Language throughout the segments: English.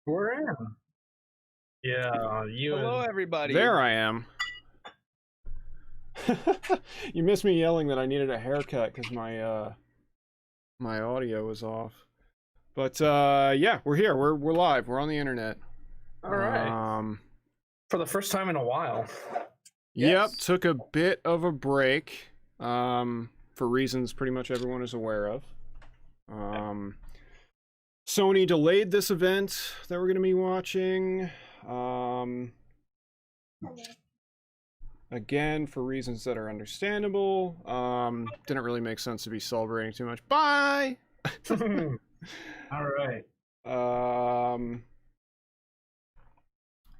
We're in. Yeah, you. Hello, everybody. There I am. You missed me yelling that I needed a haircut because my audio was off. But yeah, we're here. We're live. We're on the internet. All right. For the first time in a while. Yep. Took a bit of a break. For reasons pretty much everyone is aware of. Sony delayed this event that we're going to be watching. Again, for reasons that are understandable. Didn't really make sense to be celebrating too much. Bye! All right.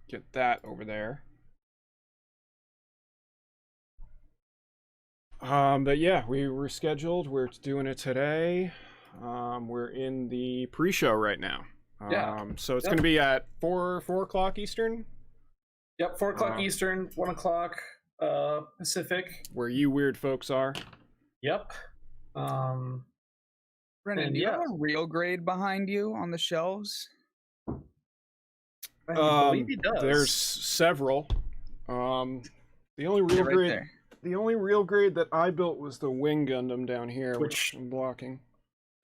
Get that over there. But yeah, we were scheduled. We're doing it today. We're in the pre-show right now. So it's going to be at 4 o'clock Eastern. Yep, 4 o'clock Eastern, 1 o'clock Pacific. Where you weird folks are. Yep. Brennan, do you have a real grade behind you on the shelves? I believe he does. There's several. The only real grade, there. the only real grade that I built was the Wing Gundam down here, which I'm blocking.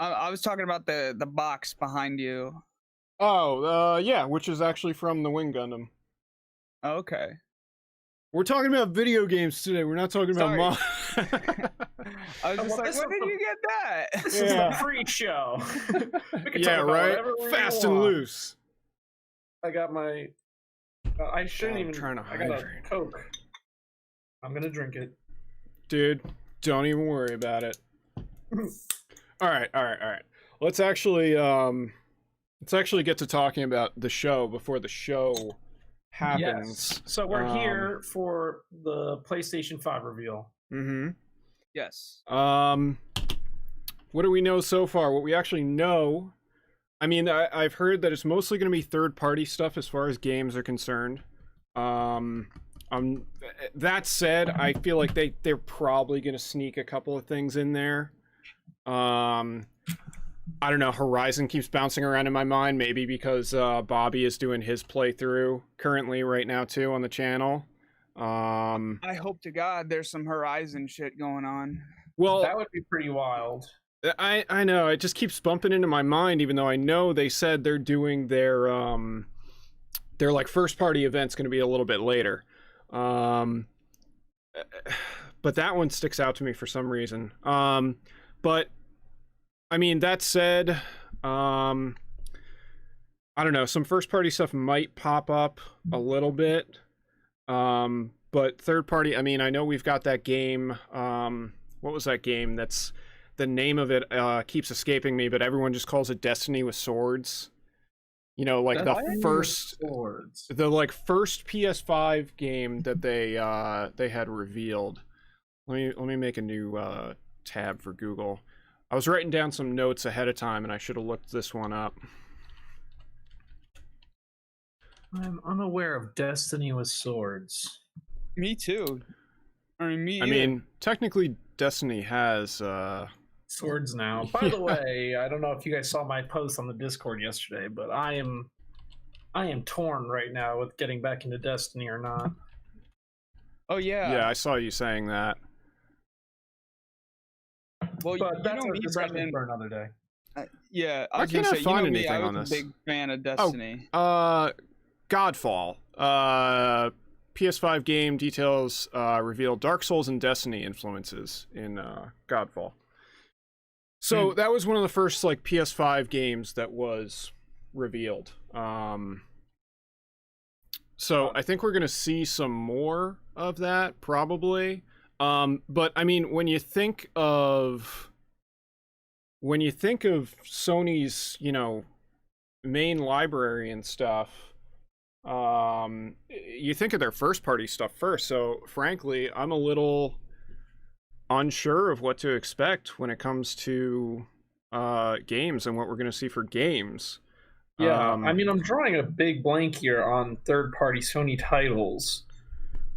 I was talking about the box behind you. Oh, yeah, which is actually from the Wing Gundam. Okay. We're talking about video games today. We're not talking about mod. I was just like, when did you get that? This is the pre-show. Yeah, right? Fast and loose. I got my... I shouldn't even... Trying to I got a Coke. I'm gonna drink it. Dude, don't even worry about it. All right. Let's actually get to talking about the show before the show happens. Yes. So we're here for the PlayStation 5 reveal. Mm-hmm. Yes. What do we know so far? What we actually know, I mean, I've heard that it's mostly going to be third-party stuff as far as games are concerned. That said, I feel like they're probably going to sneak a couple of things in there. I don't know, Horizon keeps bouncing around in my mind, maybe because Bobby is doing his playthrough currently right now too on the channel. I hope to God there's some Horizon shit going on. Well, that would be pretty wild. I know, it just keeps bumping into my mind, even though I know they said they're doing their like first party event's going to be a little bit later. But that one sticks out to me for some reason. But I mean, that said, I don't know, some first party stuff might pop up a little bit. But third party, I mean, I know we've got that game. What was that game? That's the name of it keeps escaping me, but everyone just calls it Destiny with Swords. You know, like the first PS5 game that they had revealed. Let me make a new tab for Google. I was writing down some notes ahead of time, and I should have looked this one up. I'm unaware of Destiny with Swords. Me too. I mean, technically, Destiny has swords now. By the way, I don't know if you guys saw my post on the Discord yesterday, but I am torn right now with getting back into Destiny or not. Oh yeah. Yeah, I saw you saying that. Well, but that's a discussion for another day. Yeah, I can't find anything on this. I was a big fan of Destiny. Godfall. PS5 game details reveal Dark Souls and Destiny influences in Godfall. So that was one of the first like PS5 games that was revealed. So I think we're gonna see some more of that probably. But I mean, when you think of Sony's, you know, main library and stuff, you think of their first party stuff first. So frankly, I'm a little unsure of what to expect when it comes to games and what we're going to see for games. Yeah, I mean, I'm drawing a big blank here on third party Sony titles.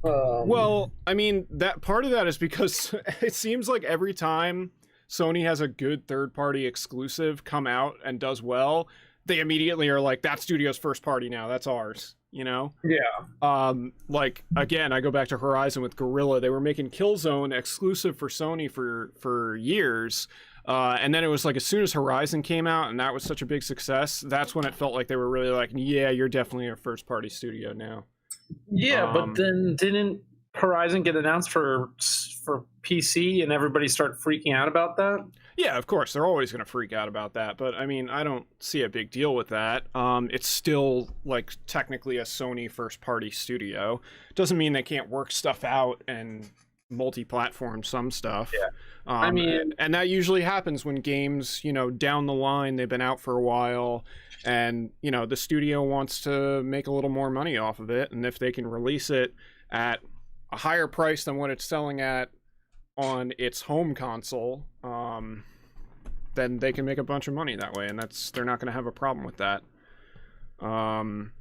Well, I mean, that part of that is because it seems like every time Sony has a good third-party exclusive come out and does well, they immediately are like, that studio's first party now, that's ours, you know? Yeah. Like, again, I go back to Horizon with Guerrilla. They were making Killzone exclusive for Sony for years. And then it was like, as soon as Horizon came out and that was such a big success, that's when it felt like they were really like, yeah, you're definitely a first party studio now. Yeah, but then didn't Horizon get announced for PC and everybody start freaking out about that? Yeah, of course, they're always going to freak out about that, but I mean, I don't see a big deal with that. It's still like technically a Sony first party studio. Doesn't mean they can't work stuff out and multi-platform some stuff. Yeah. I mean, and that usually happens when games, you know, down the line, they've been out for a while and, you know, the studio wants to make a little more money off of it, and if they can release it at a higher price than what it's selling at on its home console, then they can make a bunch of money that way, and they're not going to have a problem with that. And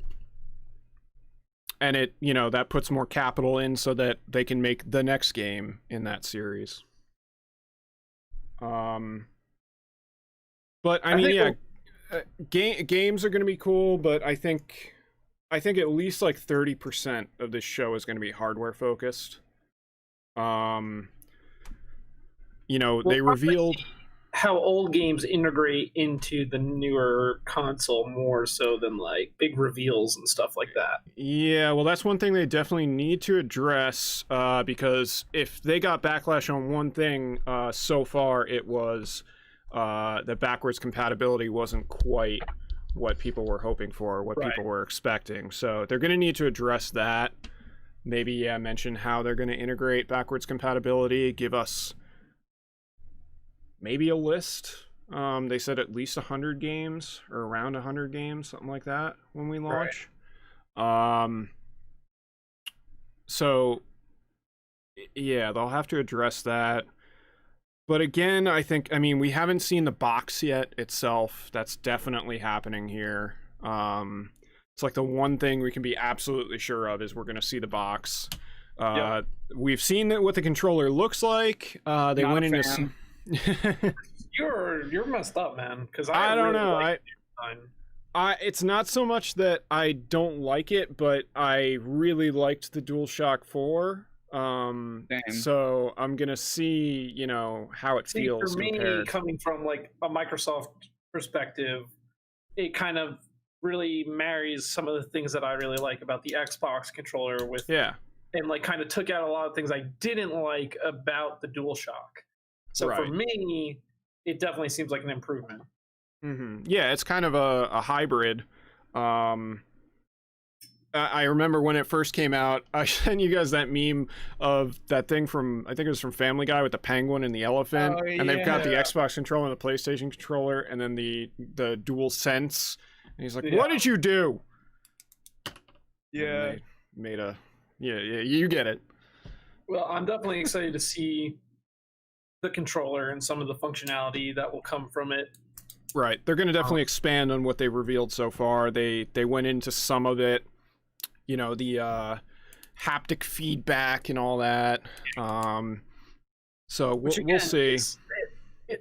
it, you know, that puts more capital in so that they can make the next game in that series. But I mean, games are going to be cool, but I think at least like 30% of this show is going to be hardware focused. You know, they revealed how old games integrate into the newer console more so than like big reveals and stuff like that. Yeah, well, that's one thing they definitely need to address, because if they got backlash on one thing so far, it was that backwards compatibility wasn't quite what people were hoping for, what people were expecting. So they're going to need to address that. Maybe, mention how they're going to integrate backwards compatibility, give us maybe a list. They said at least 100 games or around 100 games, something like that when we launch. So yeah, they'll have to address that. But again, I mean, we haven't seen the box yet itself. That's definitely happening here. It's like the one thing we can be absolutely sure of is we're going to see the box. We've seen what the controller looks like. They went into some... You're messed up, man. Because I don't know. It's not so much that I don't like it, but I really liked the DualShock 4. So I'm gonna see, you know, how it feels. For me, coming from like a Microsoft perspective, it kind of really marries some of the things that I really like about the Xbox controller with, and like kind of took out a lot of things I didn't like about the DualShock. So for me, it definitely seems like an improvement. Yeah, it's kind of a hybrid. I remember when it first came out, I sent you guys that meme of that thing from, I think it was from Family Guy with the penguin and the elephant. Oh, and they've got the Xbox controller and the PlayStation controller and then the DualSense. And he's like, what did you do? Yeah. Made a... Yeah, you get it. Well, I'm definitely excited to see the controller and some of the functionality that will come from it. Right. They're going to definitely expand on what they've revealed so far. They went into some of it, you know, the haptic feedback and all that. So we'll see.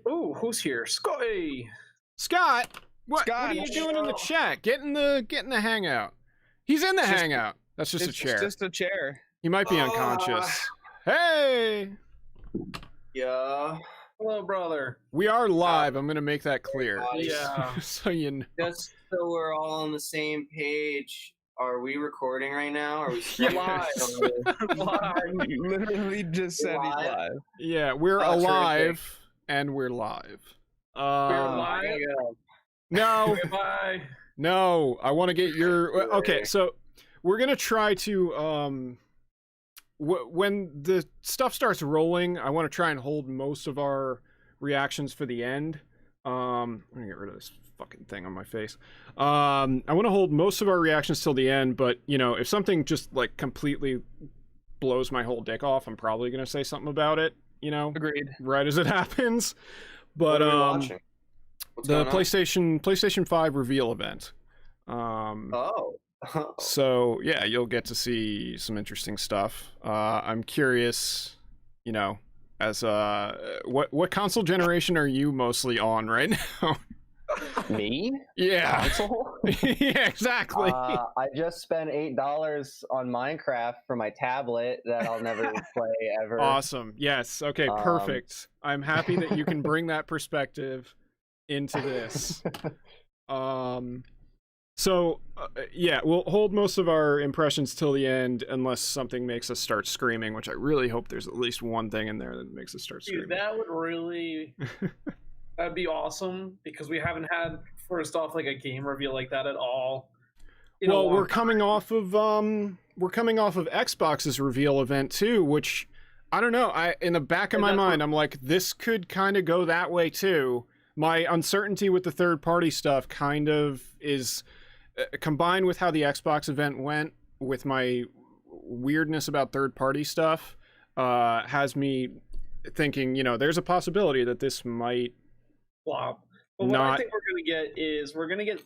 Oh, who's here? Scotty! Scott, what are you doing in the chat? Get in the hangout. He's in the hangout. That's just a chair. It's just a chair. He might be unconscious. Hey! Yeah. Hello, brother. We are live. I'm going to make that clear. Yeah. So you know. Just so we're all on the same page. Are we recording right now? Are we live? Literally just said he's live. Yeah, we're alive and we're live. We're live? No. Bye. No, I want to get your... Okay, so we're going to try to... when the stuff starts rolling, I want to try and hold most of our reactions for the end. I'm gonna get rid of this fucking thing on my face. I want to hold most of our reactions till the end, but you know, if something just like completely blows my whole dick off, I'm probably gonna say something about it. You know, agreed. Right as it happens. But what are we watching? the PlayStation 5 reveal event. So yeah, you'll get to see some interesting stuff. I'm curious, you know, as what console generation are you mostly on right now? Me? Yeah. Console? Yeah, exactly. I just spent $8 on Minecraft for my tablet that I'll never play ever. Awesome. Yes. Okay, perfect. I'm happy that you can bring that perspective into this. So yeah, we'll hold most of our impressions till the end unless something makes us start screaming, which I really hope there's at least one thing in there that makes us start screaming. Dude, that would really that'd be awesome, because we haven't had, first off, like a game reveal like that at all. Well, we're coming off of Xbox's reveal event too, which I don't know. In the back of my mind, I'm like, this could kind of go that way too. My uncertainty with the third-party stuff kind of is combined with how the Xbox event went, with my weirdness about third-party stuff, has me thinking, there's a possibility that this might flop. But what I think we're gonna get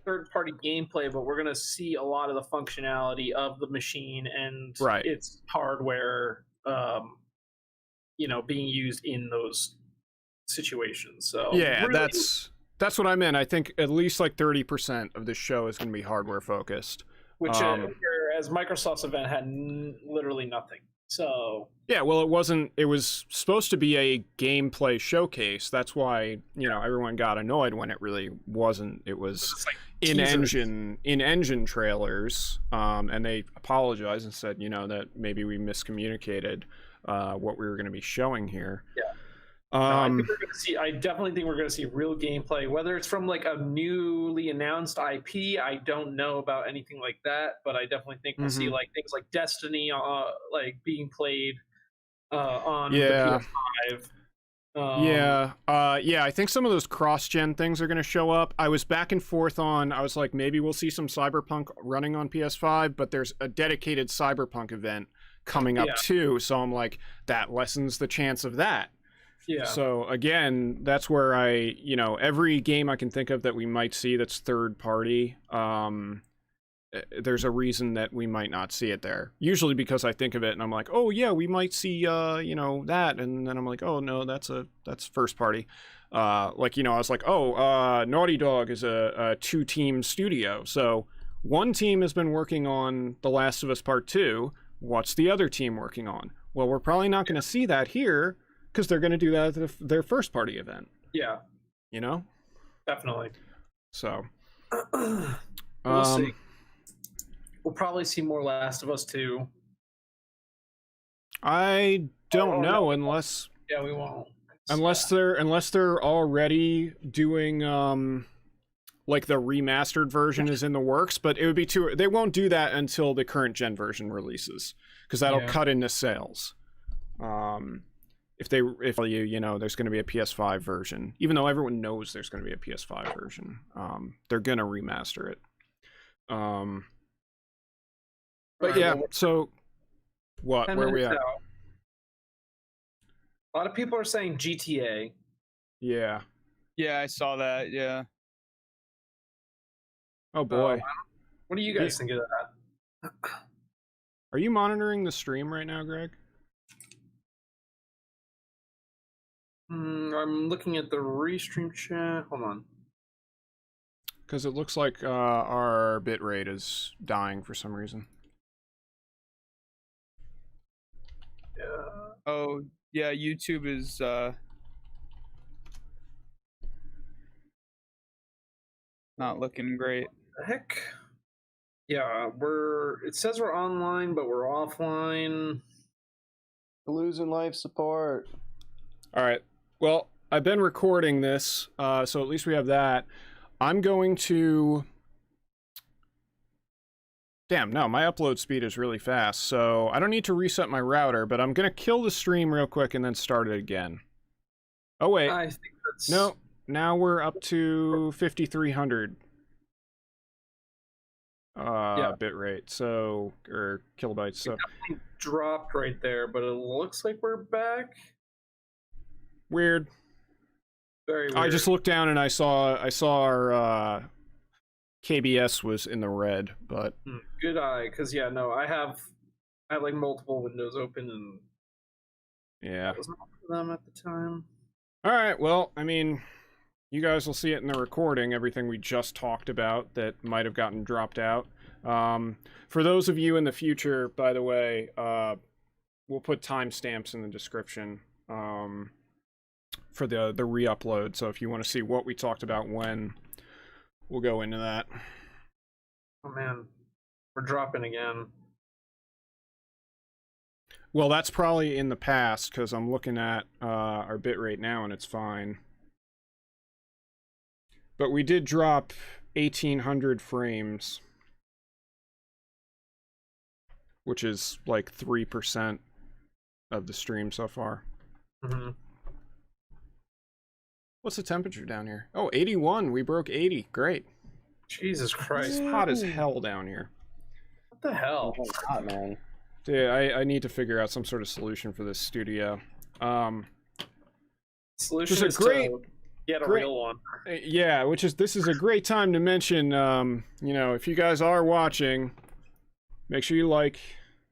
third-party gameplay, but we're gonna see a lot of the functionality of the machine and its hardware, being used in those situations. So yeah, really, that's what I meant. I think at least like 30% of this show is going to be hardware focused, which as Microsoft's event had literally nothing. So yeah, well, it was supposed to be a gameplay showcase. That's why everyone got annoyed when it really wasn't. It was like in-engine trailers, and they apologized and said that maybe we miscommunicated what we were going to be showing here. Yeah. I definitely think we're going to see real gameplay, whether it's from like a newly announced IP. I don't know about anything like that, but I definitely think we'll see like things like Destiny, like being played on the PS5. I think some of those cross-gen things are going to show up. I was back and forth on. I was like, maybe we'll see some Cyberpunk running on PS5, but there's a dedicated Cyberpunk event coming up too, so I'm like, that lessens the chance of that. Yeah. So again, that's where every game I can think of that we might see that's third party, there's a reason that we might not see it there. Usually because I think of it and I'm like, oh yeah, we might see that, and then I'm like, oh no, that's first party. I was like, Naughty Dog is a 2-team studio. So one team has been working on The Last of Us Part 2. What's the other team working on? Well, we're probably not going to see that here, because they're going to do that at their first party event. Yeah. Definitely. So. We'll see. We'll probably see more Last of Us 2. I don't know unless. Yeah, we won't. Unless they're already doing like the remastered version is in the works, but it would be they won't do that until the current gen version releases, because that'll cut into sales. If there's going to be a PS5 version, even though everyone knows there's going to be a PS5 version, they're going to remaster it. But yeah, so what? Where are we at? A lot of people are saying GTA. Yeah. Yeah, I saw that. Yeah. Oh boy. What do you guys think of that? Are you monitoring the stream right now, Greg? I'm looking at the restream chat. Hold on. Because it looks like our bitrate is dying for some reason. Yeah. Oh, yeah, YouTube is not looking great. What the heck? Yeah, it says we're online, but we're offline. Losing life support. All right. Well, I've been recording this, so at least we have that. I'm going to... Damn, no, my upload speed is really fast, so I don't need to reset my router, but I'm going to kill the stream real quick and then start it again. Oh, wait. I think that's... No, now we're up to 5,300 bitrate, so, or kilobytes, so... It dropped right there, but it looks like we're back. Weird. Very weird. I just looked down and I saw our KBS was in the red, but good eye, because I have like multiple windows open, and Yeah. That was not for them at the time. All right. Well, I mean, you guys will see it in the recording. Everything we just talked about that might have gotten dropped out. For those of you in the future, by the way, we'll put timestamps in the description for the re-upload. So if you want to see what we talked about when, we'll go into that. Oh man, we're dropping again. Well, that's probably in the past because I'm looking at our bitrate now and it's fine. But we did drop 1,800 frames, which is like 3% of the stream so far. Mm-hmm. What's the temperature down here? Oh, 81. We broke 80. Great. Jesus Christ. It's hot as hell down here. What the hell? Oh, hot, man. Dude, I need to figure out some sort of solution for this studio. Solution is great, to get a great, real one. Yeah, this is a great time to mention, you know, if you guys are watching, make sure you like,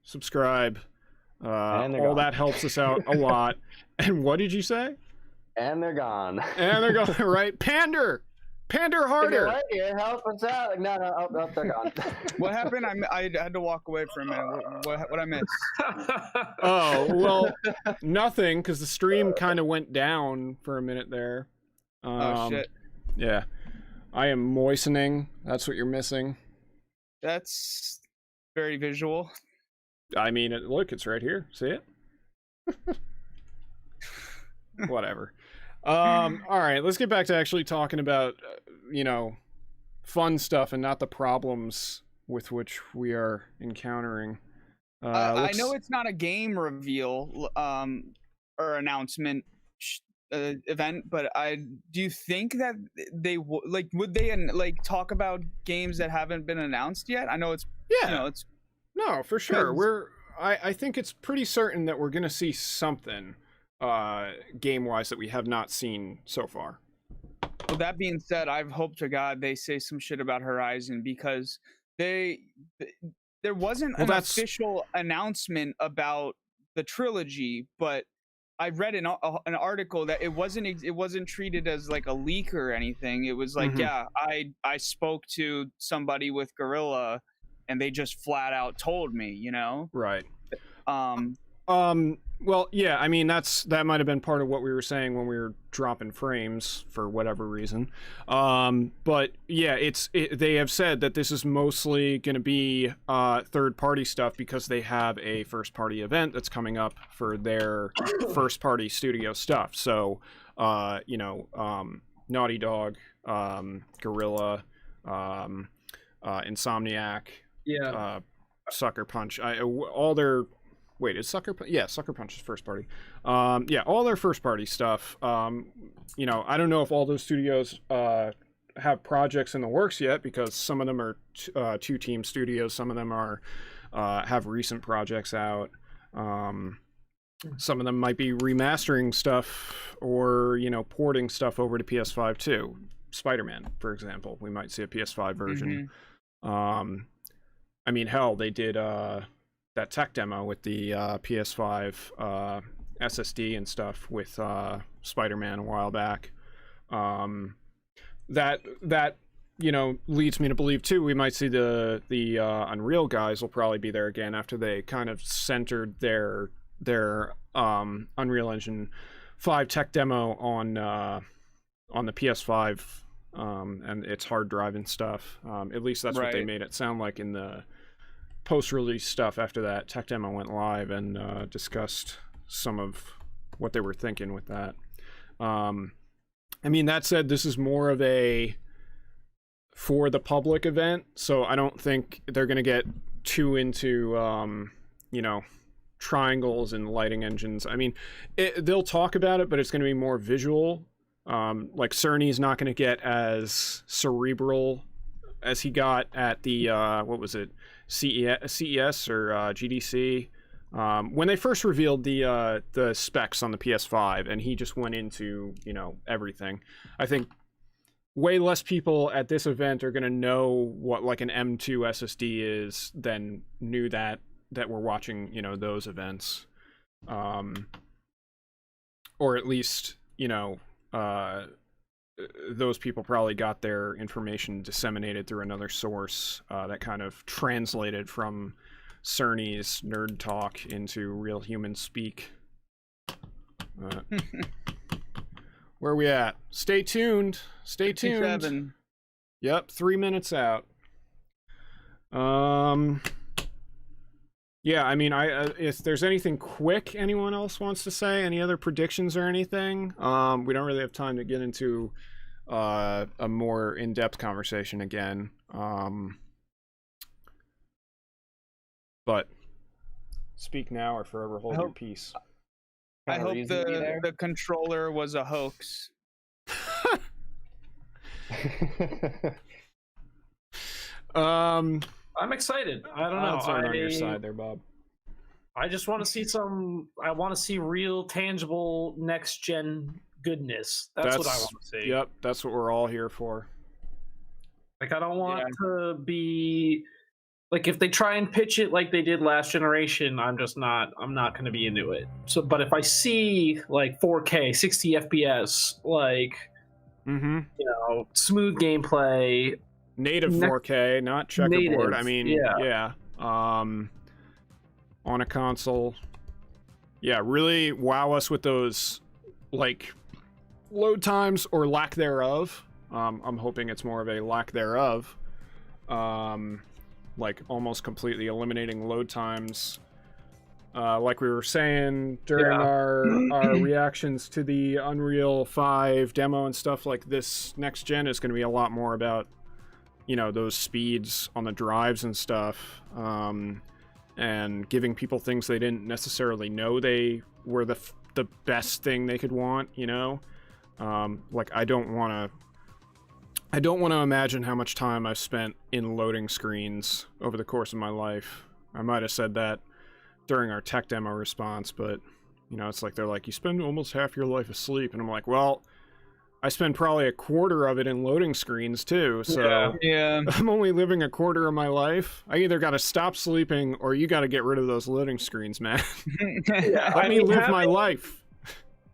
subscribe. All that helps us out a lot. And what did you say? And they're gone. And they're gone, right? Pander harder. Right here, help us out. Like, no, they're gone. What happened? I had to walk away for a minute. What I missed? Oh, well, nothing, because the stream kind of went down for a minute there. Oh, shit. Yeah. I am moistening. That's what you're missing. That's very visual. I mean, look, it's right here. See it? Whatever. All right, let's get back to actually talking about, you know, fun stuff and not the problems with which we are encountering. I know it's not a game reveal or announcement event, but do you think that they would they like talk about games that haven't been announced yet? I know it's yeah, you know, it's no, for sure. I think it's pretty certain that we're gonna see something game-wise that we have not seen so far. Well, that being said, I've hoped to God they say some shit about Horizon, because there wasn't an official announcement about the trilogy, but I read an article that it wasn't treated as like a leak or anything. It was like, yeah, I spoke to somebody with Gorilla, and they just flat out told me, you know? Right. Well, yeah, I mean, that might have been part of what we were saying when we were dropping frames for whatever reason. But yeah, they have said that this is mostly going to be third-party stuff because they have a first-party event that's coming up for their first-party studio stuff. So, you know, Naughty Dog, Gorilla, Insomniac, Sucker Punch, all their... Wait, is Sucker Punch? Yeah, Sucker Punch is first party. Yeah, all their first party stuff. You know, I don't know if all those studios have projects in the works yet, because some of them are two-team studios. Some of them are have recent projects out. Some of them might be remastering stuff or, you know, porting stuff over to PS5 too. Spider-Man, for example, we might see a PS5 version. I mean, hell, they did that tech demo with the PS5 SSD and stuff with Spider-Man a while back. That you know, leads me to believe too we might see the Unreal guys will probably be there again after they kind of centered their Unreal Engine 5 tech demo on the PS5 and its hard drive and stuff. At least that's what they made it sound like in the post-release stuff after that tech demo went live and discussed some of what they were thinking with that. I mean, that said, this is more of a for the public event, so I don't think they're going to get too into, you know, triangles and lighting engines. I mean, they'll talk about it, but it's going to be more visual. Like Cerny's not going to get as cerebral as he got at the, what was it, CES or GDC, when they first revealed the specs on the PS5, and he just went into, you know, everything. I think way less people at this event are going to know what like an M2 SSD is than knew that were watching, you know, those events. or at least, those people probably got their information disseminated through another source that kind of translated from Cerny's nerd talk into real human speak. Where are we at? Stay tuned. Stay tuned. 57. Yep, 3 minutes out. Yeah, I mean, if there's anything quick anyone else wants to say, any other predictions or anything, we don't really have time to get into a more in-depth conversation again. But speak now or forever hold your peace. I hope the controller was a hoax. I'm excited. I don't know. Odds aren't on your side there, Bob. I just want to see I want to see real, tangible next gen goodness. That's what I want to see. Yep, that's what we're all here for. Like, I don't want to be like, if they try and pitch it like they did last generation, I'm not going to be into it. So, but if I see like 4K, 60 FPS, like, smooth gameplay, native 4K, not checkerboard. I mean, yeah. On a console, really wow us with those like load times or lack thereof. I'm hoping it's more of a lack thereof. Like almost completely eliminating load times. Like we were saying during our reactions to the Unreal 5 demo and stuff, like this next gen is going to be a lot more about, those speeds on the drives and stuff, and giving people things they didn't necessarily know they were the best thing they could want, like I don't want to imagine how much time I've spent in loading screens over the course of my life. I might have said that during our tech demo response, but it's like, they're like, you spend almost half your life asleep, and I'm like, well, I spend probably a quarter of it in loading screens too, so yeah. I'm only living a quarter of my life. I either got to stop sleeping or you got to get rid of those loading screens, man. Let me live my life.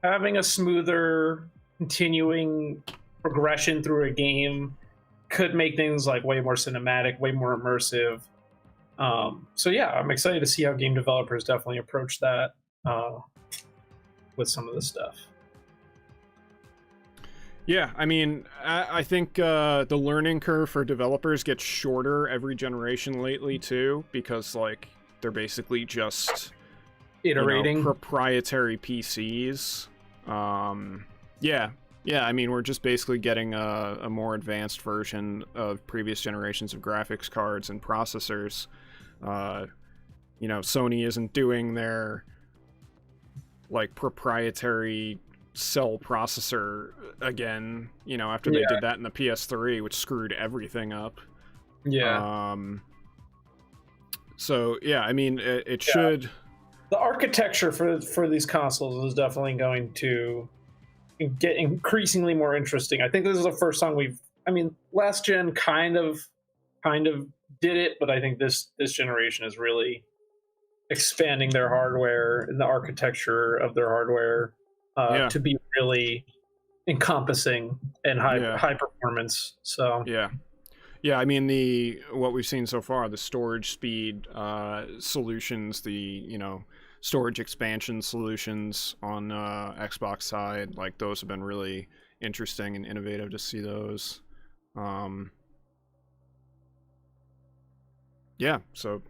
Having a smoother, continuing progression through a game could make things like way more cinematic, way more immersive. So yeah, I'm excited to see how game developers definitely approach that with some of this stuff. Yeah, I mean, I think the learning curve for developers gets shorter every generation lately too, because like they're basically just iterating proprietary PCs. Yeah, I mean, we're just basically getting a more advanced version of previous generations of graphics cards and processors. Sony isn't doing their like proprietary cell processor again, after they did that in the PS3, which screwed everything up. So yeah, I mean, it should. The architecture for these consoles is definitely going to get increasingly more interesting. I think this is the first time last gen kind of did it, but I think this generation is really expanding their hardware and the architecture of their hardware to be really encompassing and high performance. So yeah, I mean, what we've seen so far, the storage speed solutions, the storage expansion solutions on Xbox side, like those have been really interesting and innovative to see those. Yeah, so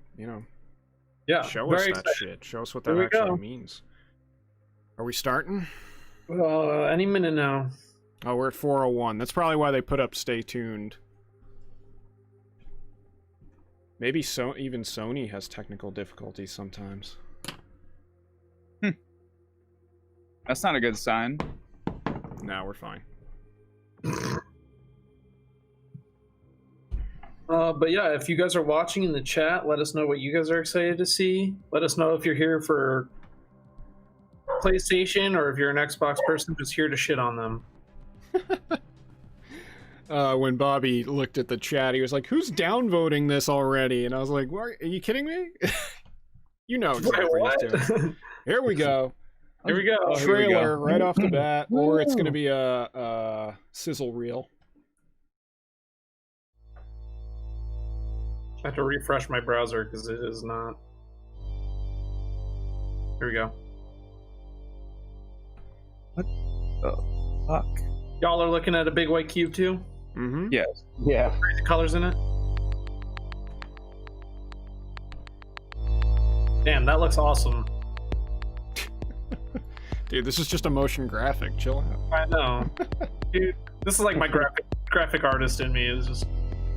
show us that shit. Show us what that actually means. Are we starting? Any minute now. Oh, we're at 4:01. That's probably why they put up stay tuned. Maybe even Sony has technical difficulties sometimes. That's not a good sign. No, we're fine. But yeah, if you guys are watching in the chat, let us know what you guys are excited to see. Let us know if you're here for PlayStation or if you're an Xbox person just here to shit on them. When Bobby looked at the chat, he was like, who's downvoting this already? And I was like, are you kidding me? You know exactly what he's doing. Here we go. Here we go. Trailer right off the bat, or it's going to be a sizzle reel. I have to refresh my browser because it is not. Here we go. What the fuck? Y'all are looking at a big white cube too? Mm-hmm. Yes. Yeah. Crazy colors in it. Damn, that looks awesome. Dude, this is just a motion graphic. Chill out. I know. Dude, this is like my graphic artist in me is just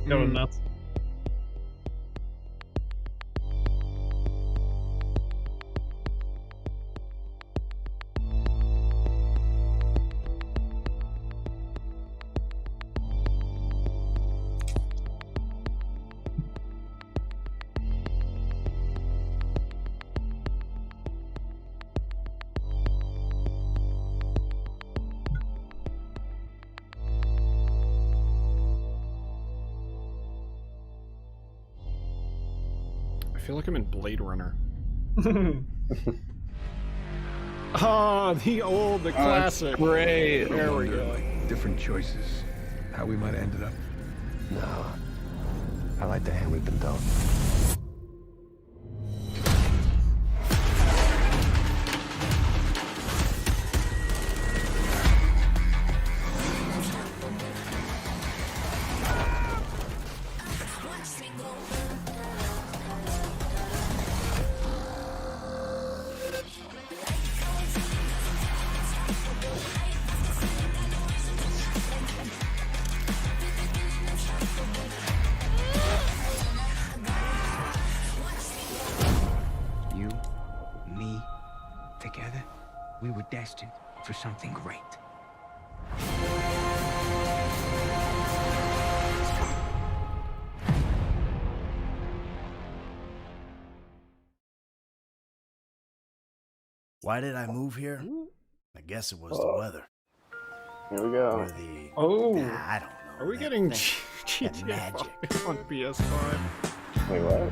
going nuts. I feel like I'm in Blade Runner. The classic. Great. There we go. Different choices. How we might have ended up. No. I like the hand we've been dealt. You, me, together, we were destined for something great. Why did I move here? I guess it was the weather. Here we go. Or the... Oh. I don't know. Are we that getting thing. GTA magic. 5 on PS5? Wait, what?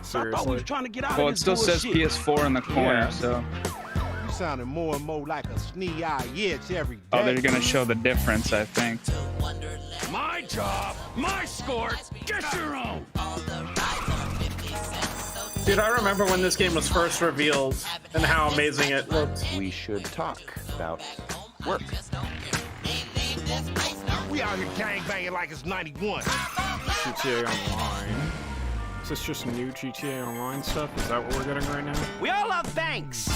Seriously. trying to get out Well, of it still says PS4 in the corner, Yeah. so. You sounding more and more like a snee-eye itch every day. Oh, they're gonna show the difference, I think. My job, my sport, get your own. Dude, I remember when this game was first revealed and how amazing it looked. We should talk about work. We out here gangbanging like it's 91. GTA Online. Is this just new GTA Online stuff? Is that what we're getting right now? We all love banks.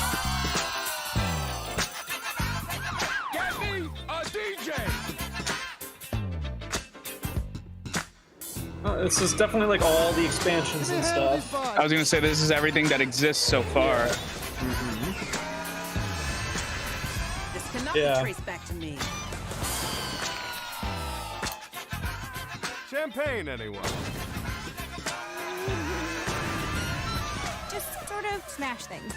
Get me a DJ. This is definitely like all the expansions and stuff. I was gonna say this is everything that exists so far. This cannot Yeah. be traced back to me. Champagne, anyone? Just sort of smash things.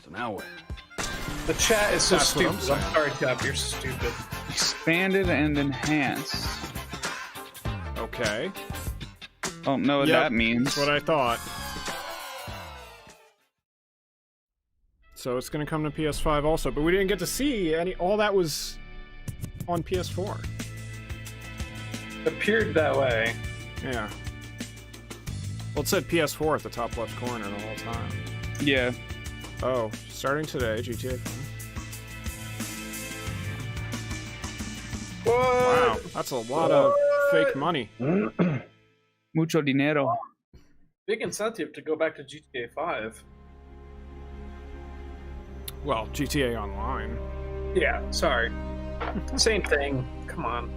So now what? The chat is so That's what I'm stupid. I'm saying. sorry, Cap, you're stupid. Expanded and enhanced. Okay. Don't know what Yep, that means. That's what I thought. So it's going to come to PS5 also, but we didn't get to see any. All that was on PS4. It appeared that way. Yeah. Well, it said PS4 at the top left corner the whole time. Yeah. Oh, starting today, GTA 5. Wow, that's a lot of fake money. Mucho dinero. Big incentive to go back to GTA 5. Well, GTA Online. Yeah, sorry. Same thing. Come on.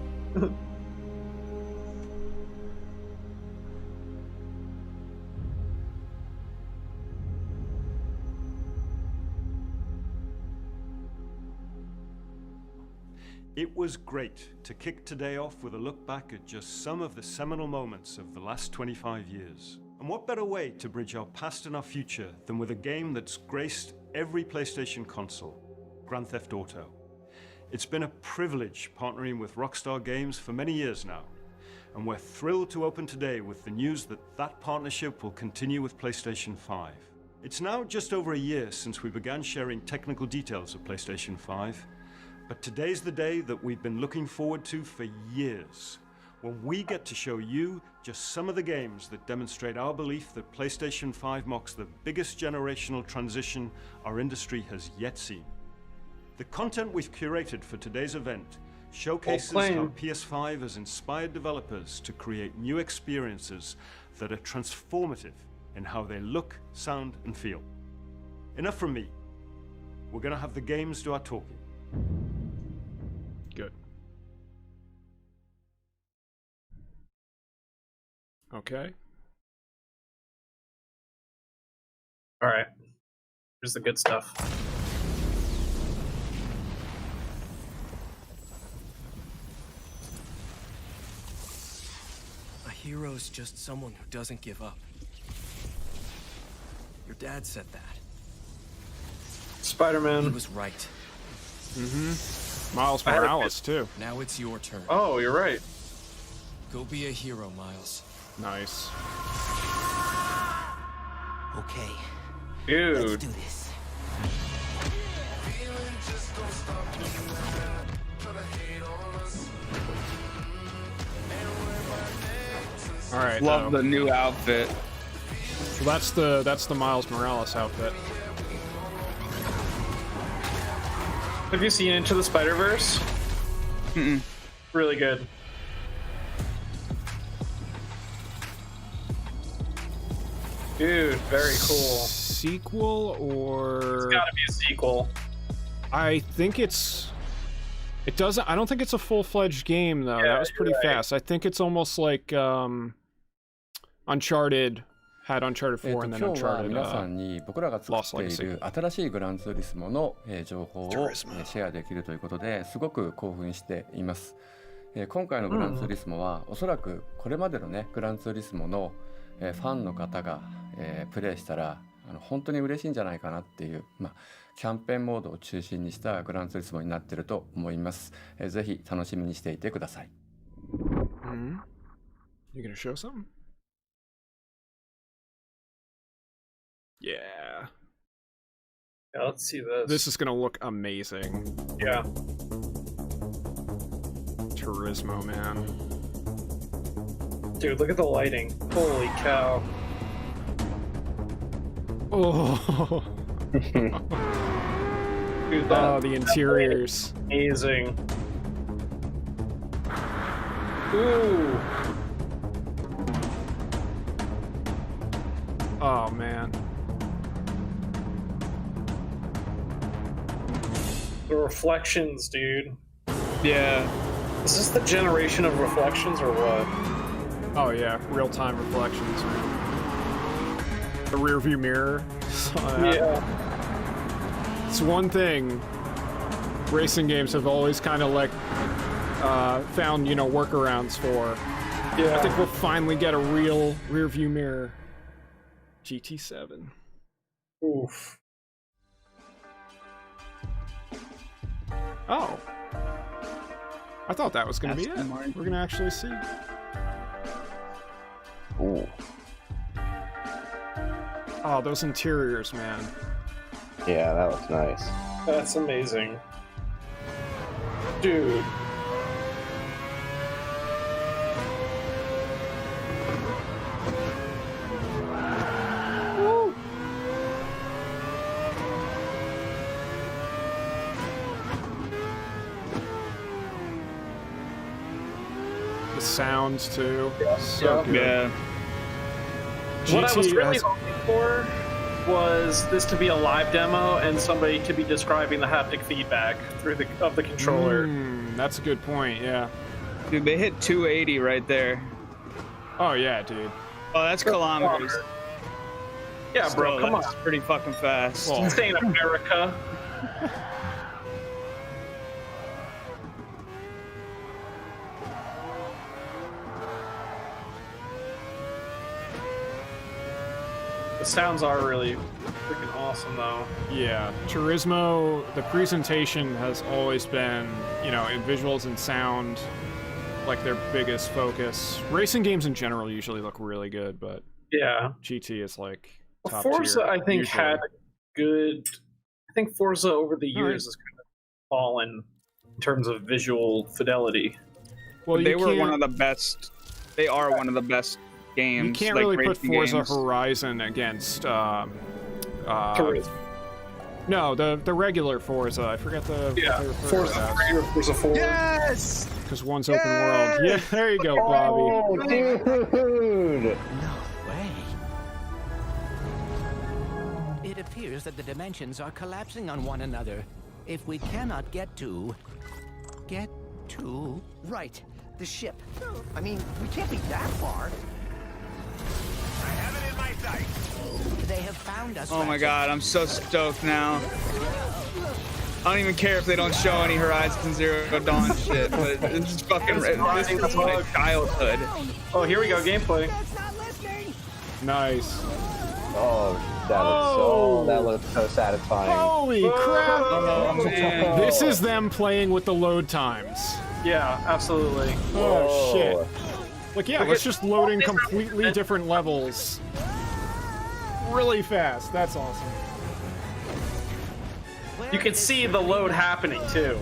It was great to kick today off with a look back at just some of the seminal moments of the last 25 years. And what better way to bridge our past and our future than with a game that's graced every PlayStation console, Grand Theft Auto. It's been a privilege partnering with Rockstar Games for many years now, And we're thrilled to open today with the news that that partnership will continue with PlayStation 5. It's now just over a year since we began sharing technical details of PlayStation 5, but today's the day that we've been looking forward to for years, when we get to show you just some of the games that demonstrate our belief that PlayStation 5 marks the biggest generational transition our industry has yet seen. The content we've curated for today's event showcases how PS5 has inspired developers to create new experiences that are transformative in how they look, sound, and feel. Enough from me. We're gonna have the games do our talking. Good. Okay. All right. Here's the good stuff. A hero's just someone who doesn't give up. Your dad said that. Spider-Man. He was right. Mm-hmm. Miles Morales, too. Now it's your turn. Oh, you're right. Go be a hero, Miles. Nice. Okay. Dude. Let's do this. All right. Love the new outfit. So that's the Miles Morales outfit. Have you seen Into the Spider-Verse? Mm-mm. Really good. Dude, very cool. Sequel or? It's gotta be a sequel. I think it's. It doesn't. I don't think it's a full-fledged game though. Yeah, that was pretty fast. I think it's almost like Uncharted had Uncharted 4 and then Uncharted 皆さんに僕らが作 Lost っている新しいグランツーリスモの情報をシェアできるということですごく興奮しています。今回のグランツーリスモはおそらくこれまでのねグランツーリスモのファンの方がプレイしたら本当に嬉しいんじゃないかなっていうキャンペーンモードを中心にしたグランツーリスモになっていると思います。ぜひ楽しみにしていてください。You gonna show something? Yeah. Yeah, let's see this. This is gonna look amazing. Yeah. Turismo, man. Dude, look at the lighting. Holy cow. Oh. Dude, the interiors. Amazing. Ooh. Oh, man. The reflections, dude. Yeah. Is this the generation of reflections or what? Oh yeah, real-time reflections. The rear view mirror. Yeah. It's one thing racing games have always kind of like found, you know, workarounds for. Yeah. I think we'll finally get a real rear view mirror. GT7. Oof. Oh. I thought that was going to be it. We're going to actually see. Ooh. Oh, those interiors, man. Yeah, that looks nice. That's amazing. Dude. Woo. The sounds, too. Yeah. So good. Yeah. What I was really hoping for was this to be a live demo and somebody to be describing the haptic feedback through the controller. That's a good point, yeah. Dude, they hit 280 right there. Oh yeah, dude. Oh, that's kilometers. Yeah, bro, come on. That's pretty fucking fast. Well, this ain't America. The sounds are really freaking awesome, though. Yeah, Turismo, the presentation has always been, you know, in visuals and sound, like their biggest focus. Racing games in general usually look really good, but yeah, GT is like top Forza. tier, I think usually. had a good. I think Forza over the years has kind of fallen in terms of visual fidelity. Well, they were one of the best. They are one of the best games. You can't like, really put Forza games. Horizon against. No, the regular Forza. I forget the Forza 4. Yes. Because one's open world. Yeah, there you go, Bobby. Oh, dude! No way. It appears that the dimensions are collapsing on one another. If we cannot get to... Right, the ship. I mean, we can't be that far. I have it in my sight. They have found us. Oh my god, I'm so stoked now. I don't even care if they don't show any Horizon Zero Dawn shit, but it's just fucking this is my childhood. Oh, here we go, gameplay. Nice. Oh, that looks so satisfying. Holy crap! Oh, man. This is them playing with the load times. Yeah, absolutely. Oh shit. Like, yeah, it's just loading completely different levels really fast. That's awesome. You can see the load happening too.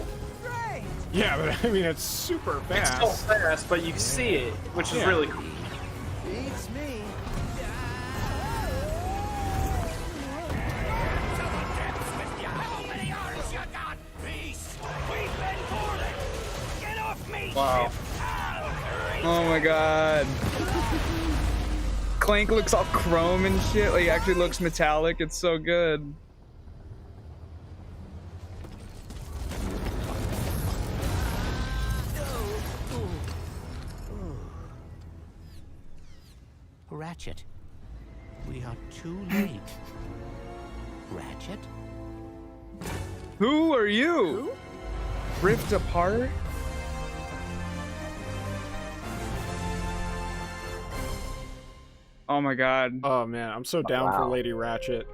Yeah, but I mean, it's super fast. It's still fast, but you see it, which is really cool. Beats me. Wow. Oh my god. Clank looks all chrome and shit. Like, he actually looks metallic. It's so good. Ratchet. We are too late. Ratchet? Who are you? Rift apart? Oh my god. Oh man, I'm so down for Lady Ratchet.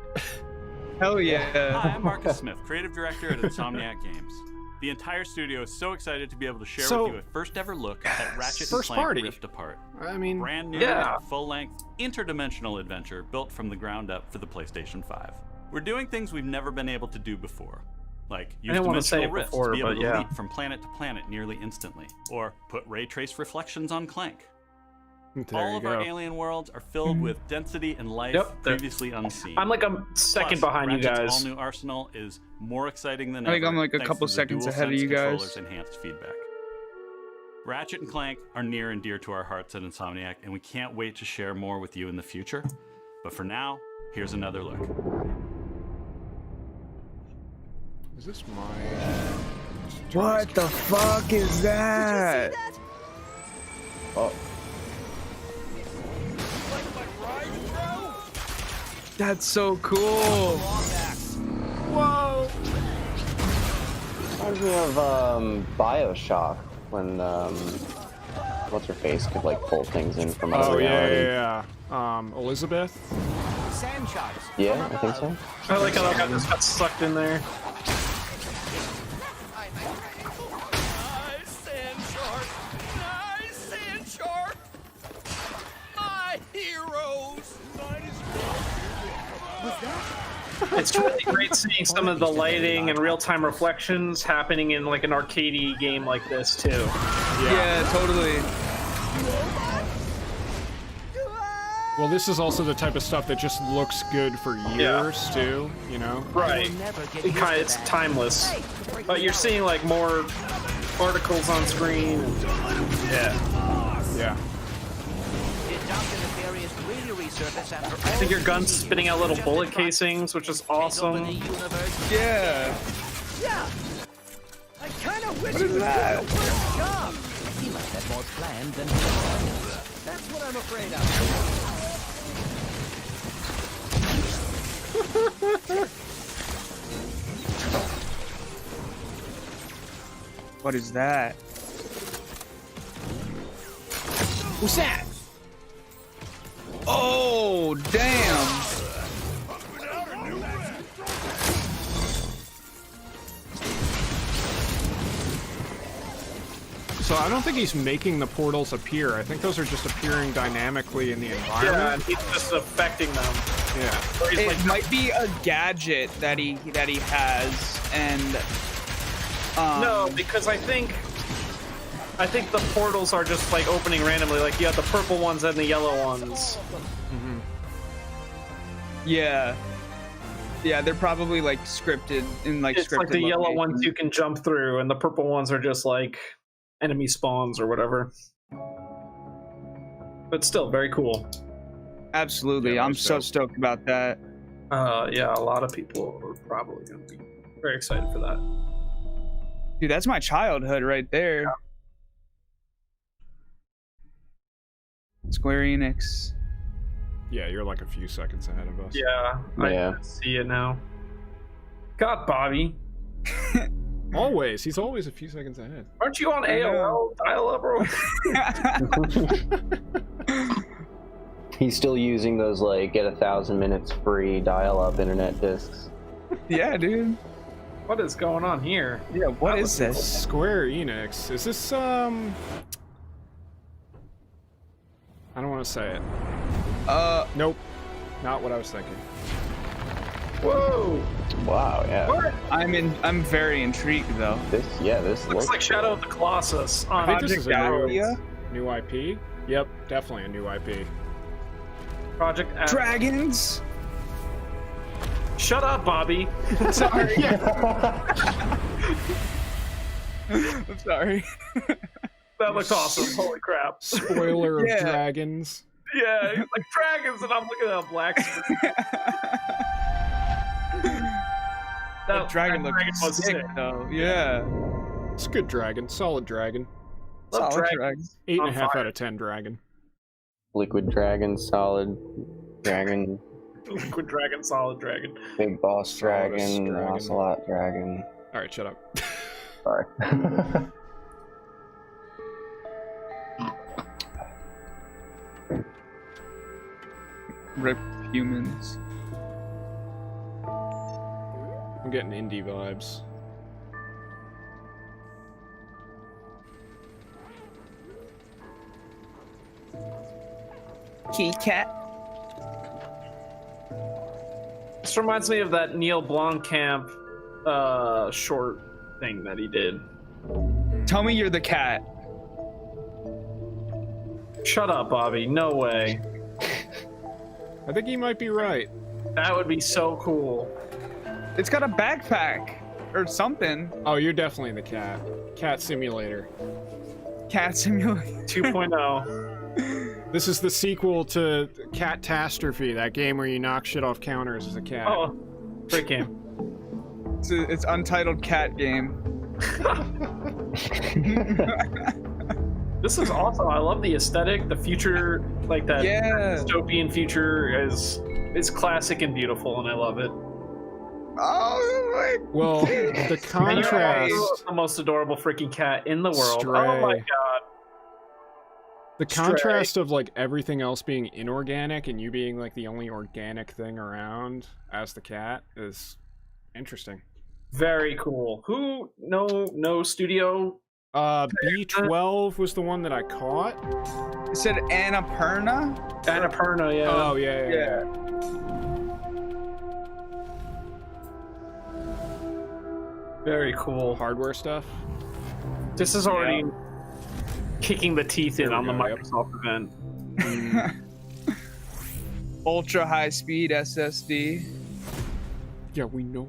Hell yeah. Hi, I'm Marcus Smith, creative director at Insomniac Games. The entire studio is so excited to be able to share with you a first ever look at Ratchet and Clank Rift Apart. I mean, brand new, full-length, interdimensional adventure built from the ground up for the PlayStation 5. We're doing things we've never been able to do before, like use dimensional rifts to be able to leap from planet to planet nearly instantly, or put ray trace reflections on Clank. All of our alien worlds are filled with density and life previously unseen. I'm like a second behind you Ratchet's guys. all new arsenal is more exciting than I think ever. I'm like a thanks couple to the seconds ahead of DualSense you guys. controller's enhanced feedback. Ratchet and Clank are near and dear to our hearts at Insomniac, and we can't wait to share more with you in the future. But for now, here's another look. Is this my... What the fuck is that? Oh. That's so cool. Whoa! Reminds me of BioShock when what's her face could like pull things in from another reality. yeah. Elizabeth. Sand sharks. Yeah, I think so. I like how I just got sucked in there. Nice sand shark! Nice sand shark! My heroes! It's really great seeing some of the lighting and real-time reflections happening in like an arcadey game like this too. Yeah, totally. Well, this is also the type of stuff that just looks good for years too, you know? Right. It's timeless. But you're seeing like more articles on screen. And, yeah. I think your gun's spitting out little bullet casings, which is awesome. Yeah. Yeah. I kind of wish What it is was that? a good job. He must have more planned than planned. That's what I'm afraid of. What is that? What's that? Oh, damn. So I don't think he's making the portals appear. I think those are just appearing dynamically in the environment. Yeah, and he's just affecting them. Yeah. It might be a gadget that he has, and no, because I think the portals are just like opening randomly. Like you have the purple ones and the yellow ones. Mm-hmm. Yeah, they're probably like scripted in like. It's scripted like the yellow locations. ones you can jump through, and the purple ones are just like enemy spawns or whatever. But still, very cool. Absolutely, Yeah, I'm so stoked about that. Yeah, a lot of people are probably going to be very excited for that. Dude, that's my childhood right there. Yeah. Square Enix. Yeah, you're like a few seconds ahead of us. Yeah, I can see it now. God, Bobby. He's always a few seconds ahead. Aren't you on AOL dial-up, bro? He's still using those like get 1,000 minutes free dial-up internet discs. Yeah, dude. What is going on here? Yeah, what is this? Square Enix. Is this I don't want to say it. Nope. Not what I was thinking. Whoa! Wow, yeah. What? I'm very intrigued though. This looks like Shadow of the Colossus. I think this is a new IP. Yep, definitely a new IP. Project F. Dragons. Shut up, Bobby. Sorry. I'm sorry. That looked awesome. Holy crap. Spoiler of dragons. Yeah, he's like dragons, and I'm looking at a black screen. That dragon looks sick, though. Yeah. It's a good dragon. Solid dragon. Solid dragon. 8.5 out of 10 dragon. Liquid dragon, solid dragon. Liquid dragon, solid dragon. Big boss dragon, ocelot dragon. Alright, shut up. Sorry. Rip humans. I'm getting indie vibes. Key cat. This reminds me of that Neil Blomkamp short thing that he did. Tell me you're the cat. Shut up, Bobby. No way. I think he might be right. That would be so cool. It's got a backpack or something. Oh, you're definitely the cat. Cat Simulator. Cat Simulator 2.0. This is the sequel to Catastrophe, that game where you knock shit off counters as a cat. Oh, great game. It's untitled cat game. This is awesome. I love the aesthetic, the future, like that dystopian future is classic and beautiful, and I love it. Oh my! Well, the contrast. The most adorable freaking cat in the world. Stray. Oh my god. The contrast of like everything else being inorganic and you being like the only organic thing around as the cat is interesting. Very cool. Who? No studio. B12 was the one that I caught. It said Annapurna. Annapurna, yeah. Oh yeah. Very cool. Hardware stuff. This is already kicking the teeth in on the Microsoft event. Ultra high speed SSD. Yeah, we know.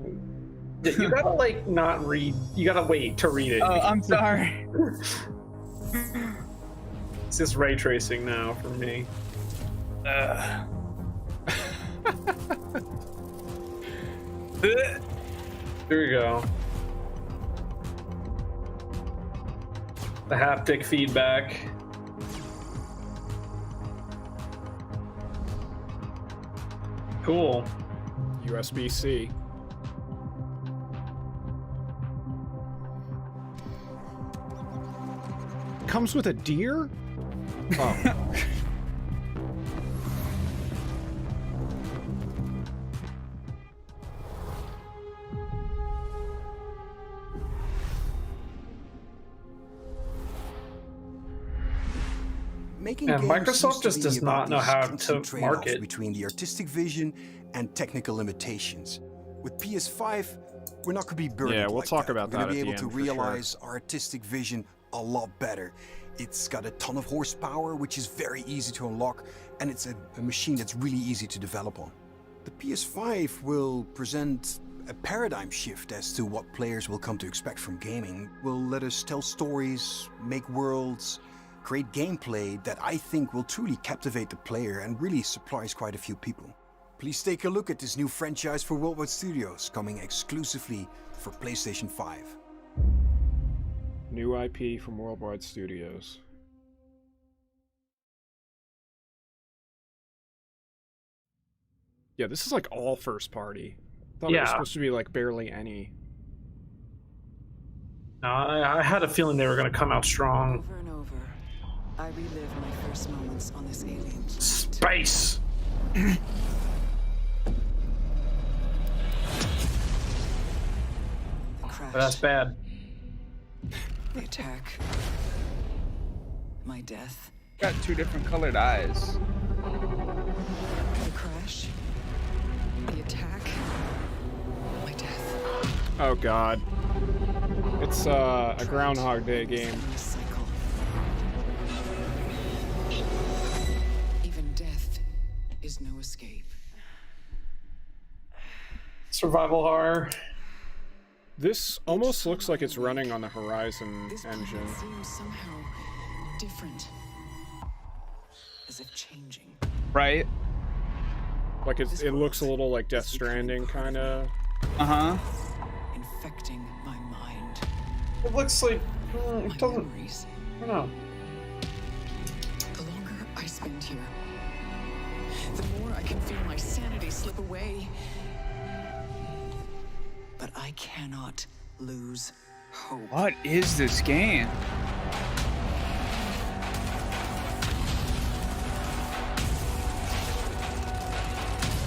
You gotta like not read. You gotta wait to read it. Oh, I'm sorry. It's just ray tracing now for me. Here we go. The haptic feedback. Cool. USB-C. Comes with a deer? Oh. Making and games Microsoft used just be does about not know these how constant to trade-offs market. between the artistic vision and technical limitations. With PS5, we're not going to be burdened. Yeah, we'll like talk that. about We're that going to be at the able to end, for realize our artistic vision a lot better. It's got a ton of horsepower, which is very easy to unlock, and it's a machine that's really easy to develop on. The PS5 will present a paradigm shift as to what players will come to expect from gaming. Will let us tell stories, make worlds, create gameplay that I think will truly captivate the player and really surprise quite a few people. Please take a look at this new franchise for Worldwide Studios, coming exclusively for PlayStation 5. New IP from Worldwide Studios. Yeah, this is like all first party. I thought it was supposed to be like barely any. No, I had a feeling they were going to come out strong. Over and over, I relive my first moments on this alien planet. Space! But that's bad. The attack. My death. Got two different colored eyes. The crash. The attack. My death. Oh god. It's a Groundhog Day game. Even death is no escape. Survival horror. This almost looks like it's running on the Horizon engine. Seems somehow different. As if changing. Right? Like it looks a little like Death Stranding, kind of. Uh-huh. Infecting my mind. It looks like it doesn't. I don't know. The longer I spend here, the more I can feel my sanity slip away. But I cannot lose hope. What is this game?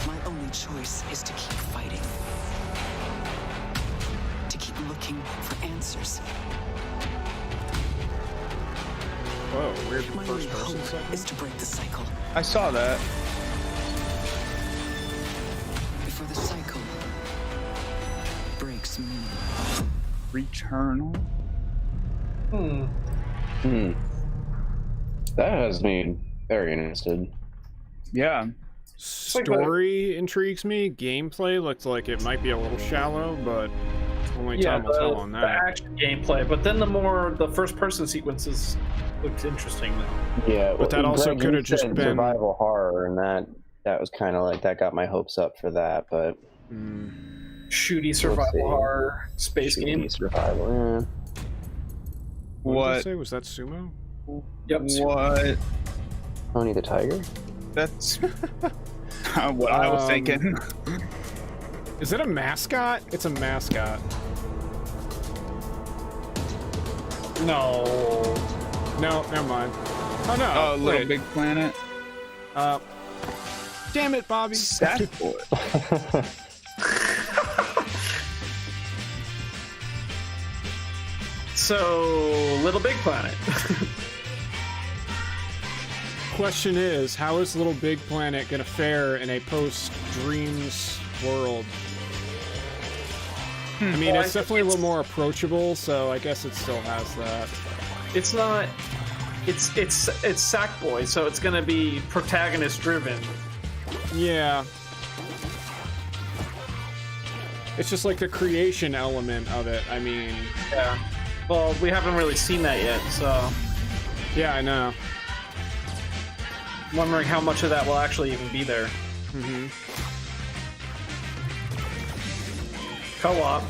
My only choice is to keep fighting. To keep looking for answers. Whoa, weird My first only person hope second. is to break the cycle. I saw that. Before the cycle breaks me. Returnal? That has me very interested. Yeah. Story intrigues me. Gameplay looks like it might be a little shallow, but only time will tell on The that. action gameplay, but then the first person sequences looked interesting though. Yeah, But that also Greg, could you have just said been survival horror, and that was kind of like that got my hopes up for that, but Shooty survival horror space game. Survival, yeah. What did I say? Was that Sumo? Yep. What? Tony the Tiger? That's what I was thinking. Is it a mascot? It's a mascot. No. No, never mind. Oh no. Oh, Little wait. Big Planet. Damn it, Bobby. Sackboy. So, Little Big Planet. Question is, how is Little Big Planet gonna fare in a post-Dreams world? I mean, it's definitely a little more approachable, so I guess it still has that. It's not. It's Sackboy, so it's gonna be protagonist driven. Yeah. It's just like the creation element of it. I mean, yeah. Well, we haven't really seen that yet, so. Yeah, I know. Wondering how much of that will actually even be there. Mm-hmm. Co-op.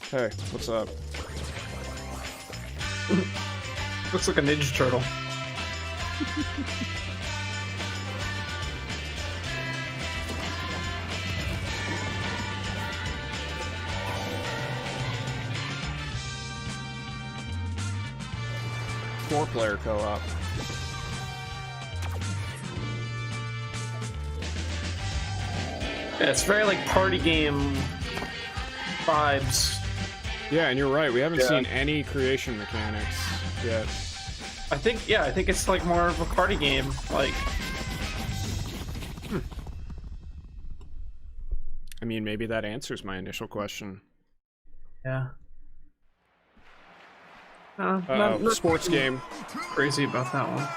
Hey, what's up? Looks like a Ninja Turtle. Four-player co-op. Yeah, it's very like party game vibes. Yeah, and you're right. We haven't seen any creation mechanics yet. I think it's like more of a party game. Like, I mean, maybe that answers my initial question. Yeah. Sports game. Crazy about that one.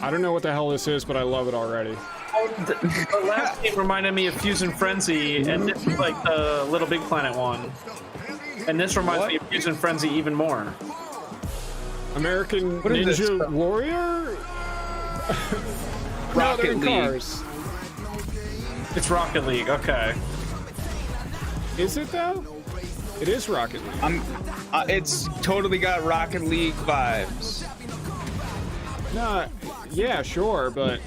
I don't know what the hell this is, but I love it already. The last game reminded me of Fusion Frenzy, and this is like the Little Big Planet one. And this reminds me of Fusion Frenzy even more. American Ninja Warrior? Rocket League. It's Rocket League, okay. Is it though? It is Rocket League. It's totally got Rocket League vibes. Nah, yeah, sure, but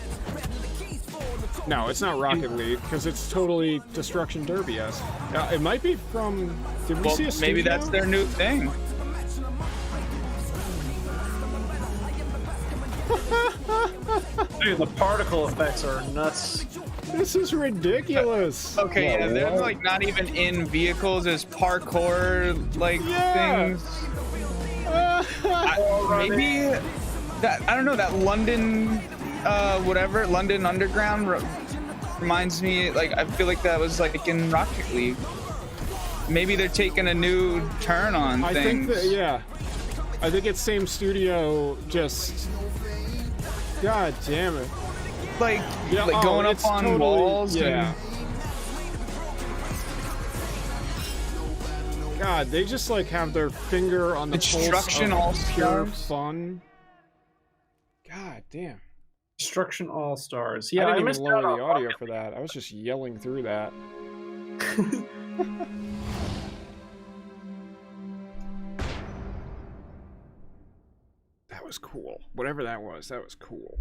no, it's not Rocket League because it's totally Destruction Derby-esque. It might be from. Did we see a studio? Maybe that's their new thing. Dude, the particle effects are nuts. This is ridiculous. Okay, yeah, they're like not even in vehicles as parkour like things. Maybe that, I don't know, that London London Underground reminds me, like, I feel like that was like in Rocket League. Maybe they're taking a new turn on things. I think that, yeah. I think it's same studio, just God damn it. Like going up on totally, walls. Yeah. God, they just like have their finger on the Destruction pulse of pure All-Stars. fun. God damn. Destruction All Stars. Yeah, I I didn't missed even lower out the on audio for that. I was just yelling through that. That was cool. Whatever that was cool.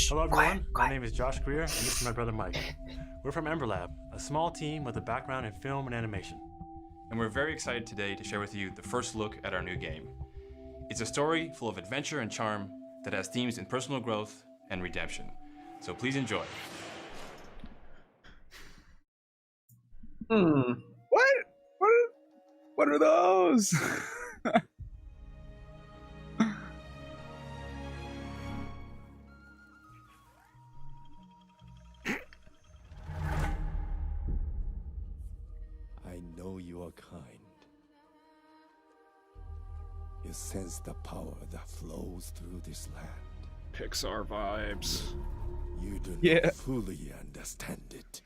Hello everyone, my name is Josh Greer, and this is my brother Mike. We're from Ember Lab, a small team with a background in film and animation. And we're very excited today to share with you the first look at our new game. It's a story full of adventure and charm that has themes in personal growth and redemption. So please enjoy. What are those? I know you are kind. You sense the power that flows through this land. Pixar vibes. You do Yeah. not fully understand it.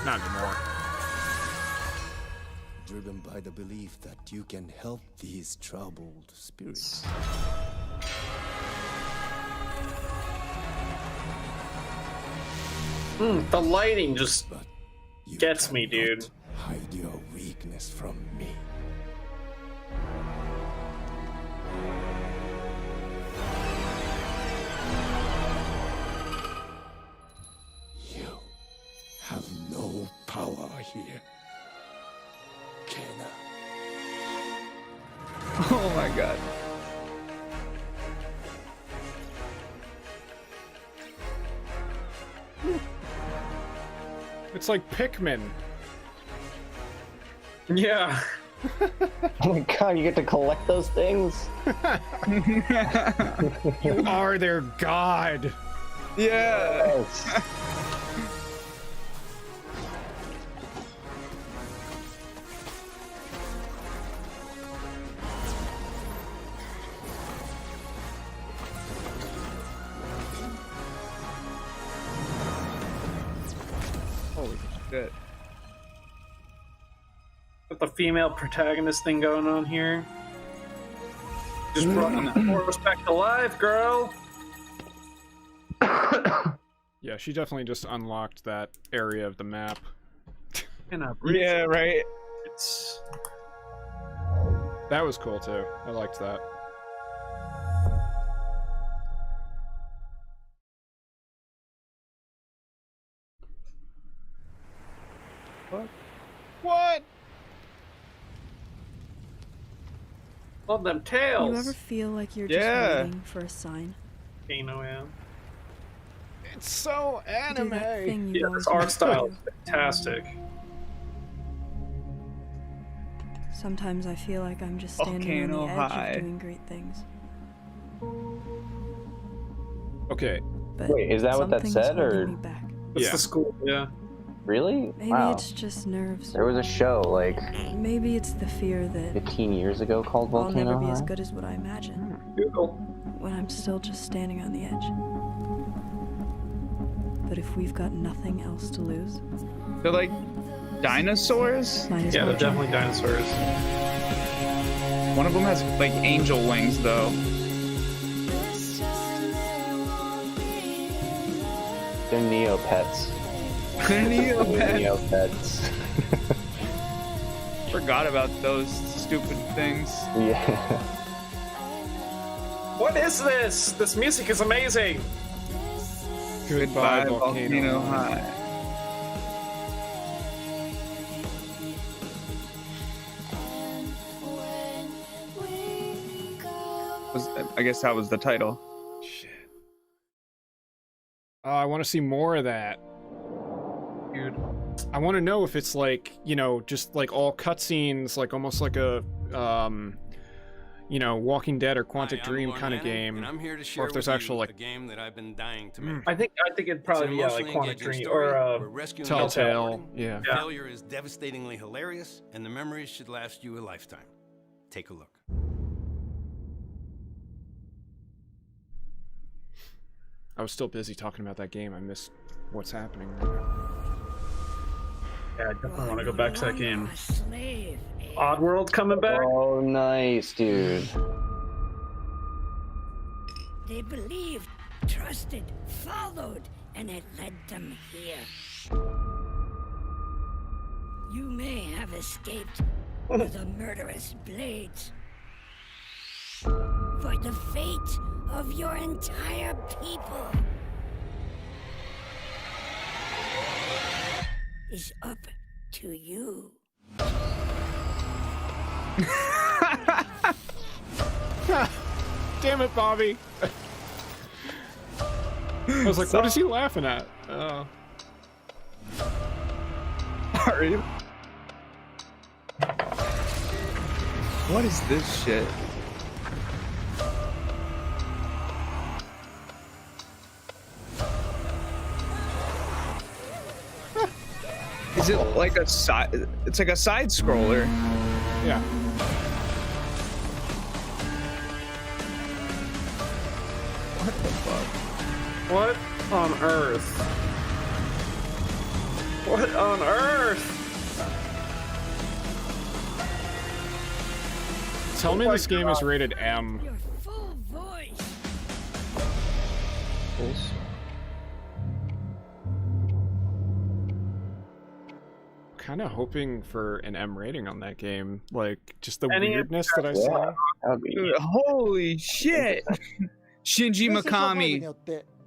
Not anymore. Driven by the belief that you can help these troubled spirits. The lighting just gets me, dude. Hide your weakness from me. You have no power here, Kenna. Oh my god. It's like Pikmin. Yeah. Oh my god, you get to collect those things? You are their god. Yeah. Yes. Holy shit. Got the female protagonist thing going on here. Just brought more respect to life, girl. Yeah, she definitely just unlocked that area of the map. Yeah, right. It's That was cool too. I liked that. What? What? Love them tails. You ever feel like you're just waiting for a sign? Kano, yeah. It's so anime. Yeah, this art style is fantastic. Sometimes I feel like I'm just standing on the edge of doing great things. Okay. But wait, is that what that said, or? It's the school, yeah. Really? Maybe wow. it's just nerves. There was a show like maybe it's the fear that 15 years ago called I'll Volcano never be as High. good as what I imagine. Google. When I'm still just standing on the edge. But if we've got nothing else to lose, they're like dinosaurs. Yeah, they're definitely dinosaurs. One of them has like angel wings, though. They're Neopets. They're Neopets. Neopets. Forgot about those stupid things. Yeah. What is this? This music is amazing. Goodbye, Volcano High. I guess that was the title. Shit. I want to see more of that. Dude. I want to know if it's like, you know, just like all cutscenes, like almost like a, you know, Walking Dead or Quantic Dream kind of game, and I'm here to share or if there's with actual you like a game that I've been dying to make. I think it'd probably be like Quantic Dream or Telltale. Yeah. Failure is devastatingly hilarious, and the memories should last you a lifetime. Take a look. I was still busy talking about that game. I missed what's happening right now. Yeah, I definitely want to go back to that game. Oddworld coming back? Oh, nice, dude. They believed, trusted, followed, and it led them here. You may have escaped with the murderous blades, for the fate of your entire people is up to you. Damn it, Bobby. I was like, what is he laughing at? Are you? What is this shit? Is it like a side? It's like a side scroller. Yeah. What the fuck? What on earth? What on earth? Tell me this game is rated M. Your full voice. Kind of hoping for an M rating on that game, like just the weirdness that I saw. Holy shit! Shinji Mikami.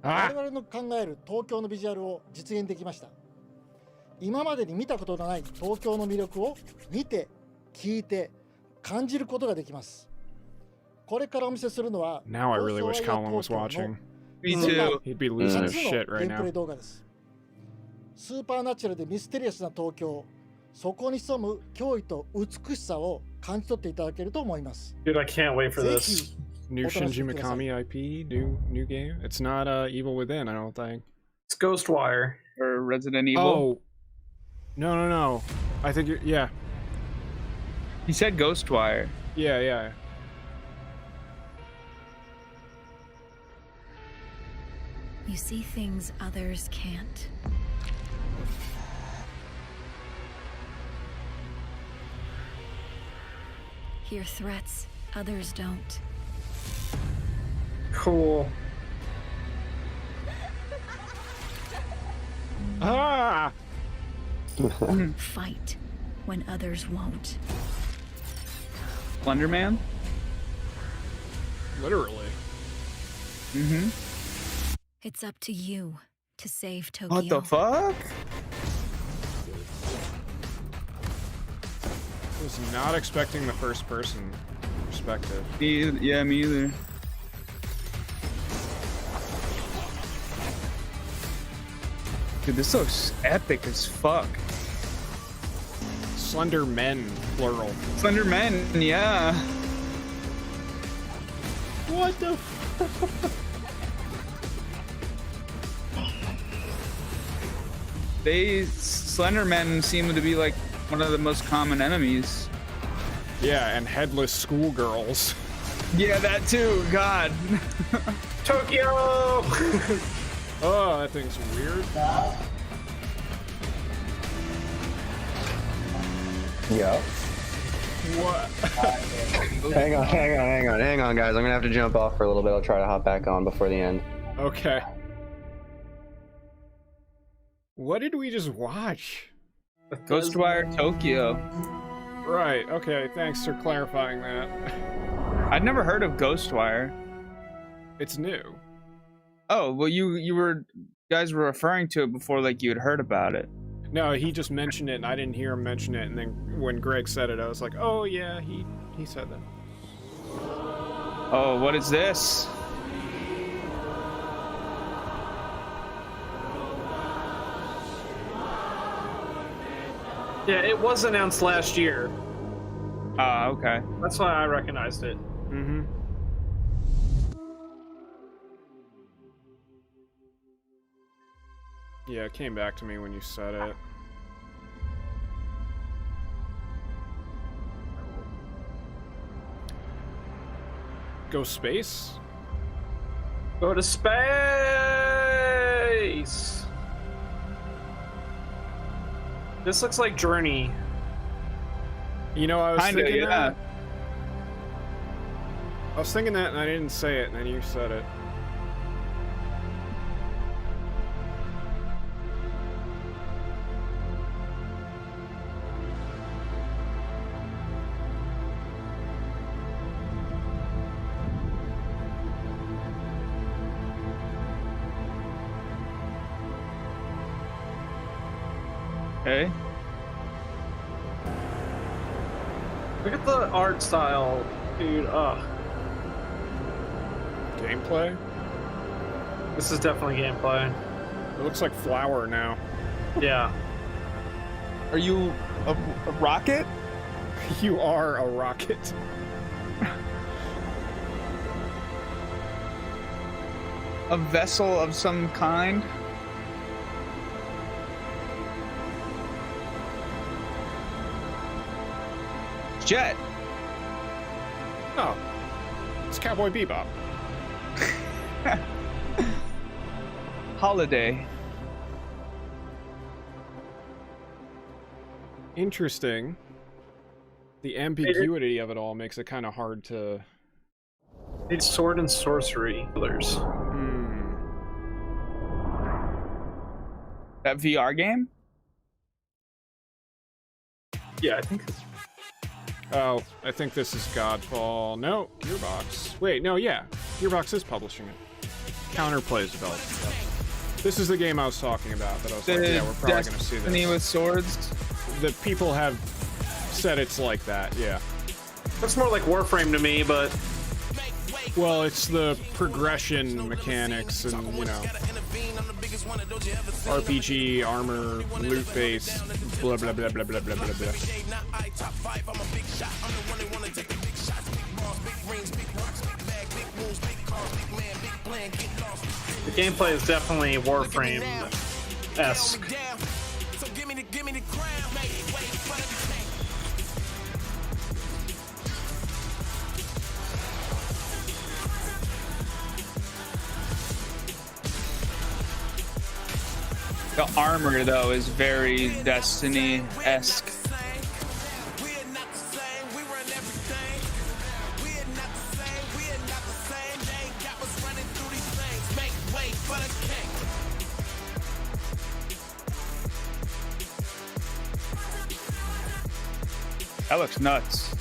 我々の考える東京のビジュアルを実現できました。今までに見たことのない東京の魅力を見て、聞いて、感じることができます。これからお見せするのは Now I really wish Colin was watching. Me too. He'd be losing his shit right now. 動画です。スーパーナチュラルでミステリアスな東京、そこに潜む驚異と美しさを感じ取っていただけると思います。Dude, I can't wait for this. New Shinji Mikami IP, new game. It's not Evil Within, I don't think. It's Ghostwire or Resident Evil. Oh, no. I think you're, yeah. He said Ghostwire. Yeah. You see things others can't. Hear threats others don't. Cool. Ah! Fight when others won't. Slenderman? Literally. Mm-hmm. It's up to you to save Tokyo. What the fuck? I was not expecting the first person perspective. Yeah, me either. Dude, this looks epic as fuck. Slender men, plural. Slender men, yeah. What the? Slender men seem to be like one of the most common enemies. Yeah, and headless schoolgirls. Yeah, that too. God. Tokyo. Oh, that thing's weird. Yeah. What? hang on, guys. I'm gonna have to jump off for a little bit. I'll try to hop back on before the end. Okay. What did we just watch? Ghostwire Tokyo. Right, okay, thanks for clarifying that. I'd never heard of Ghostwire. It's new. Oh, well you guys were referring to it before, like you had heard about it. No, he just mentioned it and I didn't hear him mention it, and then when Greg said it I was like, oh yeah, he said that. Oh, what is this? Yeah, it was announced last year. Ah, okay. That's why I recognized it. Mm-hmm. Yeah, it came back to me when you said it. Go space? Go to space! This looks like Journey. You know, I was thinking yeah. that. I was thinking that and I didn't say it, and then you said it. Hey. Look at the art style, dude. Gameplay? This is definitely gameplay. It looks like Flower now. Yeah. Are you a rocket? You are a rocket. A vessel of some kind? Jet. Oh. It's Cowboy Bebop. Holiday. Interesting. The ambiguity of it all makes it kind of hard to... It's sword and sorcery. That VR game? Yeah, I think... Oh, I think this is Godfall. No, Gearbox. Wait, no, yeah. Gearbox is publishing it. Counterplay's developing stuff. This is the game I was talking about that I was like, yeah, we're probably going to see this. Destiny with swords? The people have said it's like that, yeah. Looks more like Warframe to me, but... Well, it's the progression mechanics and, you know, RPG, armor, loot base, blah, blah, blah, blah, blah, blah, blah, blah. The gameplay is definitely Warframe-esque. The armor, though, is very Destiny-esque. That looks nuts.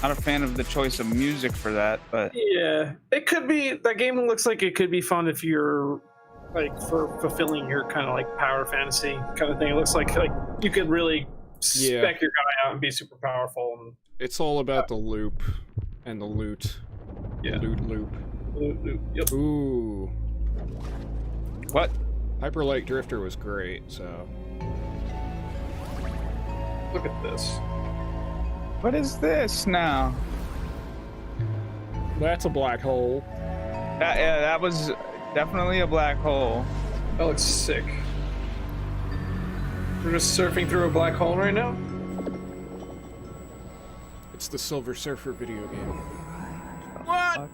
Not a fan of the choice of music for that, but... Yeah, it could be... That game looks like it could be fun if you're... like for fulfilling your kind of like power fantasy kind of thing. It looks like you could really spec your guy out and be super powerful. And it's all about the loop. And the loot. Yeah. Loot loop. Loot loop. Yep. Ooh. What? Hyper Light Drifter was great, so. Look at this. What is this now? That's a black hole. Yeah, that was definitely a black hole. That looks sick. We're just surfing through a black hole right now? It's the Silver Surfer video game. What?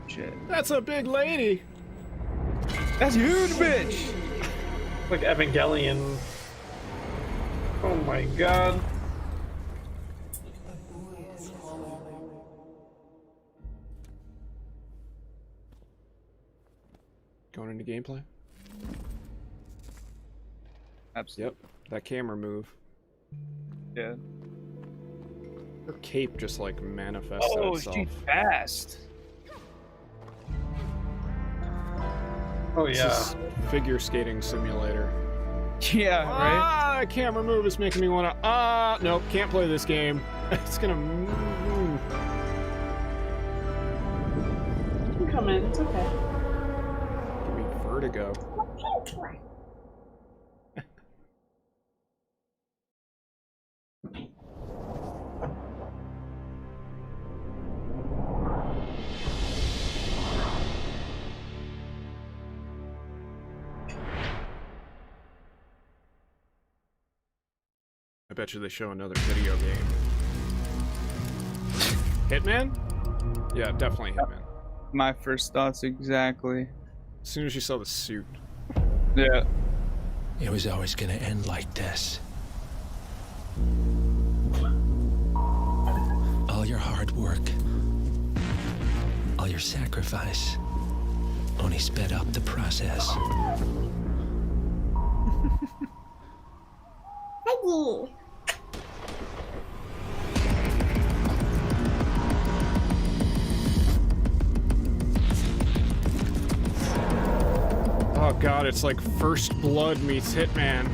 Shit. That's a big lady! That's a huge bitch! Like Evangelion. Oh my god. Going into gameplay? Absolutely. Yep, that camera move. Yeah. Her cape just like manifests itself. Oh, she's fast. Oh yeah. Figure skating simulator. Yeah, right? Ah, that camera move is making me wanna, nope, can't play this game. It's gonna move. You can come in, it's okay. Give me vertigo. I bet you they show another video game. Hitman? Yeah, definitely Hitman. My first thoughts exactly. As soon as you saw the suit. Yeah. It was always gonna end like this. All your hard work, all your sacrifice, only sped up the process. Peggy! Oh god, it's like First Blood meets Hitman.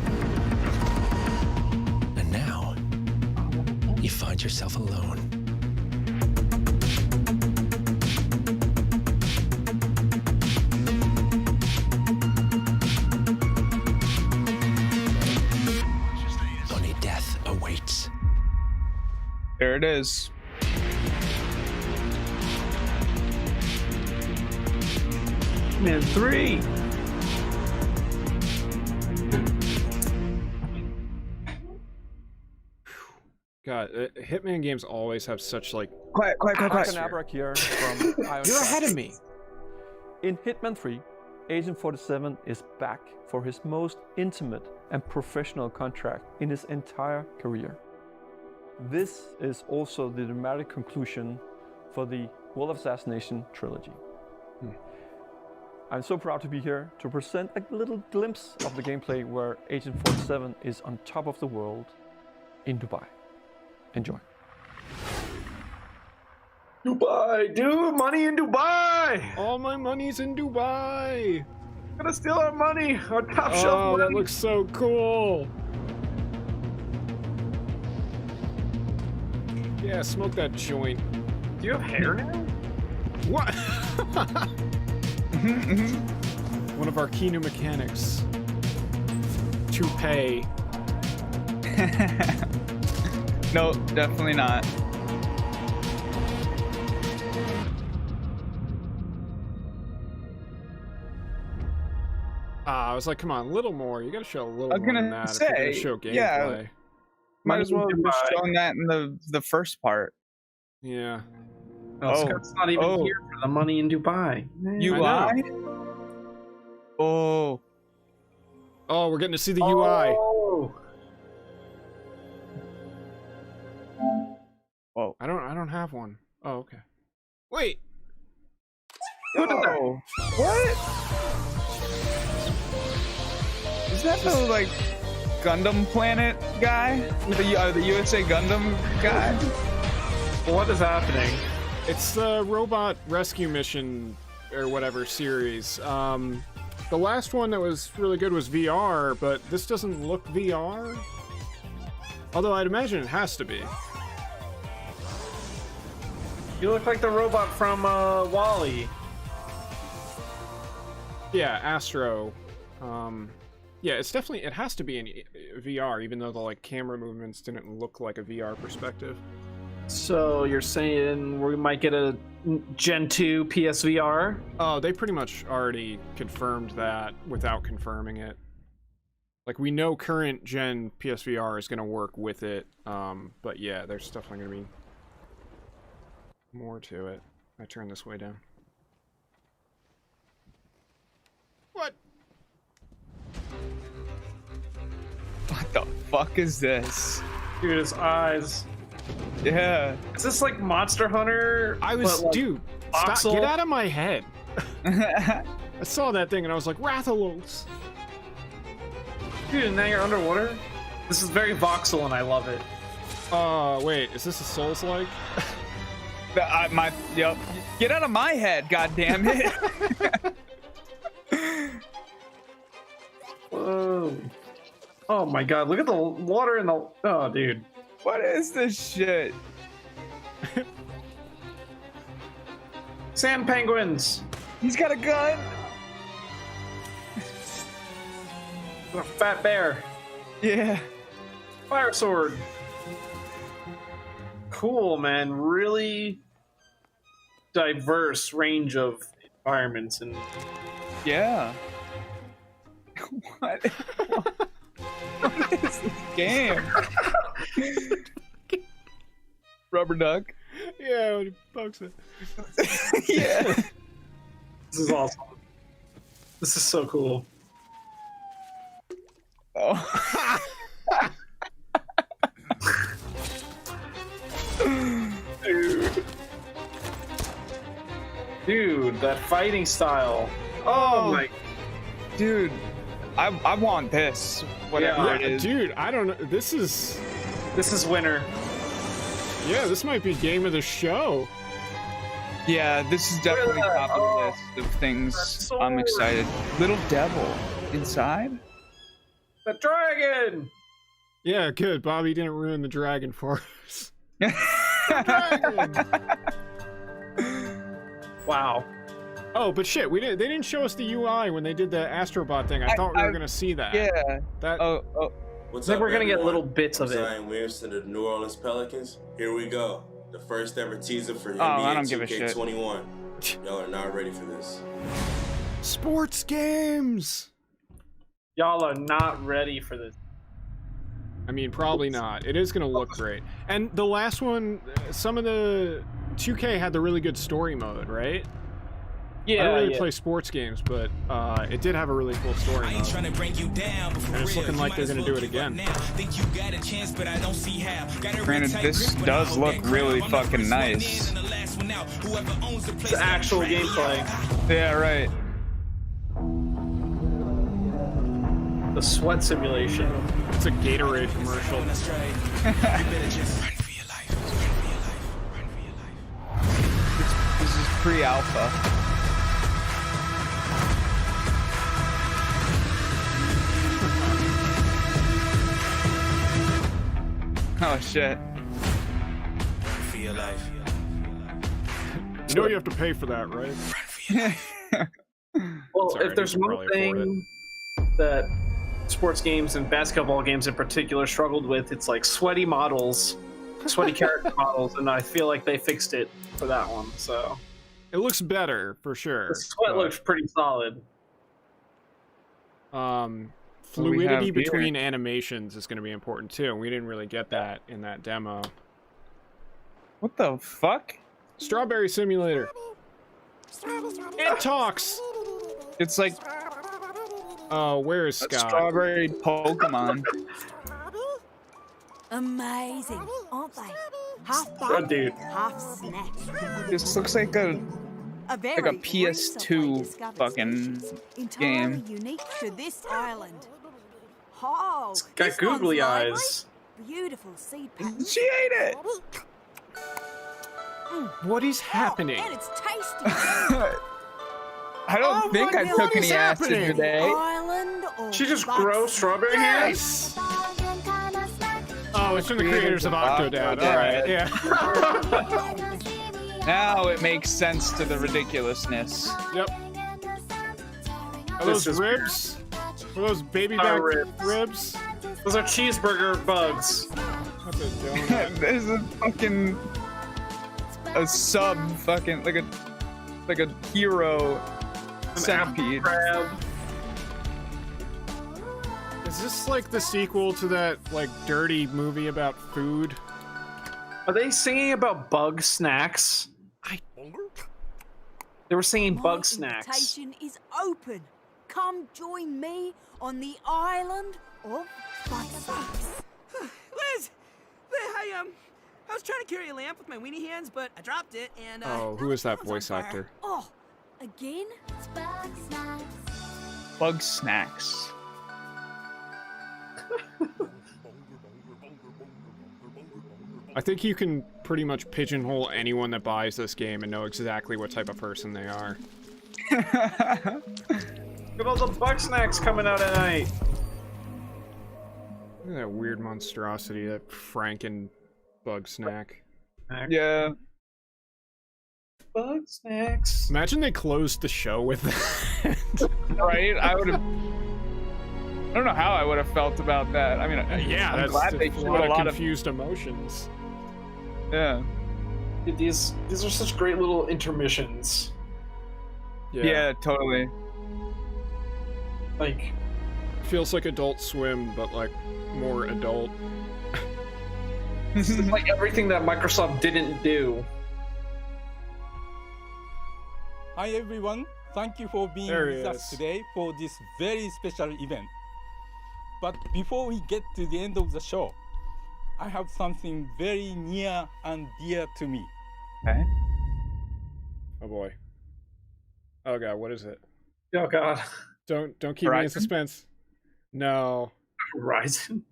And now, you find yourself alone. Only death awaits. There it is. Man, 3! God, Hitman games always have such like... Quiet. Here from You're ahead of me! In Hitman 3, Agent 47 is back for his most intimate and professional contract in his entire career. This is also the dramatic conclusion for the World of Assassination trilogy. I'm so proud to be here to present a little glimpse of the gameplay where Agent 47 is on top of the world in Dubai. Enjoy. Dubai, dude! Money in Dubai! All my money's in Dubai! Gonna steal our money! Our top shelf money! Oh, that looks so cool! Yeah, smoke that joint. Do you have hair now? What? One of our key new mechanics. Toupee. No, definitely not. I was like, come on, a little more. You gotta show a little I was more gonna than that say, if you're gonna show gameplay. yeah. Might as well have shown that in the first part. Yeah. Oh, Scott's not even here for the money in Dubai. UI? Oh. Oh, we're getting to see the UI. Whoa. I don't have one. Oh, okay. Wait. Oh. What? Is that the like Gundam Planet guy? The USA Gundam guy? What is happening? It's the robot rescue mission or whatever series. The last one that was really good was VR, but this doesn't look VR. Although I'd imagine it has to be. You look like the robot from WALL-E. Yeah, Astro. Yeah, it's definitely, it has to be in VR, even though the like camera movements didn't look like a VR perspective. So you're saying we might get a Gen 2 PSVR? Oh, they pretty much already confirmed that without confirming it. Like, we know current gen PSVR is going to work with it, but yeah, there's definitely going to be more to it. I turn this way down. What? What the fuck is this? Dude, his eyes. Yeah. Is this like Monster Hunter? I was, like, dude, stop, get out of my head. I saw that thing and I was like, Rathalos. Dude, and now you're underwater? This is very voxel and I love it. Wait, is this a Souls-like? Yep. Get out of my head, goddamn it. Whoa. Oh my god, look at the water in the... Oh, dude. What is this shit? Sand penguins. He's got a gun. A fat bear. Yeah. Fire sword. Cool, man. Really diverse range of environments and... Yeah. What? What is this game? Rubber duck. Yeah, when he pokes it. Yeah. This is awesome. This is so cool. Oh. Dude, that fighting style. Oh my. Dude, I want this. Whatever it is. Dude, I don't know. This is winner. Yeah, this might be game of the show. Yeah, this is definitely top of the list of things I'm excited. Little devil inside? The dragon! Yeah, good. Bobby didn't ruin the dragon for us. Wow. Oh, but shit, they didn't show us the UI when they did the Astrobot thing. I thought we were gonna see that. Yeah. That. Oh. I think we're gonna get little bits of it. Zion Williamson of the New Orleans Pelicans. Here we go. The first ever teaser for NBA I don't give a shit. 2K21. Y'all are not ready for this. Sports games. Y'all are not ready for this. I mean, probably not. It is gonna look great. And the last one, some of the 2K had the really good story mode, right? Yeah, I don't really play sports games, but it did have a really cool story mode. And it's looking like they're going to do it again. Granted, this does look really fucking nice. It's actual gameplay. Yeah, right. The sweat simulation. It's a Gatorade commercial. This is pre-alpha. Oh shit. You know you have to pay for that, right? Well, Sorry, if there's one thing that sports games and basketball games in particular struggled with, it's like sweaty models, sweaty character models, and I feel like they fixed it for that one. So it looks better for sure. The sweat looks pretty solid. Fluidity between animations is going to be important too. We didn't really get that in that demo. What the fuck? Strawberry Simulator. It talks. It's like. Oh, where is Scott? Strawberry Pokemon. Amazing, aren't they? Half bite, dude. half snack. This looks like a very PS2 fucking game. Unique to this island. Oh, It's got googly eyes. Beautiful seed pattern. She ate it. What is happening? And it's tasty. I don't think I took any acid today. Island or She just grows strawberry Yes. Oh, it's from the creators of Octodad. All right, yeah. Now it makes sense to the ridiculousness. Yep. Are those ribs? Are those baby back ribs? Those are cheeseburger bugs. That's a donut. There's a fucking sub fucking like a hero centipede. Crab. Is this like the sequel to that like dirty movie about food? Are they singing about bug snacks? They were singing bug snacks. Invitation is open. Come join me on the island of bug snacks. Liz! Hey, I was trying to carry a lamp with my weenie hands, but I dropped it, and, Oh, who is that voice actor? Oh, again? Bug snacks. Bug snacks. I think you can pretty much pigeonhole anyone that buys this game and know exactly what type of person they are. Look at all the bug snacks coming out at night. Look at that weird monstrosity, that Franken bug snack. Yeah. Bug snacks. Imagine they closed the show with that. Right? I would have. I don't know how I would have felt about that. I mean, yeah, I'm that's glad they a showed lot of confused emotions. Yeah. Dude, these are such great little intermissions. Yeah, totally. Like, feels like Adult Swim, but like more adult. This is like everything that Microsoft didn't do. Hi everyone, thank you for being with us today for this very special event. But before we get to the end of the show, I have something very near and dear to me. Okay. Oh boy. Oh god, what is it? Oh god. Don't keep me in suspense. No. Horizon.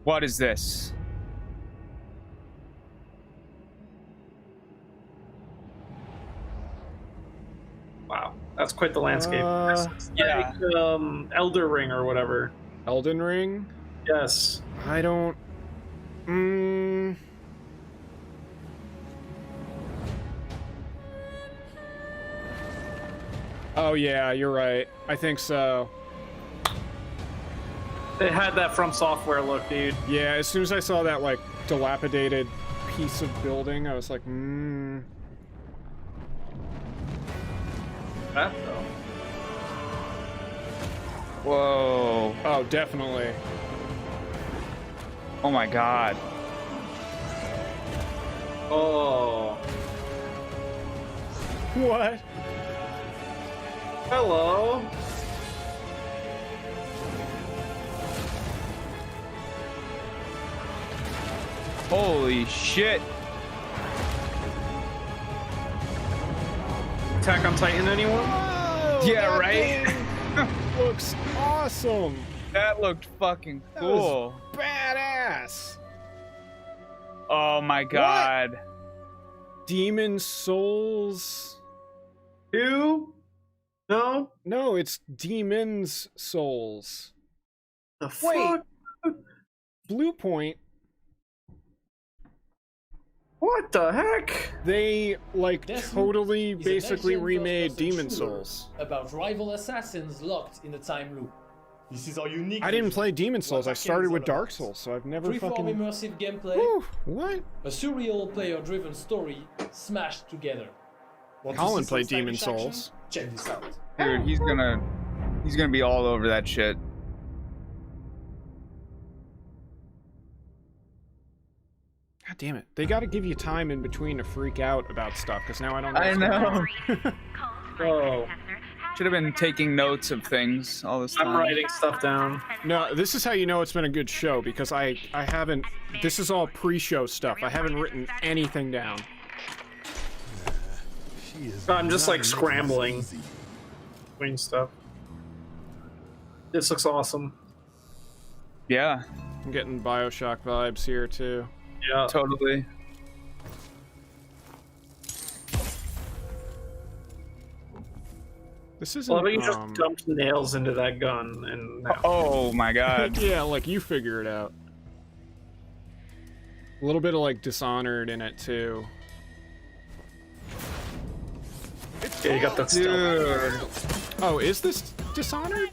What is this? Wow, that's quite the landscape. Yeah. Like, Elder Ring or whatever. Elden Ring? Yes. I don't. Oh yeah, you're right. I think so. They had that From Software look, dude. Yeah, as soon as I saw that like dilapidated piece of building, I was like, That though. Whoa. Oh, definitely. Oh my god. Oh. What? Hello. Holy shit. Attack on Titan, anyone? Whoa, Yeah, right? Looks awesome. That looked fucking cool. Badass. Oh my god. Demon Souls. Who? No? No, it's Demon's Souls. The fuck? Blue Point. What the heck? They like totally is a basically next-gen remade first-person Demon shooter Souls. About rival assassins locked in a time loop. This is our unique. I didn't vision. play Demon Souls. I What started with Arcane is all Dark about. Souls, so I've never Freeform fucking. immersive gameplay. Whew, what? A surreal player-driven story smashed together. Want to Colin see played some Demon stylish action? Souls. Check this out. Dude, he's gonna be all over that shit. God damn it! They got to give you time in between to freak out about stuff, because now I don't know. I what's going know. on. Oh. Should have been taking notes of things all this time. I'm writing stuff down. No, this is how you know it's been a good show, because I haven't. This is all pre-show stuff. I haven't written anything down. I'm just like scrambling between stuff. This looks awesome. Yeah. I'm getting BioShock vibes here too. Yeah. Totally. This isn't. Well, you just dumped nails into that gun and. Oh my god. Yeah, like you figure it out. A little bit of like Dishonored in it too. Yeah, you got that stuff. Oh, is this Dishonored?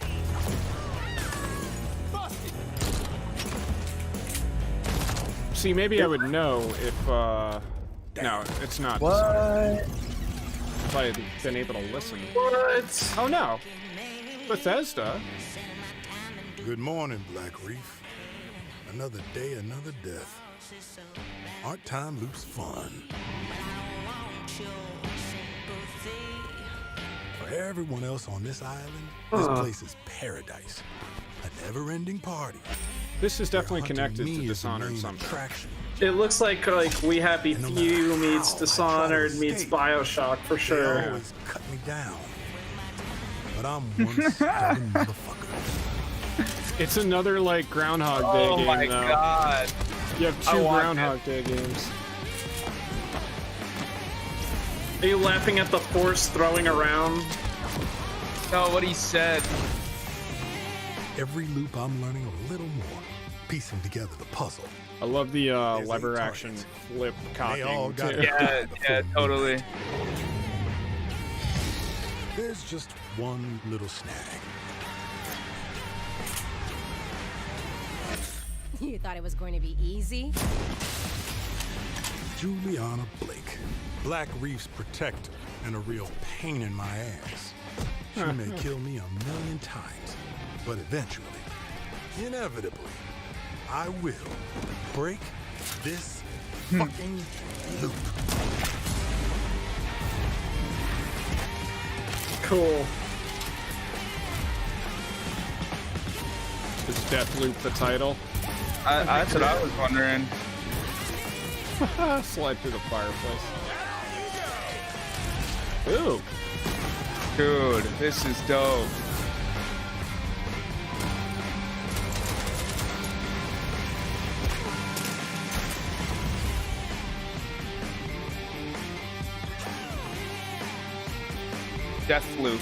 See, maybe I would know if, no, it's not. What? If I had been able to listen. What? Oh, no. Bethesda. Good morning, Black Reef. Another day, another death. Aren't time loops fun? For everyone else on this island, this place is paradise. A never-ending party. This is definitely connected to Dishonored somehow. It looks like We Happy Few meets Dishonored meets BioShock for sure. They always cut me down. But I'm one stubborn motherfucker. It's another like Groundhog Day game, though. Oh my god. You have 2 Groundhog Day games. Are you laughing at the horse throwing around? No, what he said. Every loop I'm learning a little more, piecing together the puzzle. I love the lever action flip cocking all got too. Yeah, totally. There's just one little snag. You thought it was going to be easy? Juliana Blake, Black Reef's protector and a real pain in my ass. She may kill me 1,000,000 times, but eventually, inevitably, I will break this fucking loop. Cool. Is Deathloop the title? That's what I was wondering. Slide through the fireplace. Ooh. Dude, this is dope. Deathloop.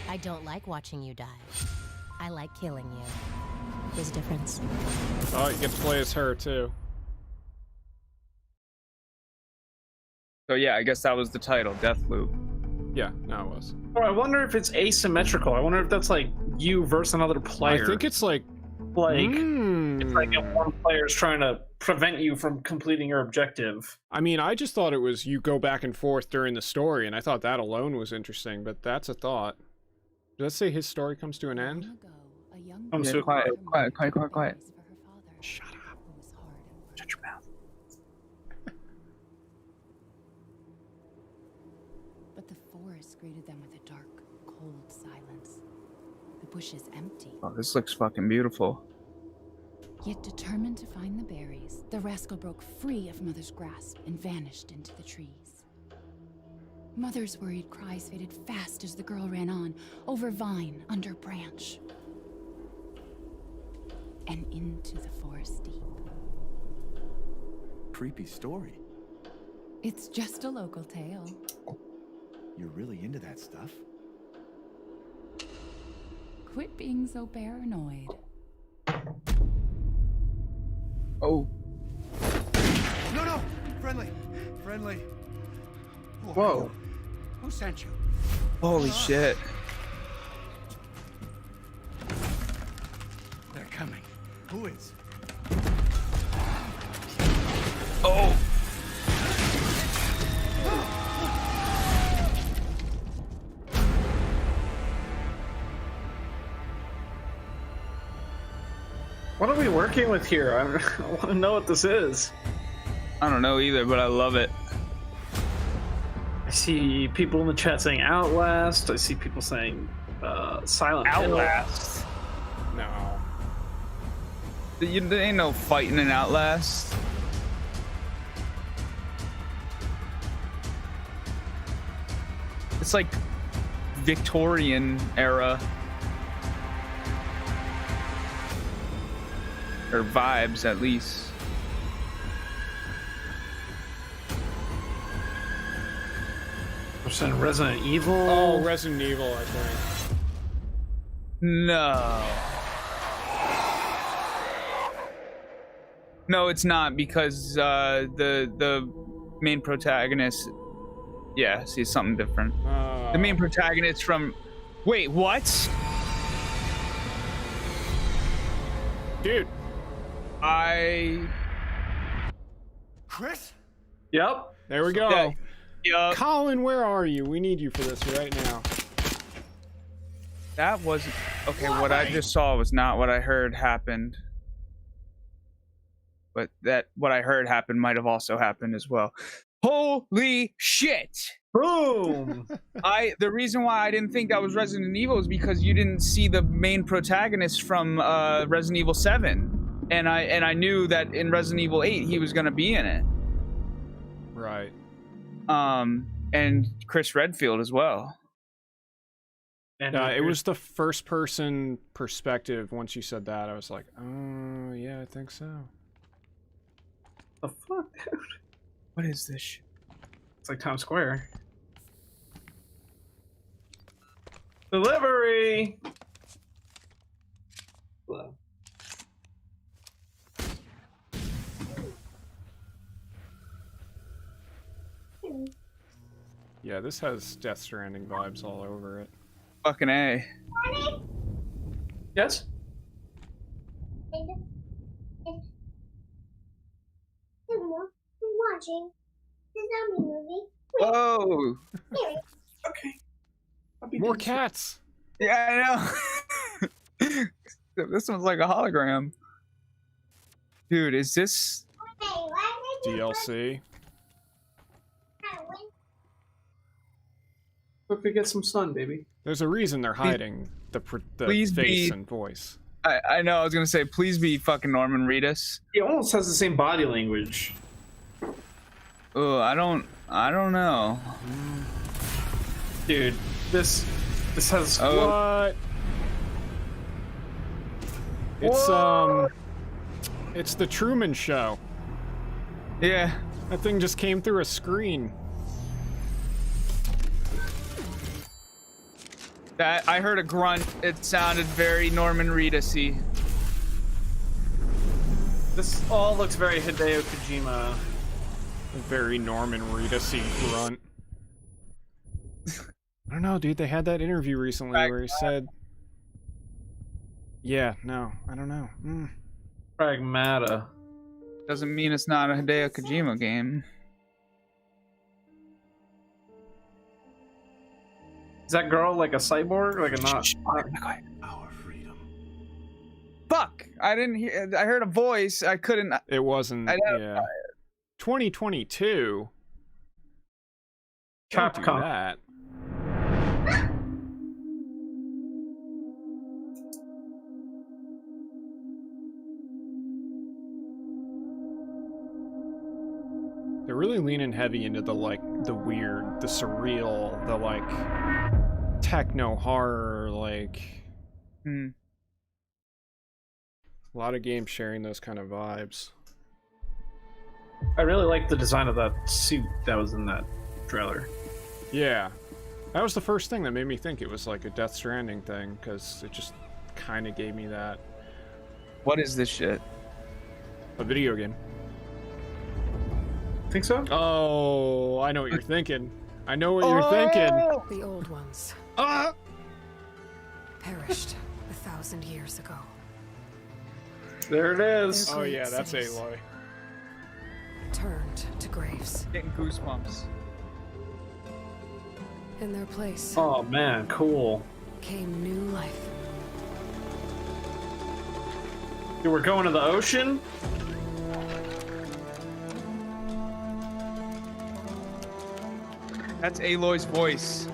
I don't like watching you die. I like killing you. There's a difference. Oh, you get to play as her too. So yeah, I guess that was the title, Deathloop. Yeah, no, it was. Oh, I wonder if it's asymmetrical. I wonder if that's like you versus another player. I think it's like it's like if one player is trying to prevent you from completing your objective. I mean, I just thought it was you go back and forth during the story, and I thought that alone was interesting, but that's a thought. Does that say his story comes to an end? I'm so quiet. Shut up. Shut your mouth. But the forest greeted them with a dark, cold silence. The bushes empty. Oh, this looks fucking beautiful. Yet determined to find the berries, the rascal broke free of Mother's grasp and vanished into the trees. Mother's worried cries faded fast as the girl ran on, over vine, under branch, and into the forest deep. Creepy story. It's just a local tale. You're really into that stuff? Quit being so paranoid. Oh. No! Friendly! Friendly! Whoa. Who sent you? Holy shit. They're coming. Who is? Oh! What are we working with here? I want to know what this is. I don't know either, but I love it. I see people in the chat saying Outlast. I see people saying Silent Hill. Outlast. No. There ain't no fighting in Outlast. It's like Victorian era. Or vibes, at least. We're saying Resident Evil. Oh, Resident Evil, I think. No. No, it's not, because the main protagonist. Yeah, see, something different. The main protagonist from. Wait, what? Dude. Chris? Yep. There we go. Yeah. Colin, where are you? We need you for this right now. That wasn't. Okay, what I just saw was not what I heard happened. But what I heard happen might have also happened as well. Holy shit! Boom! The reason why I didn't think that was Resident Evil is because you didn't see the main protagonist from Resident Evil 7. And I knew that in Resident Evil 8 he was gonna be in it. Right. And Chris Redfield as well. And it was the first person perspective. Once you said that, I was like, oh yeah, I think so. The fuck, dude? What is this shit? It's like Times Square. Delivery! Hello. Yeah, this has Death Stranding vibes all over it. Fucking A. Yes? Watching the zombie movie. Whoa! Okay. More cats! Yeah, I know. This one's like a hologram. Dude, is this DLC? Quickly get some sun, baby. There's a reason they're hiding the face and voice. I know, I was gonna say, please be fucking Norman Reedus. He almost has the same body language. Oh, I don't know. Dude, this has what? It's the Truman Show. Yeah. That thing just came through a screen. I heard a grunt. It sounded very Norman Reedus-y. This all looks very Hideo Kojima. A very Norman Reedus-y grunt. I don't know, dude. They had that interview recently where he said, "Yeah, no, I don't know." Pragmata. Doesn't mean it's not a Hideo Kojima game. Is that girl like a cyborg? Like a not? Our freedom. Fuck! I didn't hear. I heard a voice. I couldn't. It wasn't. Yeah. 2022. Can't do that. They're really leaning heavy into the the weird, the surreal, the techno horror, a lot of games sharing those kind of vibes. I really like the design of that suit that was in that trailer. Yeah, that was the first thing that made me think it was like a Death Stranding thing, because it just kind of gave me that. What is this shit? A video game. Think so? Oh, I know what you're thinking. I know what you're thinking. The old ones perished 1,000 years ago. There it is. Oh yeah, that's Aloy. Turned to graves. Getting goosebumps. In their place. Oh man, cool. Came new life. Dude, we're going to the ocean? That's Aloy's voice.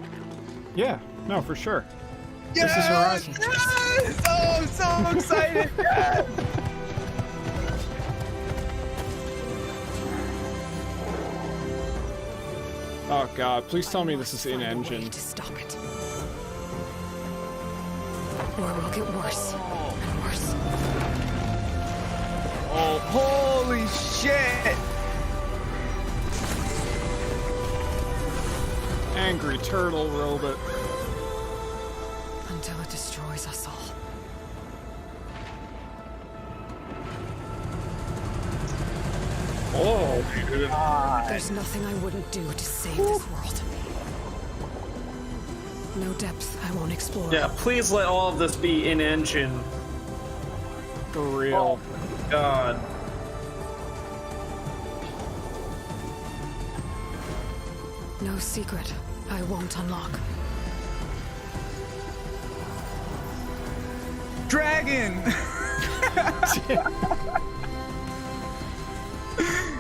Yeah, no, for sure. Yes! This is Horizon. Yes! Oh, I'm so excited! Yes! Oh god, please tell me this is in engine. To stop it. Or it will get worse and worse. Oh, holy shit! Angry turtle robot. Until it destroys us all. Oh, dude. There's nothing I wouldn't do to save this world. No depth I won't explore. Yeah, please let all of this be in engine. For real. Oh, God. No secret I won't unlock. Dragon!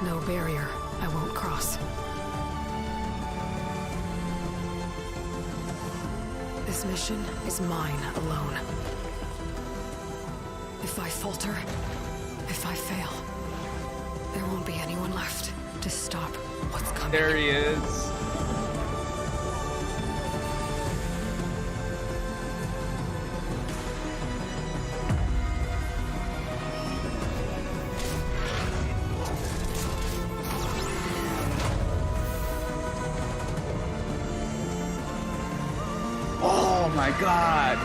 No barrier I won't cross. This mission is mine alone. If I falter, if I fail, there won't be anyone left to stop what's coming. There he is. Oh my god.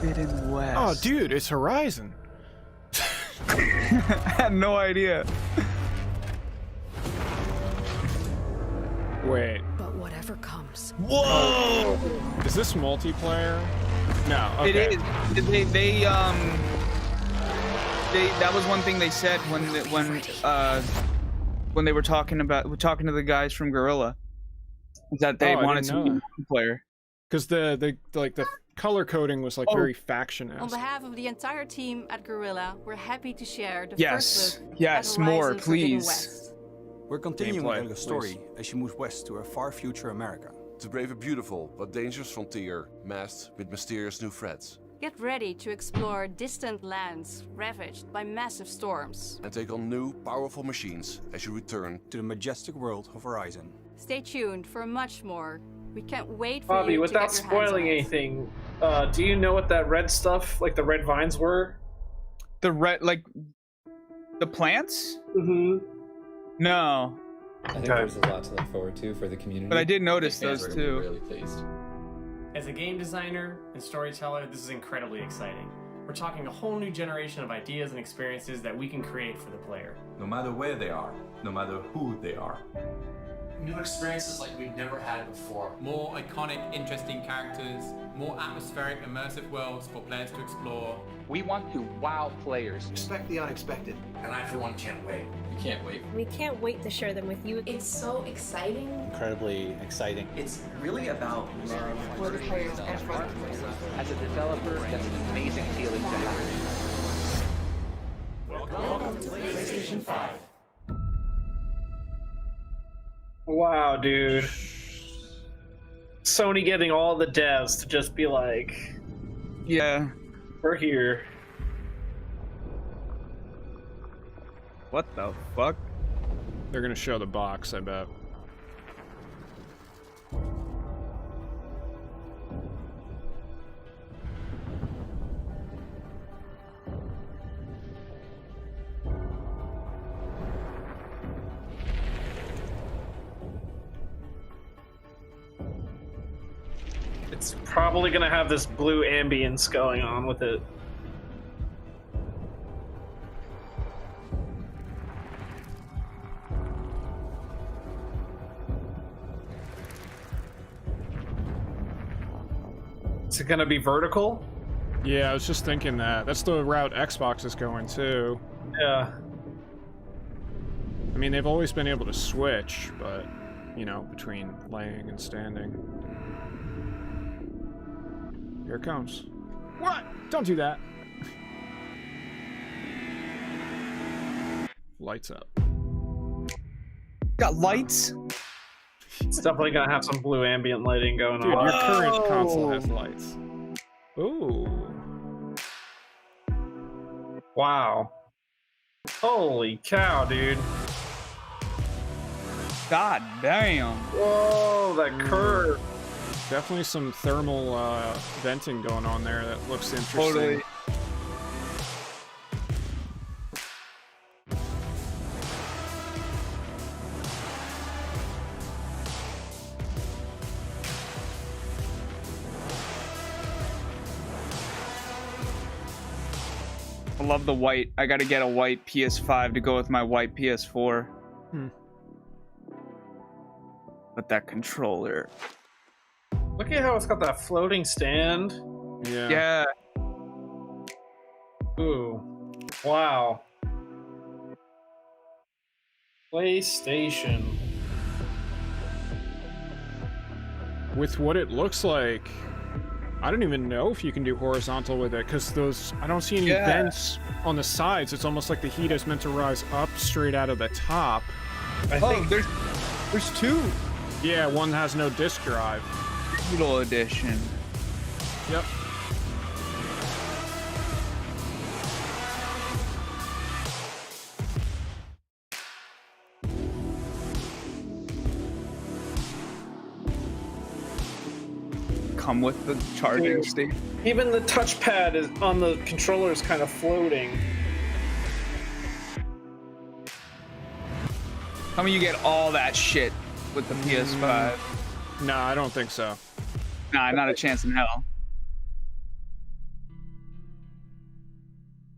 Hidden West. Oh, dude, it's Horizon. I had no idea. Wait. But whatever comes. Whoa! Is this multiplayer? No. Okay. It is. That was one thing they said when they were talking to the guys from Guerrilla, is that they wanted some multiplayer. Because the color coding was like very faction-esque. On behalf of the entire team at Guerrilla, we're happy to share the first look Yes, at more, Horizon Forbidden please. West. We're continuing Gameplay, Elga's story as she moves west to a far future America. To brave a beautiful but dangerous frontier masked with mysterious new threats. Get ready to explore distant lands ravaged by massive storms. And take on new, powerful machines as you return to the majestic world of Horizon. Stay tuned for much more. We can't wait for Bobby, you to without get your hands spoiling on it. anything, do you know what that red stuff, like the red vines, were? The red, like the plants? Mm-hmm. No. I think there's a lot to look forward to for the community. But I did notice Fans those are gonna be too. Really pleased. As a game designer and storyteller, this is incredibly exciting. We're talking a whole new generation of ideas and experiences that we can create for the player. No matter where they are, no matter who they are. New experiences like we've never had before. More iconic, interesting characters, more atmospheric, immersive worlds for players to explore. We want to wow players. Expect the unexpected. And I, for one, can't wait. You can't wait. We can't wait to share them with you. It's so exciting. Incredibly exciting. It's really about for the players and for the players. As a developer, that's an amazing feeling to have. Welcome to PlayStation 5. Wow, dude. Sony getting all the devs to just be like, yeah, we're here. What the fuck? They're gonna show the box, I bet. It's probably gonna have this blue ambience going on with it. Is it gonna be vertical? Yeah, I was just thinking that. That's the route Xbox is going too. Yeah. I mean, they've always been able to switch, but, you know, between laying and standing. Here it comes. What? Don't do that. Lights up. Got lights? It's definitely gonna have some blue ambient lighting going Dude, on. your current console has lights. Ooh. Wow. Holy cow, dude. God damn. Whoa, that curve. Definitely some thermal venting going on there that looks interesting. Totally. I love the white. I gotta get a white PS5 to go with my white PS4. But that controller. Look at how it's got that floating stand. Yeah. Ooh. Wow. PlayStation. With what it looks like, I don't even know if you can do horizontal with it, because I don't see any vents on the sides. It's almost like the heat is meant to rise up straight out of the top. I think there's two. Yeah, one has no disk drive. Digital edition. Yep. Come with the charging station. Even the touchpad is on the controller is kind of floating. How many you get all that shit with the PS5? No, I don't think so. Nah, not a chance in hell.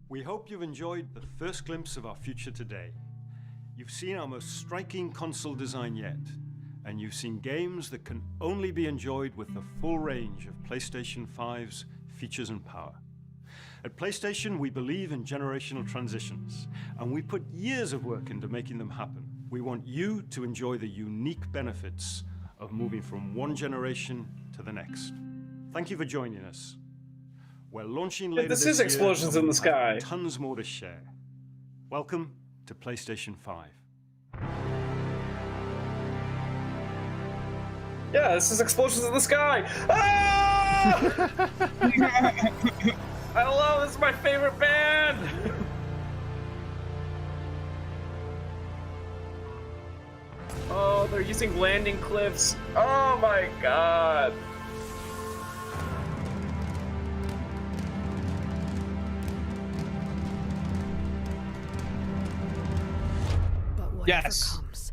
We hope you've enjoyed the first glimpse of our future today. You've seen our most striking console design yet, and you've seen games that can only be enjoyed with the full range of PlayStation 5's features and power. At PlayStation, we believe in generational transitions, and we put years of work into making them happen. We want you to enjoy the unique benefits of moving from one generation to the next. Thank you for joining us. We're launching later This is year, Explosions in the Sky. Tons more to share. Welcome to PlayStation 5. Yeah, this is Explosions in the Sky. Ah! I love this. Is my favorite band. Oh, they're using landing cliffs. Oh my god. But whatever Yes. comes,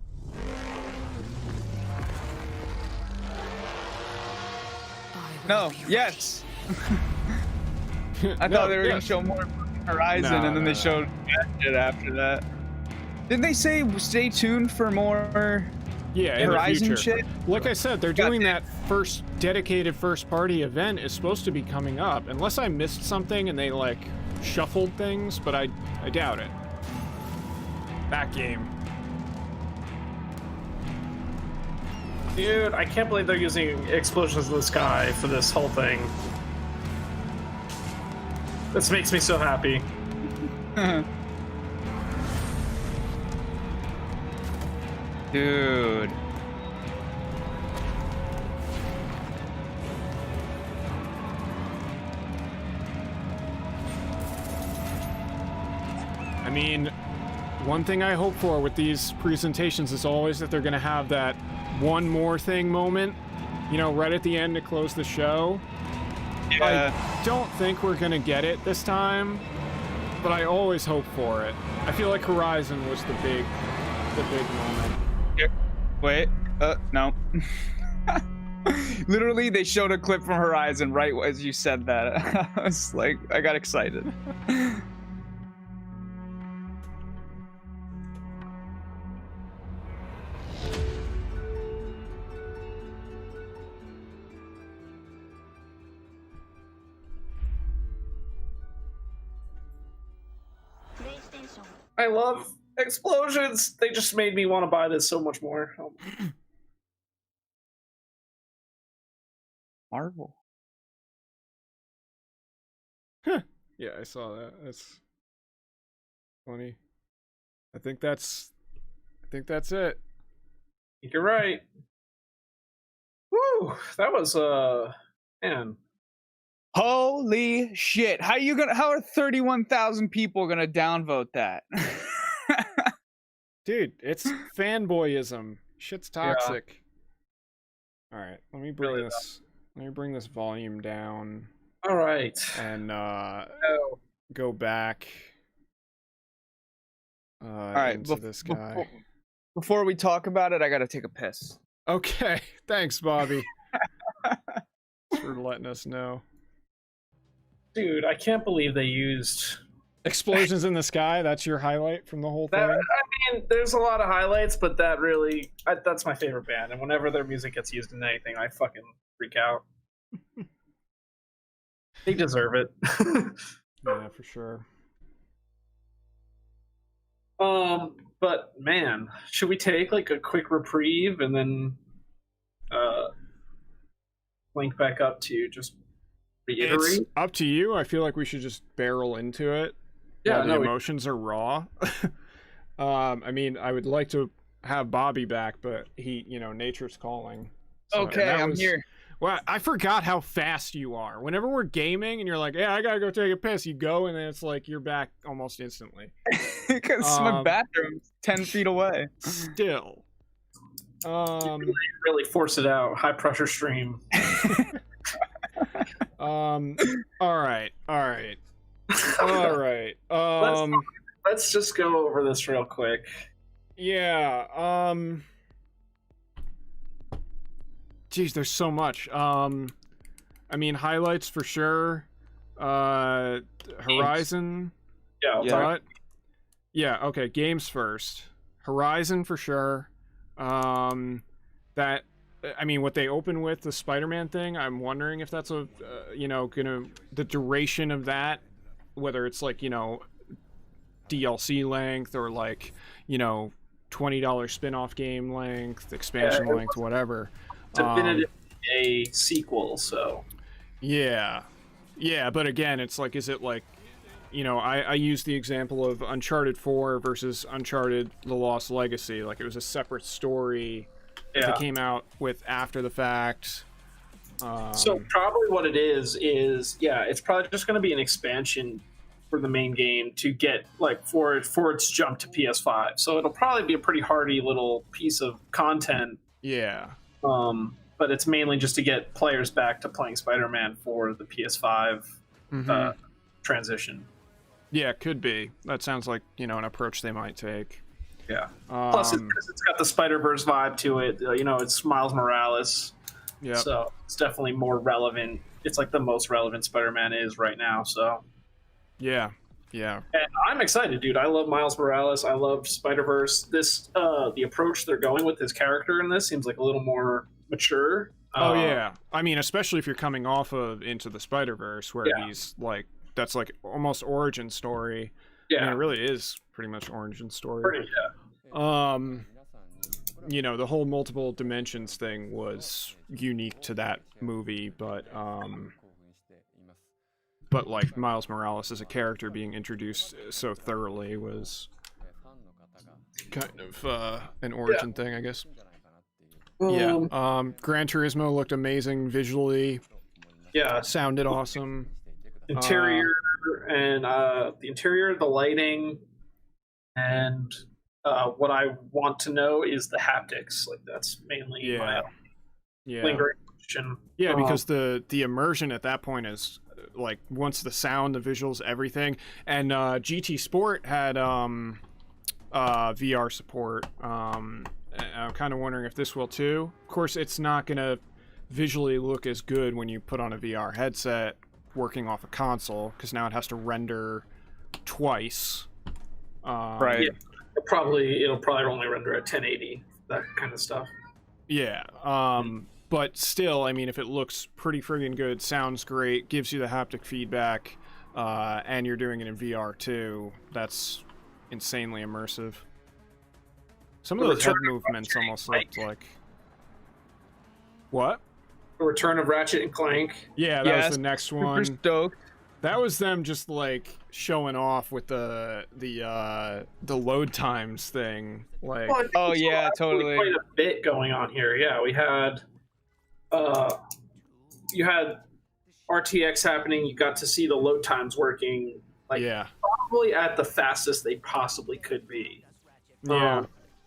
No, yes. I thought they were gonna show more Horizon, and then they showed shit after that. Didn't they say stay tuned for more in Horizon the future? shit? Like I said, they're doing that first dedicated first-party event is supposed to be coming up, unless I missed something and they like shuffled things, but I doubt it. That game. Dude, I can't believe they're using Explosions in the Sky for this whole thing. This makes me so happy. Dude. I mean, one thing I hope for with these presentations is always that they're going to have that one more thing moment, you know, right at the end to close the show. Yeah. I don't think we're going to get it this time, but I always hope for it. I feel like Horizon was the big moment. Wait, no. Literally, they showed a clip from Horizon right as you said that. I was like, I got excited. I love Explosions. They just made me want to buy this so much more. Marvel. Yeah, I saw that. That's funny. I think that's it. I think you're right. Woo! That was man. Holy shit! How are 31,000 people gonna downvote that? Dude, it's fanboyism. Shit's toxic. Yeah. All right, let me bring this volume down. All right. And go back. All right, into this guy. Before we talk about it, I gotta take a piss. Okay, thanks, Bobby. Thanks for letting us know. Dude, I can't believe they used Explosions in the sky, that's your highlight from the whole thing? I mean, there's a lot of highlights, but that's my favorite band, and whenever their music gets used in anything, I fucking freak out. They deserve it. Yeah, for sure. But man, should we take like a quick reprieve and then link back up to just reiterate? It's up to you. I feel like we should just barrel into it. Yeah, the emotions are raw. I mean, I would like to have Bobby back, but nature's calling. So, okay, I'm here. Well, I forgot how fast you are. Whenever we're gaming and you're like, yeah, I gotta go take a piss, you go, and then it's like you're back almost instantly. Because my bathroom's 10 feet away. Still. You really force it out. High pressure stream. All right. Let's just go over this real quick. Yeah. Geez, there's so much. I mean, highlights for sure. Horizon. Yeah. Yeah. Okay. Games first. Horizon for sure. What they open with, the Spider-Man thing, I'm wondering if that's the duration of that, whether it's like, DLC length or like, $20 spin-off game length, expansion length, whatever. Definitively a sequel, so. Yeah, but again, it's like, is it like, I use the example of Uncharted 4 versus Uncharted The Lost Legacy. Like, it was a separate story that they came out with after the fact. So probably what it is it's probably just going to be an expansion for the main game to get, like, for its jump to PS5. So it'll probably be a pretty hearty little piece of content. Yeah. But it's mainly just to get players back to playing Spider-Man for the PS5 transition. Yeah, it could be. That sounds like, an approach they might take. Yeah. Plus, it's got the Spider-Verse vibe to it. It's Miles Morales. Yeah. So it's definitely more relevant. It's like the most relevant Spider-Man is right now. So. Yeah. And I'm excited, dude. I love Miles Morales. I love Spider-Verse. This, the approach they're going with his character in this seems like a little more mature. Oh yeah. I mean, especially if you're coming off of Into the Spider-Verse, where he's like, that's like almost origin story. Yeah. I mean, it really is pretty much origin story. Pretty, yeah. The whole multiple dimensions thing was unique to that movie, but like Miles Morales as a character being introduced so thoroughly was kind of an origin thing, I guess. Yeah. Gran Turismo looked amazing visually. Yeah. Sounded awesome. Interior the lighting, and what I want to know is the haptics. Like, that's mainly my lingering question. Yeah, because the immersion at that point is like, once the sound, the visuals, everything. And GT Sport had VR support. I'm kind of wondering if this will too. Of course, it's not gonna visually look as good when you put on a VR headset working off a console, because now it has to render twice. Right. Yeah, it'll probably only render at 1080, that kind of stuff. Yeah. But still, I mean, if it looks pretty friggin' good, sounds great, gives you the haptic feedback, and you're doing it in VR too, that's insanely immersive. Some of those head movements almost looked like... What? The Return of Ratchet and Clank. Yeah, that was the next one. Super stoked. That was them just like showing off with the load times thing. Like, oh yeah, totally. Quite a bit going on here. Yeah, we had you had RTX happening. You got to see the load times working. Like, probably at the fastest they possibly could be. Yeah.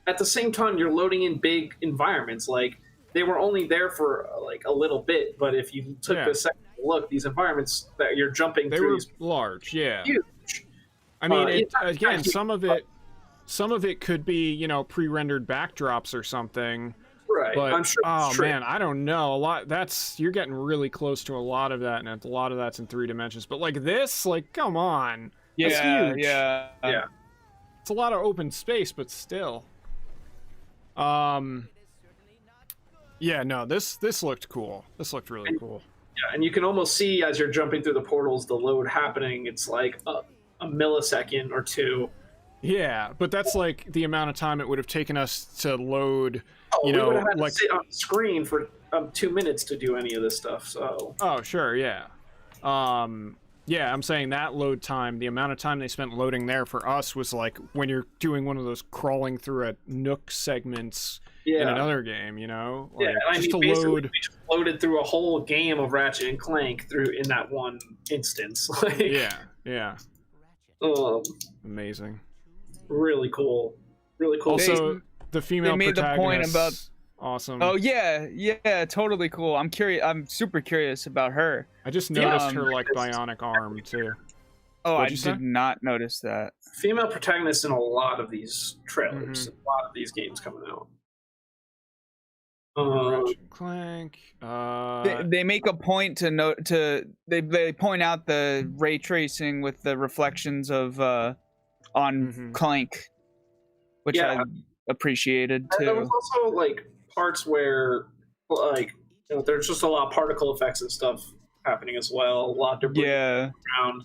At the same time, you're loading in big environments. Like, they were only there for like a little bit, but if you took a second look, these environments that you're jumping through, were large. Yeah. Huge. I mean, again, some of it could be, pre-rendered backdrops or something. Right. But, I'm sure man, I don't know. You're getting really close to a lot of that, and a lot of that's in 3 dimensions. But like this, like, come on. That's huge. Yeah. It's a lot of open space, but still. Yeah, no, this looked cool. This looked really cool. Yeah, and you can almost see as you're jumping through the portals, the load happening. It's like a millisecond or two. Yeah, but that's like the amount of time it would have taken us to load. We would have had to sit on screen for 2 minutes to do any of this stuff. So. Oh, sure, yeah. Yeah, I'm saying that load time, the amount of time they spent loading there for us was like when you're doing one of those crawling through a nook segments in another game, you know? Like, yeah, and just I mean, basically, load... we just loaded through a whole game of Ratchet and Clank in that one instance. Like, yeah. Amazing. Really cool. Really cool. Also, the female they made the point about awesome. Oh yeah, totally cool. I'm curious. I'm super curious about her. I just noticed her like bionic arm too. Oh, I did not notice that. Female protagonists in a lot of these trailers, a lot of these games coming out. Clank. They make a point to note they point out the ray tracing with the reflections of on Clank, which I appreciated too. And there was also like parts where like there's just a lot of particle effects and stuff happening as well. A lot of debris around.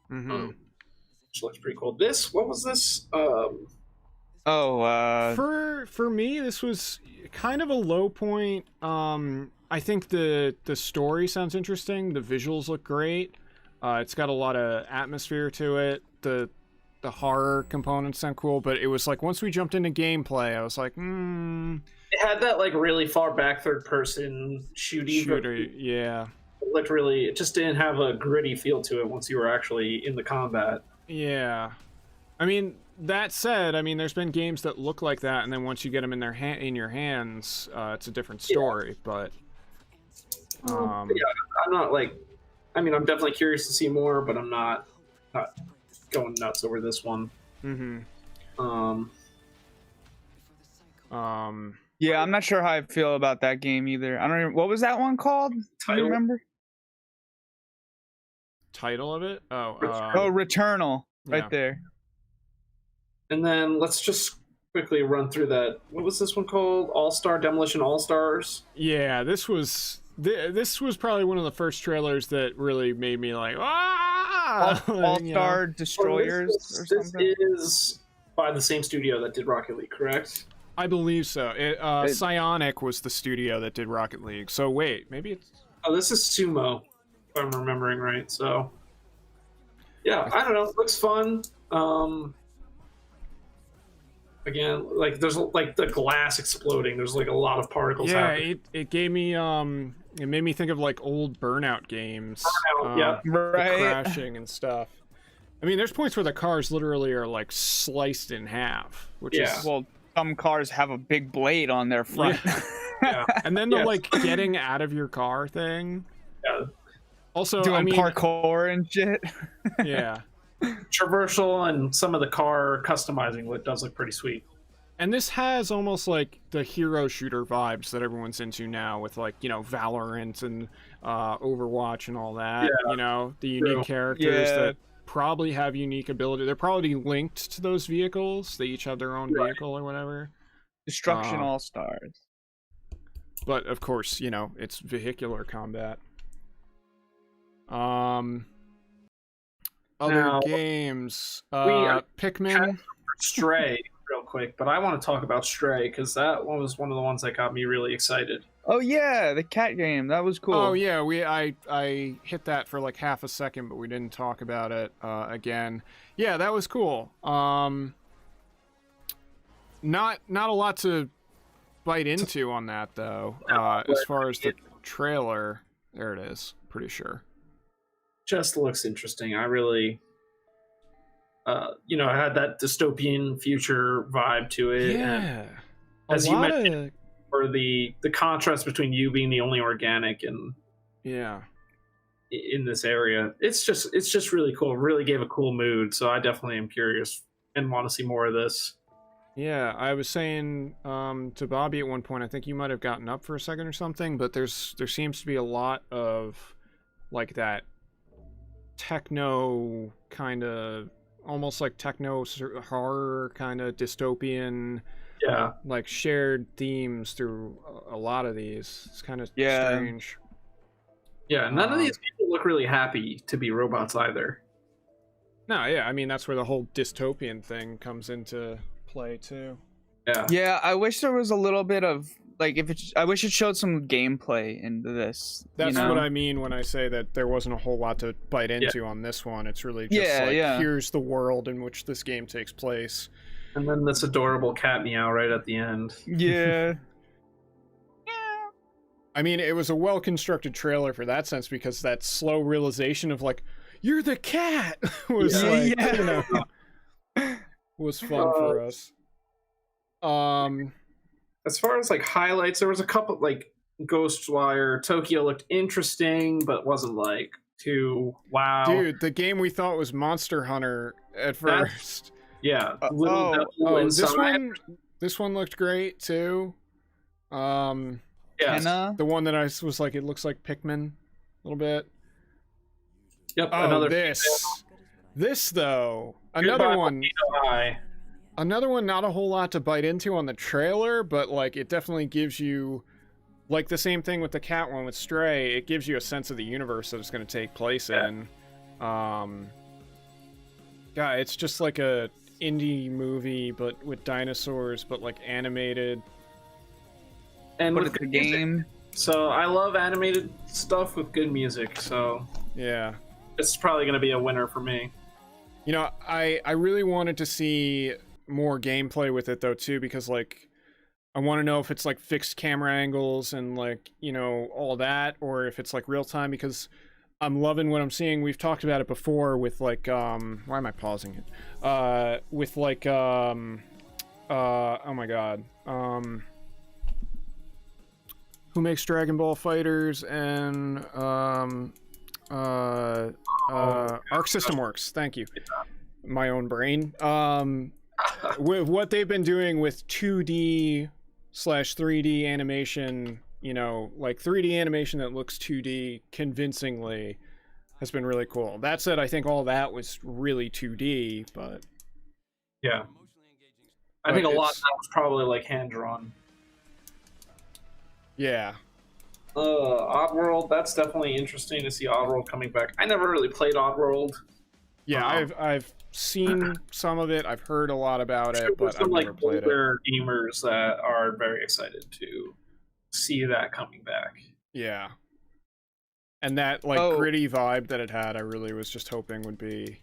Which looks pretty cool. What was this? For me, this was kind of a low point. I think the story sounds interesting. The visuals look great. It's got a lot of atmosphere to it. The horror components sound cool, but it was like once we jumped into gameplay, I was like, It had that like really far back third person shooter. Yeah. It looked really. It just didn't have a gritty feel to it once you were actually in the combat. Yeah. I mean, that said, there's been games that look like that, and then once you get them in in your hands, it's a different story. But yeah, I'm not like. I'm definitely curious to see more, but I'm not going nuts over this one. Yeah, I'm not sure how I feel about that game either. I don't even. What was that one called? Do you remember? Title of it? Returnal, right there. And then let's just quickly run through that. What was this one called? All-Star Demolition All-Stars? Yeah, this was probably one of the first trailers that really made me like, All-Star Destroyers or something? This is by the same studio that did Rocket League, correct? I believe so. Psionic was the studio that did Rocket League. So wait, maybe it's... Oh, this is Sumo, if I'm remembering right. So, yeah, I don't know. It looks fun. Again, like there's like the glass exploding. There's like a lot of particles happening. It gave me it made me think of like old Burnout games. Yeah, right. Crashing and stuff. There's points where the cars literally are like sliced in half, which is some cars have a big blade on their front. Yeah. And then the like getting out of your car thing. Yeah. Also, doing parkour and shit. Yeah. Traversal and some of the car customizing does look pretty sweet. And this has almost like the hero shooter vibes that everyone's into now with like, Valorant and Overwatch and all that. Yeah. The unique characters that probably have unique ability. They're probably linked to those vehicles. They each have their own vehicle or whatever. Destruction All-Stars. But of course, it's vehicular combat. Other games. Pikmin. Stray real quick, but I want to talk about Stray because that one was one of the ones that got me really excited. Oh yeah, the cat game. That was cool. Oh yeah, I hit that for like half a second, but we didn't talk about it again. Yeah, that was cool. Not a lot to bite into on that though. As far as the trailer, there it is. Pretty sure. Just looks interesting. I really, it had that dystopian future vibe to it. Yeah. And as you mentioned, or the contrast between you being the only organic and in this area, it's just really cool. Really gave a cool mood. So I definitely am curious and want to see more of this. Yeah, I was saying to Bobby at one point, I think you might have gotten up for a second or something, but there seems to be a lot of like that techno kind of, almost like techno horror kind of dystopian, like shared themes through a lot of these. It's kind of strange. Yeah, none of these people look really happy to be robots either. No, yeah, I mean that's where the whole dystopian thing comes into play too. Yeah, I wish there was a little bit of like I wish it showed some gameplay into this. That's what I mean when I say that there wasn't a whole lot to bite into on this one. It's really just here's the world in which this game takes place. And then this adorable cat meow right at the end. Yeah. I mean, it was a well-constructed trailer for that sense, because that slow realization of like, you're the cat was was fun for us. As far as like highlights, there was a couple like Ghostwire Tokyo looked interesting, but wasn't like too wow. Dude, the game we thought was Monster Hunter at first. This one looked great too. The one that I was like, it looks like Pikmin a little bit. Yep. Oh, this though, another one. Another one, not a whole lot to bite into on the trailer, but like it definitely gives you, like the same thing with the cat one with Stray. It gives you a sense of the universe that it's going to take place in. It's just like a indie movie, but with dinosaurs, but like animated. And with the game. So I love animated stuff with good music. So yeah, it's probably going to be a winner for me. You know, I really wanted to see more gameplay with it though too, because like I want to know if it's like fixed camera angles and like, you know, all that, or if it's like real time, because I'm loving what I'm seeing. We've talked about it before with like why am I pausing it? With like oh my god, who makes Dragon Ball Fighters and Arc System Works. Thank you. My own brain. With what they've been doing with 2D/3D animation, you know, like 3D animation that looks 2D convincingly has been really cool. That said, I think all that was really 2D, but yeah, I think a lot of that was probably like hand drawn. Yeah. Oddworld, that's definitely interesting to see Oddworld coming back. I never really played Oddworld. Yeah, I've seen some of it. I've heard a lot about it, but I've never played it. Older gamers that are very excited to see that coming back. Yeah. And that like gritty vibe that it had, I really was just hoping would be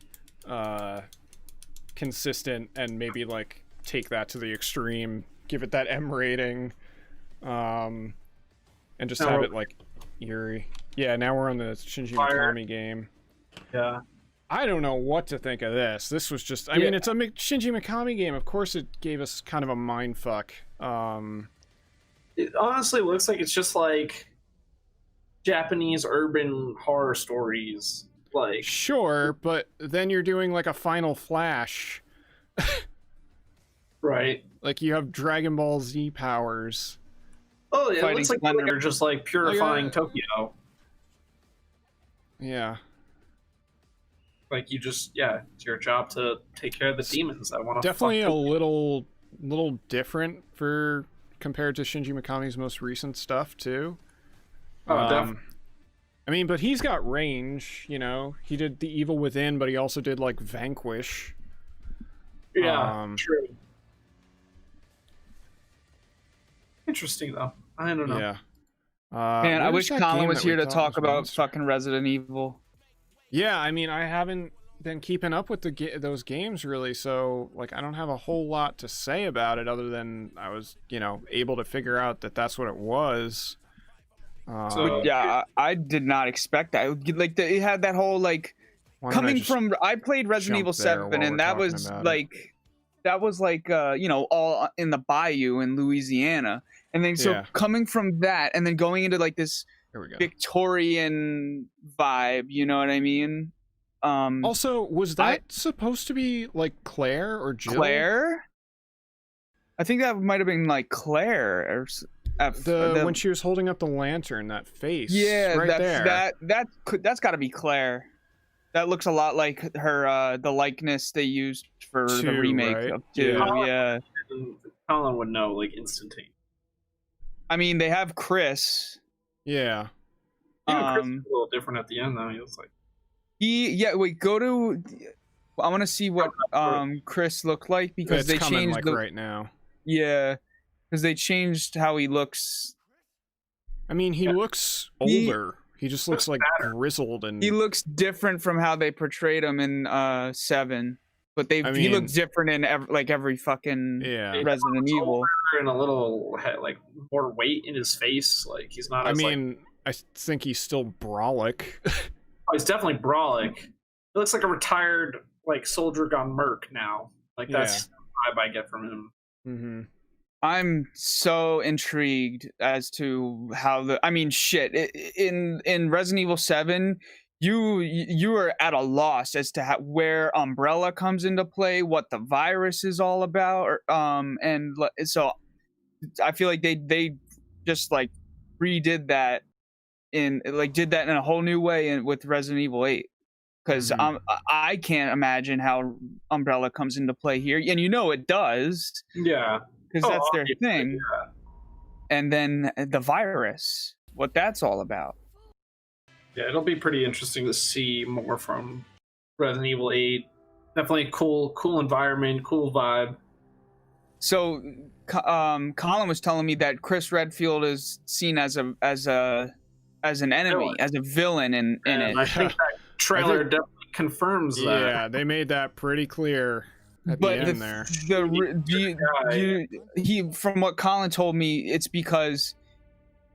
consistent and maybe like take that to the extreme, give it that M rating. And just have it like eerie. Yeah, now we're on the Shinji Mikami game. Yeah. I don't know what to think of this. This was just, I mean, it's a Shinji Mikami game. Of course it gave us kind of a mind fuck. It honestly looks like it's just like Japanese urban horror stories. Like sure, but then you're doing like a Final Flash. Right. Like you have Dragon Ball Z powers. Oh, yeah, it looks like they're just like purifying Tokyo. Yeah. Like you just, it's your job to take care of the demons. I want to definitely a little different for compared to Shinji Mikami's most recent stuff too. Oh, definitely. I mean, but he's got range, you know. He did The Evil Within, but he also did like Vanquish. Yeah, true. Interesting though. I don't know. Yeah. Man, I wish Colin was here to talk about fucking Resident Evil. Yeah, I mean, I haven't been keeping up with those games really, so like I don't have a whole lot to say about it other than I was, you know, able to figure out that that's what it was. Yeah, I did not expect that. Like it had that whole like coming from. I played Resident Evil 7, and that was like you know, all in the bayou in Louisiana, and then so coming from that and then going into like this Victorian vibe, you know what I mean? Also, was that supposed to be like Claire or Jill? Claire? I think that might have been like Claire or when she was holding up the lantern, that face. Yeah, right there. That's got to be Claire. That looks a lot like her, the likeness they used for the remake of 2. Yeah. Colin would know, like, instantaneously. I mean, they have Chris. Yeah. Chris is a little different at the end, though. He was like... Wait, go to... I want to see what Chris looked like, because they changed like right now. Yeah, because they changed how he looks. I mean, he looks older. He just looks like grizzled, and he looks different from how they portrayed him in 7. But he looks different in every fucking Resident Evil. And a little like more weight in his face. Like he's not. I think he's still brolic. He's definitely brolic. He looks like a retired like soldier gone merc now. Like that's the vibe I get from him. Mm-hmm. I'm so intrigued as to how in Resident Evil 7, you are at a loss as to where Umbrella comes into play, what the virus is all about, and so I feel like they just like redid that did that in a whole new way with Resident Evil 8, because I can't imagine how Umbrella comes into play here, and it does. Yeah. Because that's their thing. Yeah. And then the virus, what that's all about. Yeah, it'll be pretty interesting to see more from Resident Evil 8. Definitely cool environment, cool vibe. So, Colin was telling me that Chris Redfield is seen as an enemy, as a villain in it. I think that trailer definitely confirms that. Yeah, they made that pretty clear. He, from what Colin told me, it's because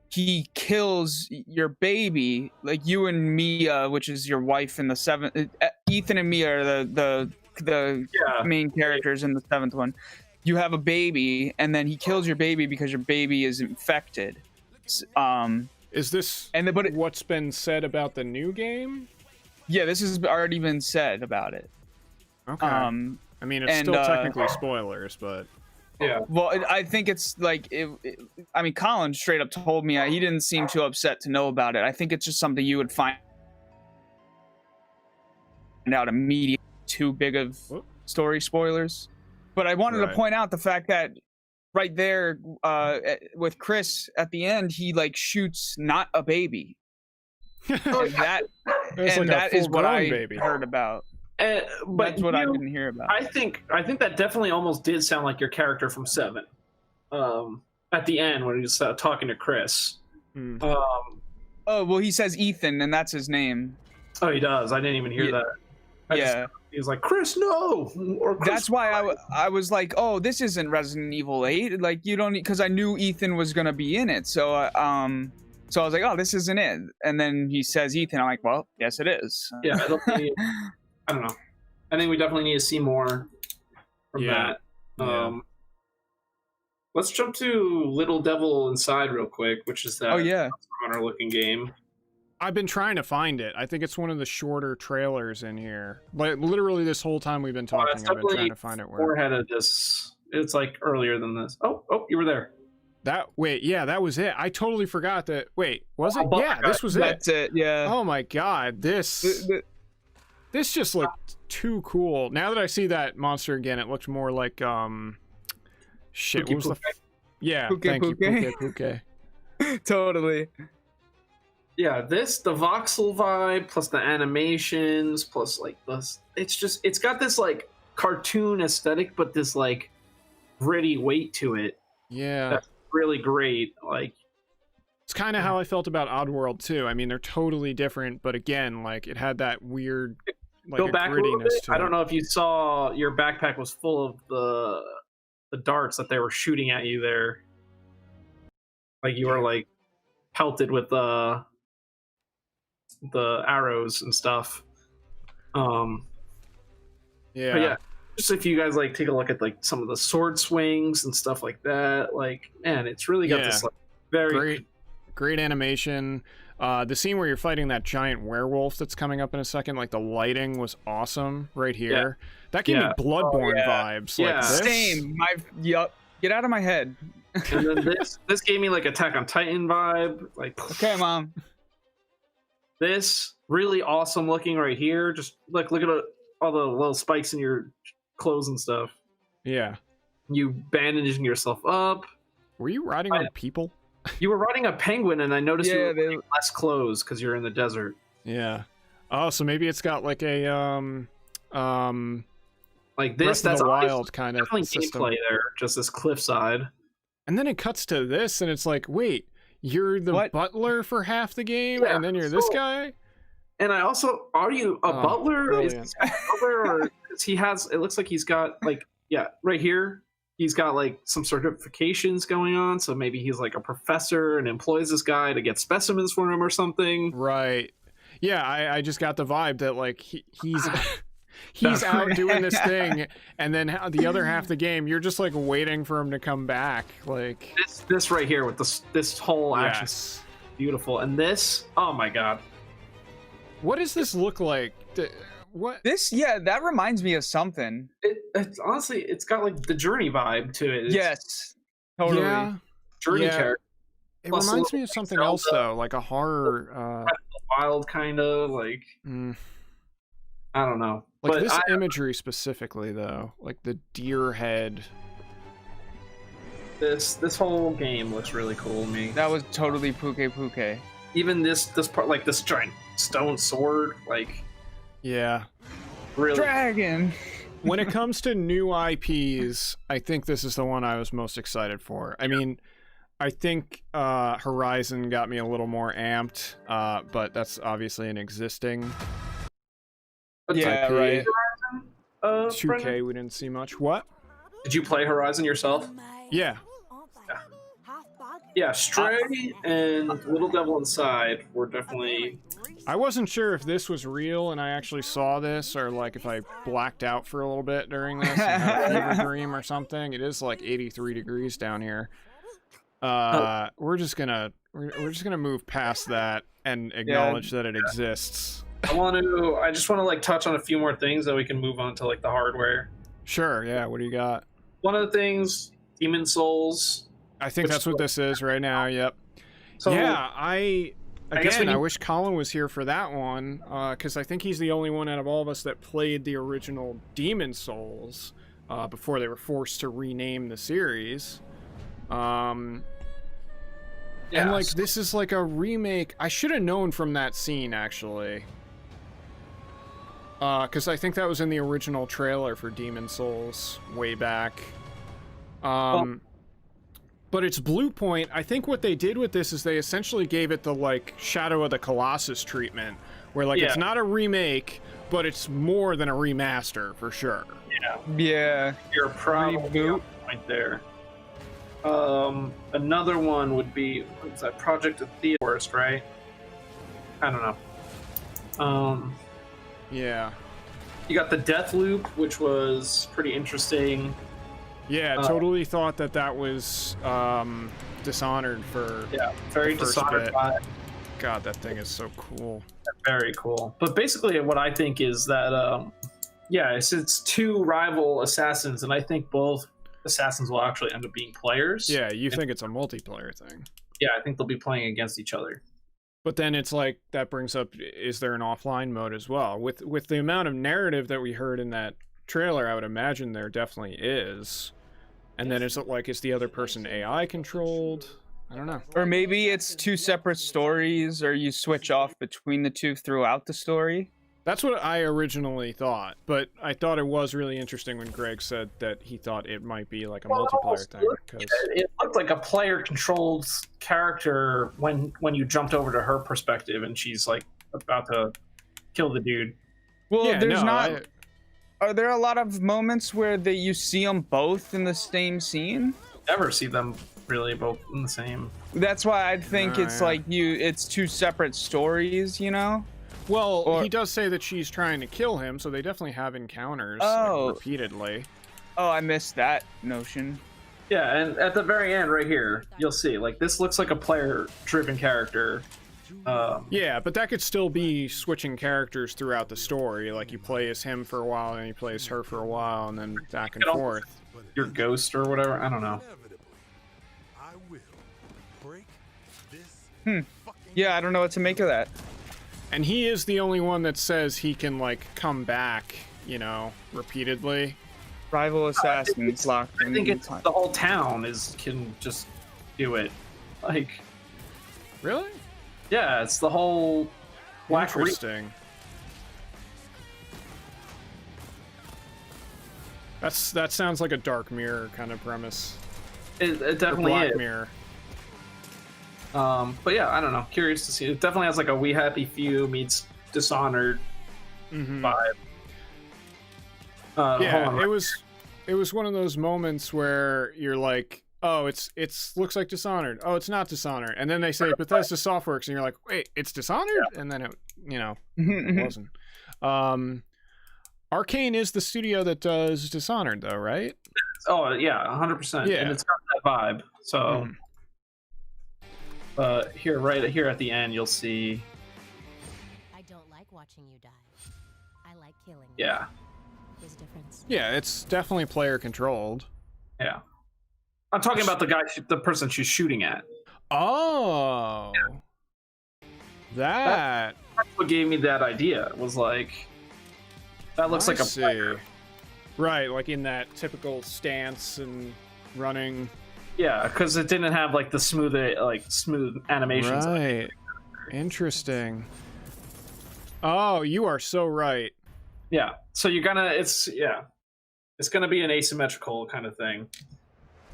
he kills your baby, like you and Mia, which is your wife in the 7th. Ethan and Mia are the main characters in the 7th one. You have a baby, and then he kills your baby because your baby is infected. Is this what's been said about the new game? Yeah, this has already been said about it. Okay. I mean, it's still technically spoilers, but... Yeah. Well, I think it's like... Colin straight up told me he didn't seem too upset to know about it. I think it's just something you would find out immediately. Too big of story spoilers. But I wanted to point out the fact that right there with Chris at the end, he like shoots not a baby. and that is what I heard about. But that's what I didn't hear about. I think that definitely almost did sound like your character from 7. At the end when he was talking to Chris. Well, he says Ethan, and that's his name. Oh, he does. I didn't even hear that. He was like, Chris, no. Or Chris, that's why I was like, oh, this isn't Resident Evil 8. Like you don't, because I knew Ethan was gonna be in it. So I was like, oh, this isn't it. And then he says Ethan. I'm like, well, yes, it is. Yeah. I don't know. I think we definitely need to see more from that. Let's jump to Little Devil Inside real quick, which is that Hunter-looking game. I've been trying to find it. I think it's one of the shorter trailers in here. Like literally this whole time we've been talking, I've been trying to find it. Ahead of this, it's like earlier than this. Oh, you were there. That was it. I totally forgot that. Wait, was it? Yeah, this was it. That's it. Yeah. Oh my god, this just looked too cool. Now that I see that monster again, it looks more like shit. Puke, what was the? Puke, thank Puke. you, Puke. Totally. Yeah, the voxel vibe plus the animations plus like this. It's got this like cartoon aesthetic, but this like gritty weight to it. Yeah, that's really great. Like. It's kind of how I felt about Oddworld too. I mean, they're totally different, but again, like it had that weird, like go back grittiness to it. I don't know if you saw your backpack was full of the darts that they were shooting at you there. Like you were like pelted with the arrows and stuff. But yeah, just if you guys like take a look at like some of the sword swings and stuff like that, like man, it's really got this like very great animation. The scene where you're fighting that giant werewolf that's coming up in a second, like the lighting was awesome right here. That gave me Bloodborne vibes. Yeah, like this. Same. Get out of my head. And then this gave me like Attack on Titan vibe. Like okay, Mom. This really awesome looking right here. Just like look at all the little spikes in your clothes and stuff. Yeah. You bandaging yourself up. Were you riding on people? You were riding a penguin, and I noticed you were wearing less clothes because you're in the desert. Yeah. Oh, so maybe it's got like a like this. Breath of That's the Wild kind of system. Gameplay there, just this cliffside. And then it cuts to this, and it's like, wait, you're the butler for half the game, and then you're this guy. And I also, are you a butler? Brilliant. Is he a butler, or he has? It looks like he's got like right here. He's got like some certifications going on, so maybe he's like a professor and employs this guy to get specimens for him or something. Right. Yeah, I just got the vibe that like he's he's out doing this thing, and then the other half of the game, you're just like waiting for him to come back. Like this right here with this whole action, yes. Beautiful. And this, oh my god, what does this look like? What this? Yeah, that reminds me of something. It's honestly, it's got like the Journey vibe to it. Yes, totally. Yeah. Journey character. It reminds me of something else though, like a horror. Wild kind of like. I don't know. Like but this imagery specifically though, like the deer head. This whole game looks really cool to me. That was totally Puke. Even this part, like this giant stone sword, like. Yeah. Really. Dragon. When it comes to new IPs, I think this is the one I was most excited for. I mean, I think Horizon got me a little more amped, but that's obviously an existing IP. Right. 2K, we didn't see much. What? Did you play Horizon yourself? Yeah. Yeah, Stray and Little Devil Inside were definitely... I wasn't sure if this was real and I actually saw this, or like if I blacked out for a little bit during this and had a fever dream or something. It is like 83 degrees down here. We're just gonna move past that and acknowledge that it exists. I just want to like touch on a few more things that we can move on to like the hardware. Sure, yeah, what do you got? One of the things, Demon Souls. I think that's what this is right now, yep. So, yeah, I wish Colin was here for that one, because I think he's the only one out of all of us that played the original Demon Souls before they were forced to rename the series. And like this is like a remake. I should have known from that scene actually, because I think that was in the original trailer for Demon Souls way back. But it's Blue Point. I think what they did with this is they essentially gave it the like Shadow of the Colossus treatment, where like it's not a remake, but it's more than a remaster for sure. Yeah. You're probably on point there. Another one would be, what's that? Project Theorist, right? I don't know. Yeah. You got the Death Loop, which was pretty interesting. Yeah, totally thought that was Dishonored for very the first Dishonored bit. vibe. God, that thing is so cool. Very cool. But basically what I think is that it's two rival assassins, and I think both assassins will actually end up being players. Yeah, you think it's a multiplayer thing. Yeah, I think they'll be playing against each other. But then it's like, that brings up, is there an offline mode as well? With the amount of narrative that we heard in that trailer, I would imagine there definitely is. And then is the other person AI controlled? I don't know. Or maybe it's two separate stories, or you switch off between the two throughout the story. That's what I originally thought, but I thought it was really interesting when Greg said that he thought it might be like a multiplayer thing. It looked like a player-controlled character when you jumped over to her perspective, and she's like about to kill the dude. Well, yeah, Are there a lot of moments where you see them both in the same scene? Never see them really both in the same. That's why I think it's like it's two separate stories, you know? Well, he does say that she's trying to kill him, so they definitely have encounters repeatedly. Oh, I missed that notion. Yeah, and at the very end right here, you'll see, like, this looks like a player-driven character. Yeah, but that could still be switching characters throughout the story. Like, you play as him for a while, and you play as her for a while, and then back and forth. Your ghost or whatever, I don't know. Yeah, I don't know what to make of that. And he is the only one that says he can, like, come back, you know, repeatedly. Rival assassins locked in. I think it's the whole town can just do it. Like, really? Yeah, it's the whole Black Interesting. That sounds like a Dark Mirror kind of premise. It definitely Black is. Mirror. But yeah, I don't know. Curious to see. It definitely has like a We Happy Few meets Dishonored vibe. Yeah, it was one of those moments where you're like, oh, it's looks like Dishonored. Oh, it's not Dishonored. And then they say Bethesda Softworks, and you're like, wait, it's Dishonored? Yeah. And then it, you know, it wasn't. Arcane is the studio that does Dishonored, though, right? Oh yeah, 100%. Yeah, and it's got that vibe. So, here, right here at the end, you'll see. I don't like watching you die. I like killing. Yeah. There's a difference. Yeah, it's definitely player controlled. Yeah. I'm talking about the person she's shooting at. Oh. Yeah. That's what gave me that idea. Was like, that looks like a player. Right, like in that typical stance and running. Yeah, because it didn't have like the smooth animations. Right. Interesting. Oh, you are so right. Yeah. So you're gonna it's gonna be an asymmetrical kind of thing,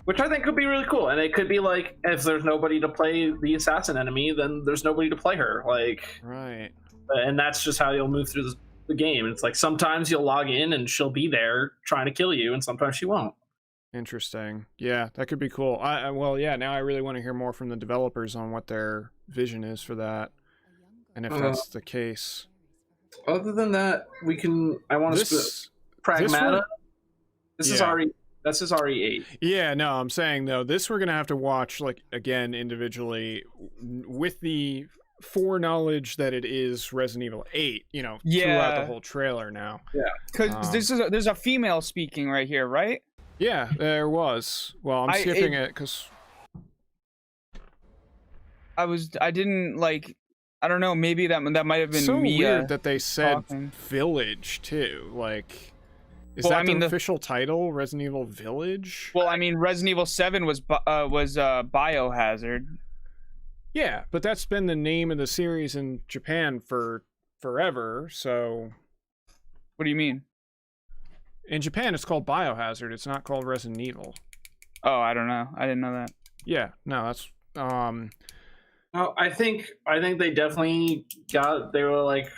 which I think could be really cool. And it could be like, if there's nobody to play the assassin enemy, then there's nobody to play her. Like, right. And that's just how you'll move through the game. It's like sometimes you'll log in and she'll be there trying to kill you, and sometimes she won't. Interesting. Yeah, that could be cool. Well, yeah, now I really want to hear more from the developers on what their vision is for that, and if that's the case. Other than that, I want to Pragmata. This is RE8. Yeah, no, I'm saying though, this we're gonna have to watch like again individually with the foreknowledge that it is Resident Evil 8. You know, throughout the whole trailer now. Yeah, because there's a female speaking right here, right? Yeah, there was. Well, I'm skipping it because I didn't like. I don't know. Maybe that might have been so Mia weird that they said talking. Village too. Like, is that the official title? Resident Evil Village? Well, I mean, Resident Evil 7 was Biohazard. Yeah, but that's been the name of the series in Japan for forever. So, what do you mean? In Japan, it's called Biohazard. It's not called Resident Evil. Oh, I don't know. I didn't know that. Yeah, no, that's Oh, I think they definitely they were like,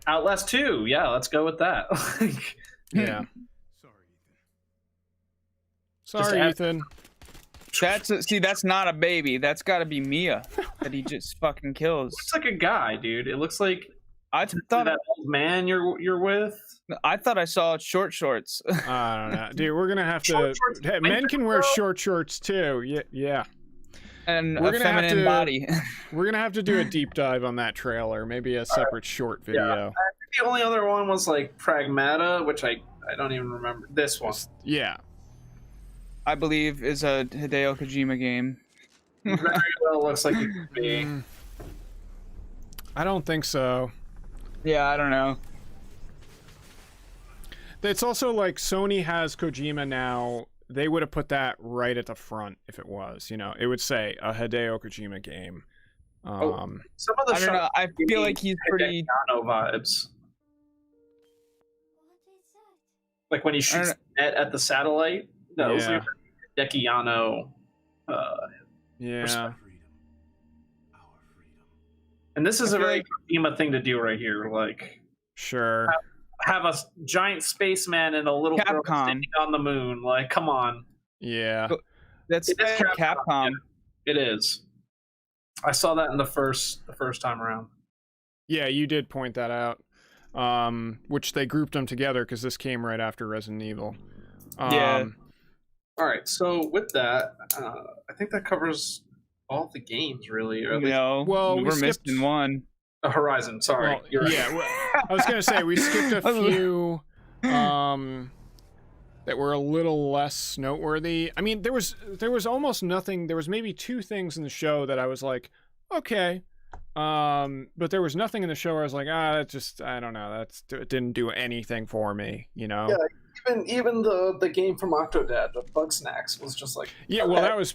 Outlast 2. Yeah, let's go with that. Yeah. Sorry, Ethan. That's not a baby. That's got to be Mia that he just fucking kills. Looks like a guy, dude. It looks like I thought that old man you're with. I thought I saw short shorts. I don't know, dude. We're gonna have to. Men can wear short shorts too. Yeah. And we're gonna have to body. We're gonna have to do a deep dive on that trailer. Maybe a separate short video. Yeah. I think the only other one was like Pragmata, which I don't even remember. This one. Yeah. I believe is a Hideo Kojima game. Very well looks like it could be. I don't think so. Yeah, I don't know. It's also like Sony has Kojima now. They would have put that right at the front if it was. You know, it would say a Hideo Kojima game. Some of the I don't know. I feel like he's pretty Hideo vibes. Like when he shoots at the satellite. No, it's like Dekiano. Yeah. And this is a very Kojima thing to do right here. Like, sure. Have a giant spaceman and a little girl standing on the moon. Like, come on. Yeah. That's Capcom. It is. I saw that in the first time around. Yeah, you did point that out. Which they grouped them together because this came right after Resident Evil. Yeah. All right. So with that, I think that covers all the games, really. Or well, we're missing one. Horizon. Sorry. Well, you're right. Yeah. I was gonna say we skipped a few that were a little less noteworthy. I mean, there was almost nothing. There was maybe two things in the show that I was like, okay. But there was nothing in the show where I was like, that just, I don't know, it didn't do anything for me, you know? Yeah, even the game from Octodad, the Bug Snacks, was just like, yeah, well, that was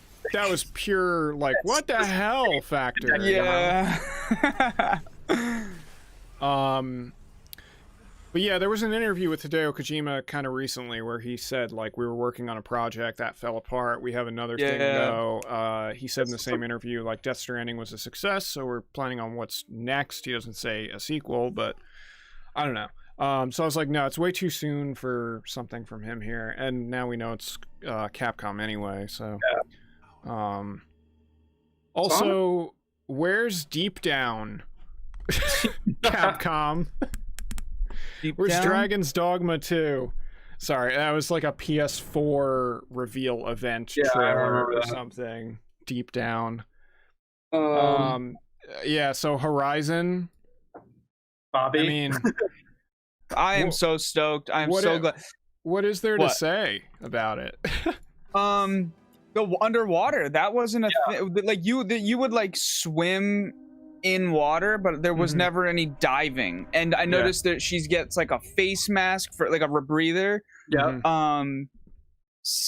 pure like, what the hell factor. Yeah. But yeah, there was an interview with Hideo Kojima kind of recently where he said, like, we were working on a project that fell apart. We have another thing, though. He said in the same interview, like, Death Stranding was a success, so we're planning on what's next. He doesn't say a sequel, but I don't know. So I was like, no, it's way too soon for something from him here. And now we know it's Capcom anyway, so. Yeah. Also, where's Deep Down? Capcom. Where's Dragon's Dogma 2? Sorry, that was like a PS4 reveal event trailer or something. Deep Down. Yeah, so Horizon. Bobby. I mean, I am so stoked. I'm so glad. What is there to say about it? The underwater, that wasn't a thing. Like you would like swim in water, but there was never any diving. And I noticed that she gets like a face mask for like a rebreather. Yeah.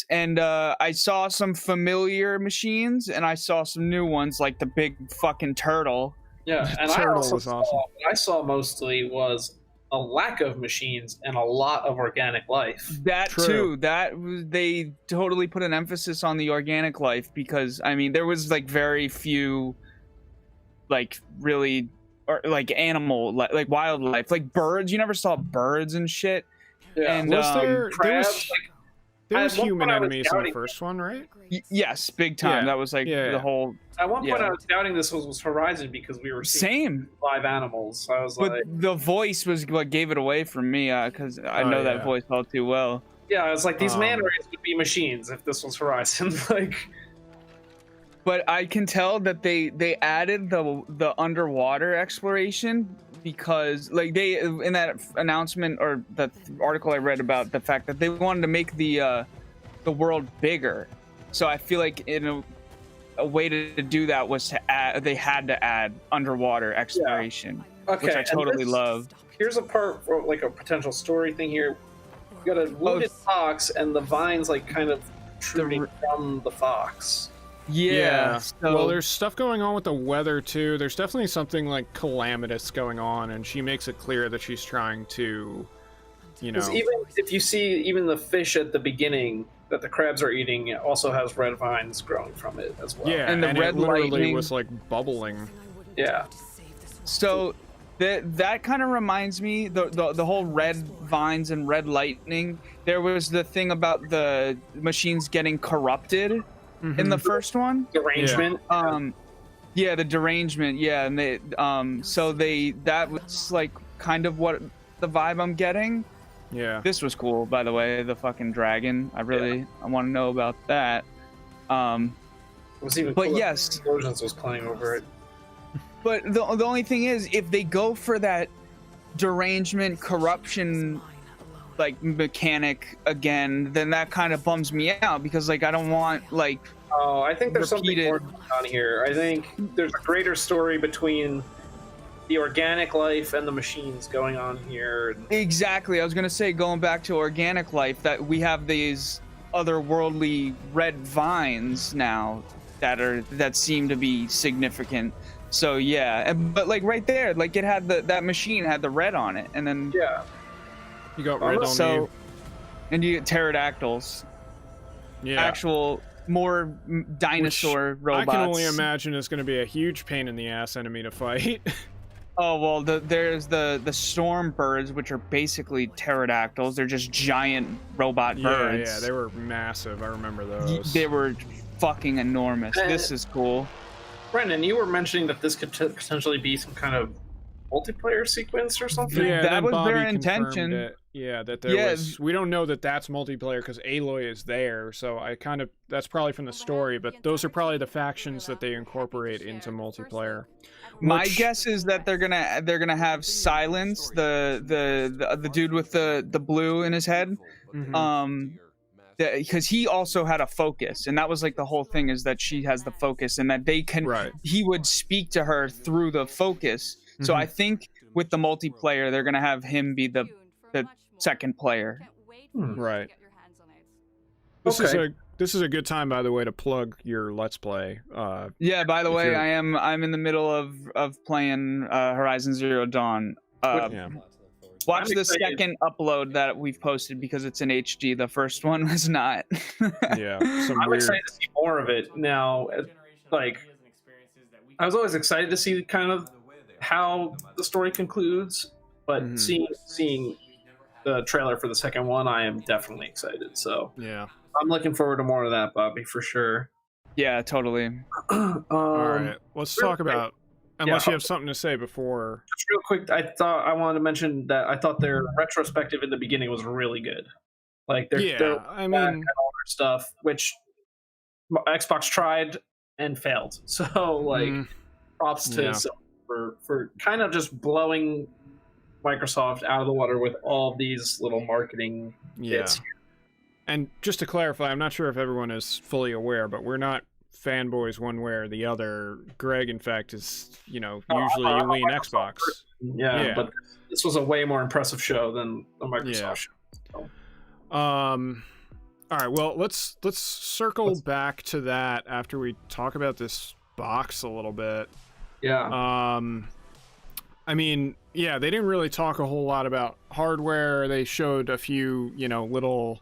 And I saw some familiar machines, and I saw some new ones like the big fucking turtle. Yeah, and Turtle was awesome. What I saw mostly was a lack of machines and a lot of organic life. That too. That was, they totally put an emphasis on the organic life, because I mean there was like very few like really or like animal like wildlife, like birds. You never saw birds and shit. Yeah. And crabs, there was human enemies in the first one, right? Yes, big time. That was like the whole. At one point, I was doubting this was Horizon because we were seeing live animals. So I was but like, the voice was what gave it away from me, because I know that voice all too well. Yeah, I was like, these man rays would be machines if this was Horizon. Like, but I can tell that they added the underwater exploration, because like they in that announcement or the article I read about the fact that they wanted to make the world bigger. So I feel like a way to do that was to add. They had to add underwater exploration, which I totally loved. Here's a part for like a potential story thing here. You got a wounded fox, and the vines like kind of protruding from the fox. Yeah. Well, there's stuff going on with the weather too. There's definitely something like calamitous going on, and she makes it clear that she's trying to, you know. Even if you see even the fish at the beginning that the crabs are eating, it also has red vines growing from it as well. Yeah, and the red it literally lightning was like bubbling. Yeah. So that kind of reminds me the whole red vines and red lightning. There was the thing about the machines getting corrupted in the first one. Derangement. The derangement. Yeah, and they that was like kind of what the vibe I'm getting. Yeah. This was cool, by the way. The fucking dragon. I want to know about that. It was even but cool yes, Explosions was playing over it. But the only thing is, if they go for that derangement corruption like mechanic again, then that kind of bums me out, because like I don't want like. Oh, I think there's something more on here. I think there's a greater story between the organic life and the machines going on here. Exactly. I was gonna say, going back to organic life, that we have these otherworldly red vines now that seem to be significant. So yeah, but like right there, like it had that machine had the red on it, and then you got red on you. And you get pterodactyls. Yeah. Actual more dinosaur robots. I can only imagine is going to be a huge pain in the ass enemy to fight. Oh well, there's the storm birds, which are basically pterodactyls. They're just giant robot birds. Yeah, they were massive. I remember those. They were fucking enormous. This is cool. Brendan, you were mentioning that this could potentially be some kind of multiplayer sequence or something. Yeah, that was Bobby their intention. It. Yeah, that there was. We don't know that that's multiplayer because Aloy is there, so that's probably from the story. But those are probably the factions that they incorporate into multiplayer. My guess is that they're gonna have Silence, the dude with the blue in his head, because he also had a focus, and that was like the whole thing, is that she has the focus and that they can he would speak to her through the focus. So I think with the multiplayer they're gonna have him be the second player. Right. This is a good time, by the way, to plug your Let's Play. Yeah, by the way, I'm in the middle of playing Horizon Zero Dawn. Watch the second upload that we've posted because it's in HD. The first one was not. Yeah, I'm excited to see more of it now. Like, I was always excited to see kind of how the story concludes, but seeing the trailer for the second one, I am definitely excited. So yeah, I'm looking forward to more of that, Bobby, for sure. Yeah, totally. All right, let's talk about. Unless you have something to say before. Just real quick, I wanted to mention that I thought their retrospective in the beginning was really good. Like their I mean, all their stuff, which Xbox tried and failed. So like, props to Sony for kind of just blowing Microsoft out of the water with all these little marketing bits. And just to clarify, I'm not sure if everyone is fully aware, but we're not fanboys one way or the other. Greg, in fact, is usually you lean Xbox. Yeah, but this was a way more impressive show than the Microsoft show. So. All right, well, let's circle back to that after we talk about this box a little bit. Yeah. I mean, yeah, they didn't really talk a whole lot about hardware. They showed a few, little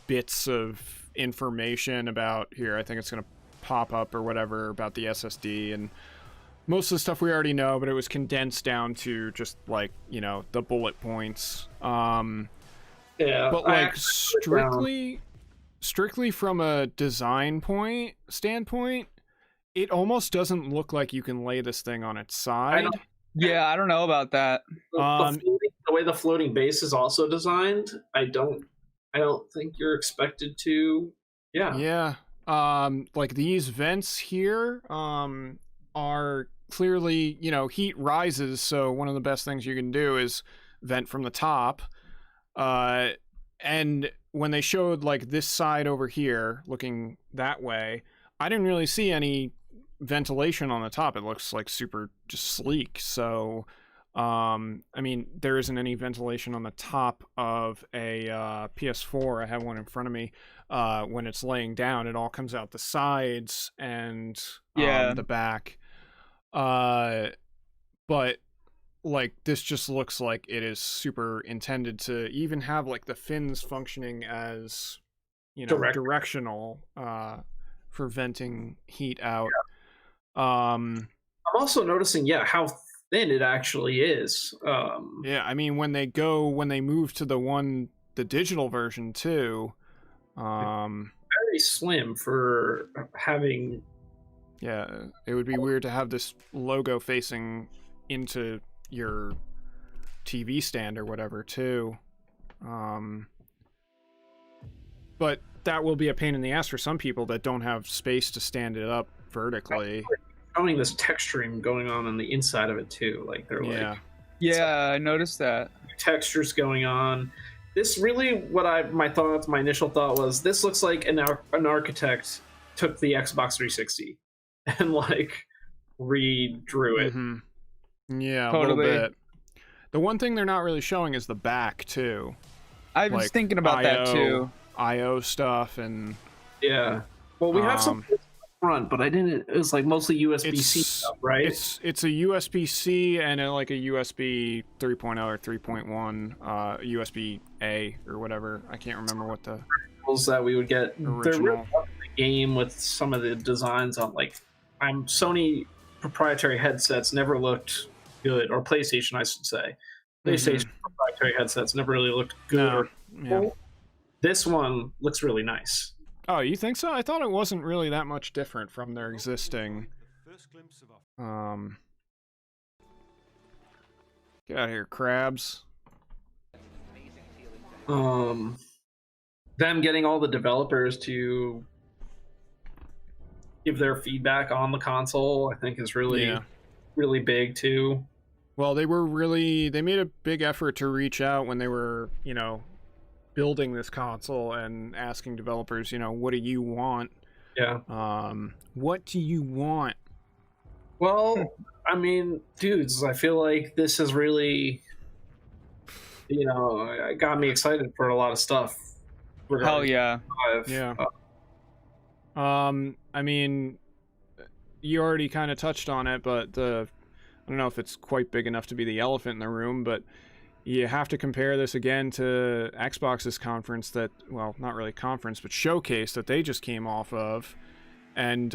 bits of information about here. I think it's going to pop up or whatever about the SSD, and most of the stuff we already know, but it was condensed down to just like, the bullet points. But like strictly from a design standpoint, it almost doesn't look like you can lay this thing on its side. I don't know about that. The way the floating base is also designed, I don't think you're expected to. Yeah. Like these vents here are clearly, heat rises, so one of the best things you can do is vent from the top. And when they showed like this side over here looking that way, I didn't really see any ventilation on the top. It looks like super just sleek. So I mean, there isn't any ventilation on the top of a PS4. I have one in front of me. When it's laying down, it all comes out the sides and the back. But like this just looks like it is super intended to even have like the fins functioning as directional for venting heat out. I'm also noticing how thin it actually is. I mean, when they move to the digital version too, very slim for having. Yeah, it would be weird to have this logo facing into your TV stand or whatever too. But that will be a pain in the ass for some people that don't have space to stand it up vertically. Showing this texturing going on the inside of it too, like they're I noticed that textures going on. This really, my initial thought was, this looks like an architect took the Xbox 360 and like redrew it. Yeah, totally. A little bit. The one thing they're not really showing is the back too. I was thinking about that too. IO stuff and well, we have some front, but I didn't. It was like mostly USB-C stuff, right? It's a USB-C and like a USB 3.0 or 3.1, USB-A or whatever. I can't remember what the that we would get. Original. They're really up in the game with some of the designs on Sony proprietary headsets never looked good, or PlayStation, I should say. PlayStation proprietary headsets never really looked good. This one looks really nice. Oh, you think so? I thought it wasn't really that much different from their existing. Get out of here, crabs. Them getting all the developers to give their feedback on the console, I think, is really, really big too. Well, they made a big effort to reach out when they were, building this console and asking developers, what do you want? Yeah. What do you want? Well, I mean, dudes, I feel like this has really, got me excited for a lot of stuff. Hell yeah. Yeah. I mean, you already kind of touched on it, but I don't know if it's quite big enough to be the elephant in the room, but you have to compare this again to Xbox's conference well, not really conference, but showcase that they just came off of. And,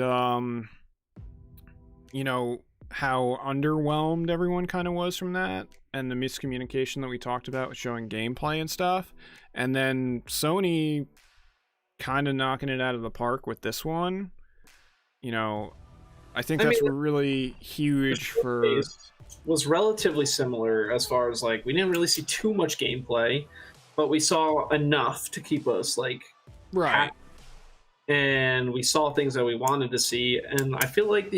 how underwhelmed everyone kind of was from that, and the miscommunication that we talked about with showing gameplay and stuff. And then Sony kind of knocking it out of the park with this one. I think that's really huge for... was relatively similar as far as we didn't really see too much gameplay, but we saw enough to keep us right happy. And we saw things that we wanted to see, and I feel like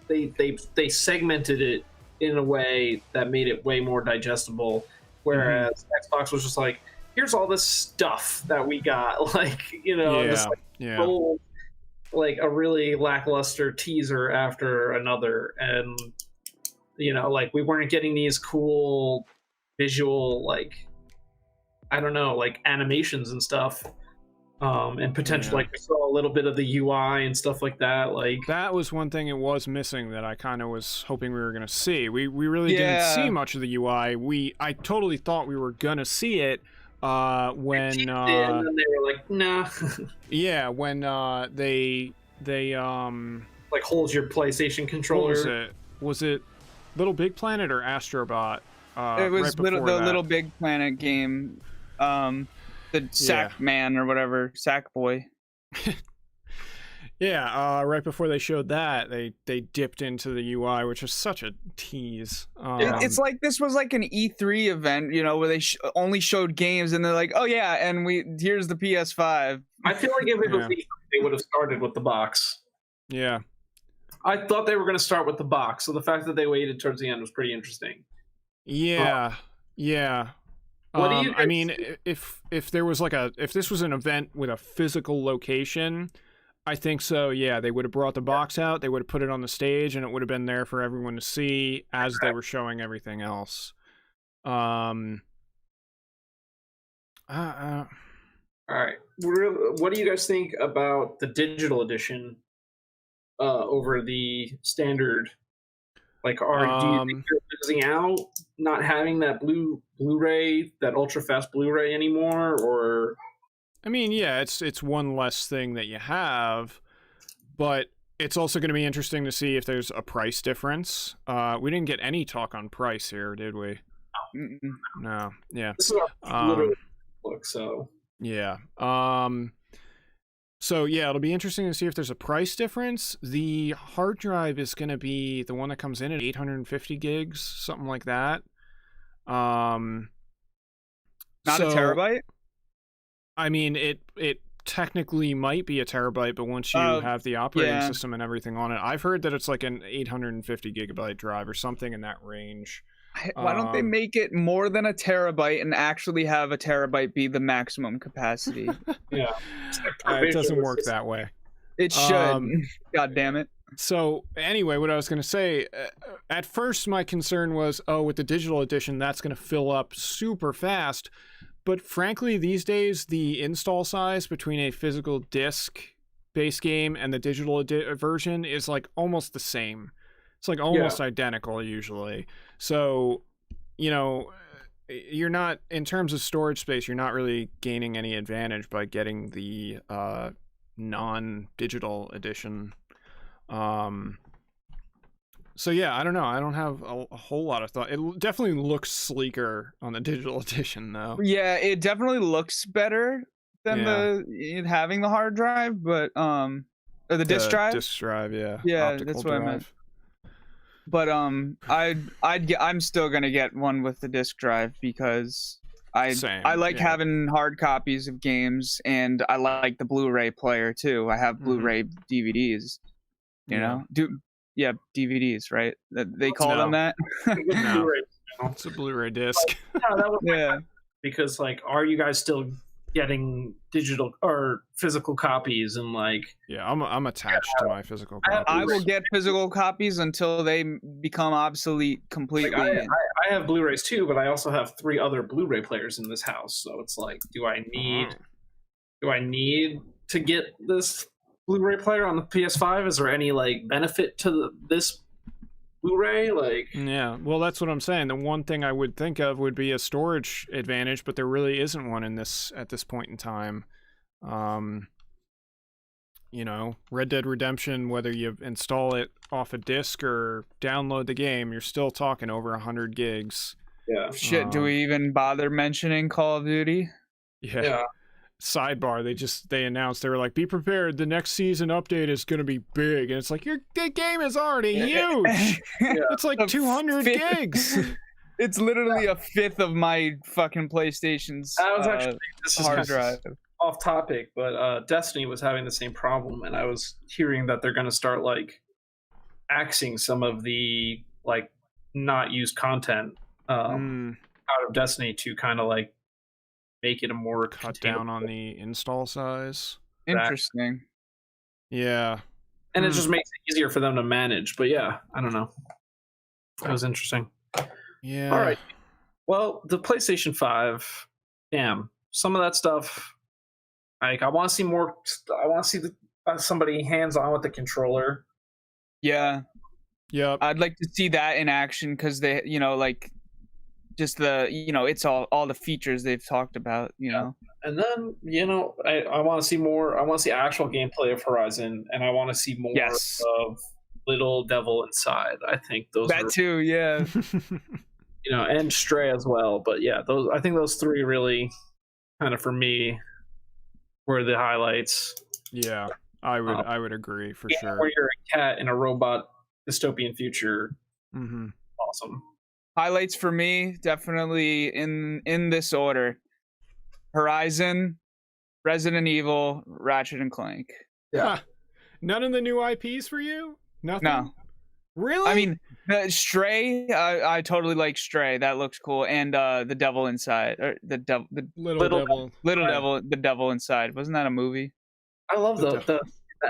they segmented it in a way that made it way more digestible, whereas Xbox was just here's all this stuff that we got, just roll, a really lackluster teaser after another, and we weren't getting these cool visual I don't know, animations and stuff, and potentially we saw a little bit of the UI and stuff like that. That was one thing it was missing that I kind of was hoping we were going to see. We really didn't see much of the UI. I totally thought we were going to see it when and then they were nah. Yeah, when they holds your PlayStation controller. Was it Little Big Planet or Astrobot? It was Little Big Planet game. The Sack Man or whatever, Sack Boy. Yeah, right before they showed that, they dipped into the UI, which is such a tease. It's like this was an E3 event, where they only showed games, and they're oh yeah, and here's the PS5. I feel like if it was E3, they would have started with the box. Yeah. I thought they were going to start with the box, so the fact that they waited towards the end was pretty interesting. Yeah, yeah. What do you I mean, if there was if this was an event with a physical location, I think so. Yeah, they would have brought the box out, they would have put it on the stage, and it would have been there for everyone to see as they were showing everything else. All right, what do you guys think about the digital edition over the standard? Do you think you're losing out not having that Blu-ray, that ultra-fast Blu-ray anymore, or? I mean, yeah, it's one less thing that you have, but it's also going to be interesting to see if there's a price difference. We didn't get any talk on price here, did we? No. Yeah. This is our literally look, so. Yeah. So yeah, it'll be interesting to see if there's a price difference. The hard drive is going to be the one that comes in at 850 gigs, something like that. Not a terabyte? I mean, it technically might be a terabyte, but once you have the operating system and everything on it, I've heard that it's an 850 gigabyte drive or something in that range. Why don't they make it more than a terabyte and actually have a terabyte be the maximum capacity? Yeah, it doesn't work that way. It should. God damn it. So anyway, what I was going to say, at first my concern was, with the digital edition, that's going to fill up super fast. But frankly, these days, the install size between a physical disc base game and the digital version is almost the same. It's almost identical usually. So, you're not, in terms of storage space, you're not really gaining any advantage by getting the non-digital edition. So yeah, I don't know. I don't have a whole lot of thought. It definitely looks sleeker on the digital edition, though. Yeah, it definitely looks better than having the hard drive, but or the disc drive. Disc drive, yeah. Yeah, Optical that's what drive. I meant. But I'm still gonna get one with the disc drive because I like having hard copies of games, and I like the Blu-ray player too. I have Blu-ray DVDs. You know, DVDs, right? They call them that. No. It's a Bluray disc. That was because are you guys still getting digital or physical copies and like. Yeah, I'm attached to my physical copies. I will get physical copies until they become obsolete completely. Like I have Blu-rays too, but I also have 3 other Blu-ray players in this house. So it's like, do I need to get this Blu-ray player on the PS5? Is there any like benefit to this Blu-ray? Like, yeah, well, that's what I'm saying. The one thing I would think of would be a storage advantage, but there really isn't one in this at this point in time. You know, Red Dead Redemption, whether you install it off a disc or download the game, you're still talking over 100 gigs. Yeah. Shit, do we even bother mentioning Call of Duty? Yeah. Sidebar, they announced, they were like, be prepared, the next season update is going to be big. And it's like, your game is already huge. It's like 200 gigs. It's literally a fifth of my fucking PlayStation's hard drive. Off topic, but Destiny was having the same problem, and I was hearing that they're going to start like axing some of the like not used content out of Destiny to kind of like make it a more cut down on the install size. Interesting. Yeah, and it just makes it easier for them to manage. But yeah, I don't know. That was interesting. Yeah. All right. Well, the PlayStation 5, damn, some of that stuff. Like, I want to see more. I want to see somebody hands-on with the controller. Yeah. Yep. I'd like to see that in action because they, you know, like just the, you know, it's all the features they've talked about, you know. And then, you know, I want to see more. I want to see actual gameplay of Horizon, and I want to see more of Little Devil Inside. I think those too, yeah. You know, and Stray as well. But yeah, I think those 3 really kind of for me were the highlights. Yeah, I would agree for sure. Where you're a cat in a robot dystopian future. Awesome. Highlights for me, definitely in this order: Horizon, Resident Evil, Ratchet and Clank. Yeah. None of the new IPs for you? Nothing? No. Really? I mean, Stray, I totally like Stray. That looks cool. And the Devil Inside, or the Devil Inside. Wasn't that a movie? I love the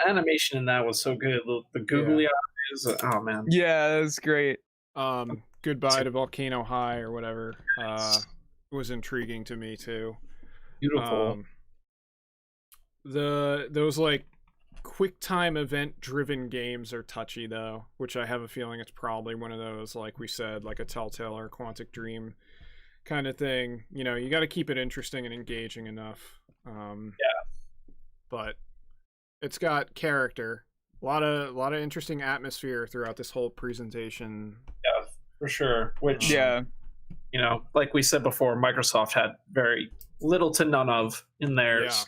animation in that was so good. The googly eyes. Oh man. Yeah, that was great. Goodbye to Volcano High or whatever. Was intriguing to me too. Beautiful. Those like quick time event driven games are touchy though, which I have a feeling it's probably one of those, like we said, like a Telltale or Quantic Dream kind of thing. You know, you got to keep it interesting and engaging enough. But it's got character, a lot of interesting atmosphere throughout this whole presentation. Yeah, for sure. Which you know, like we said before, Microsoft had very little to none of in theirs.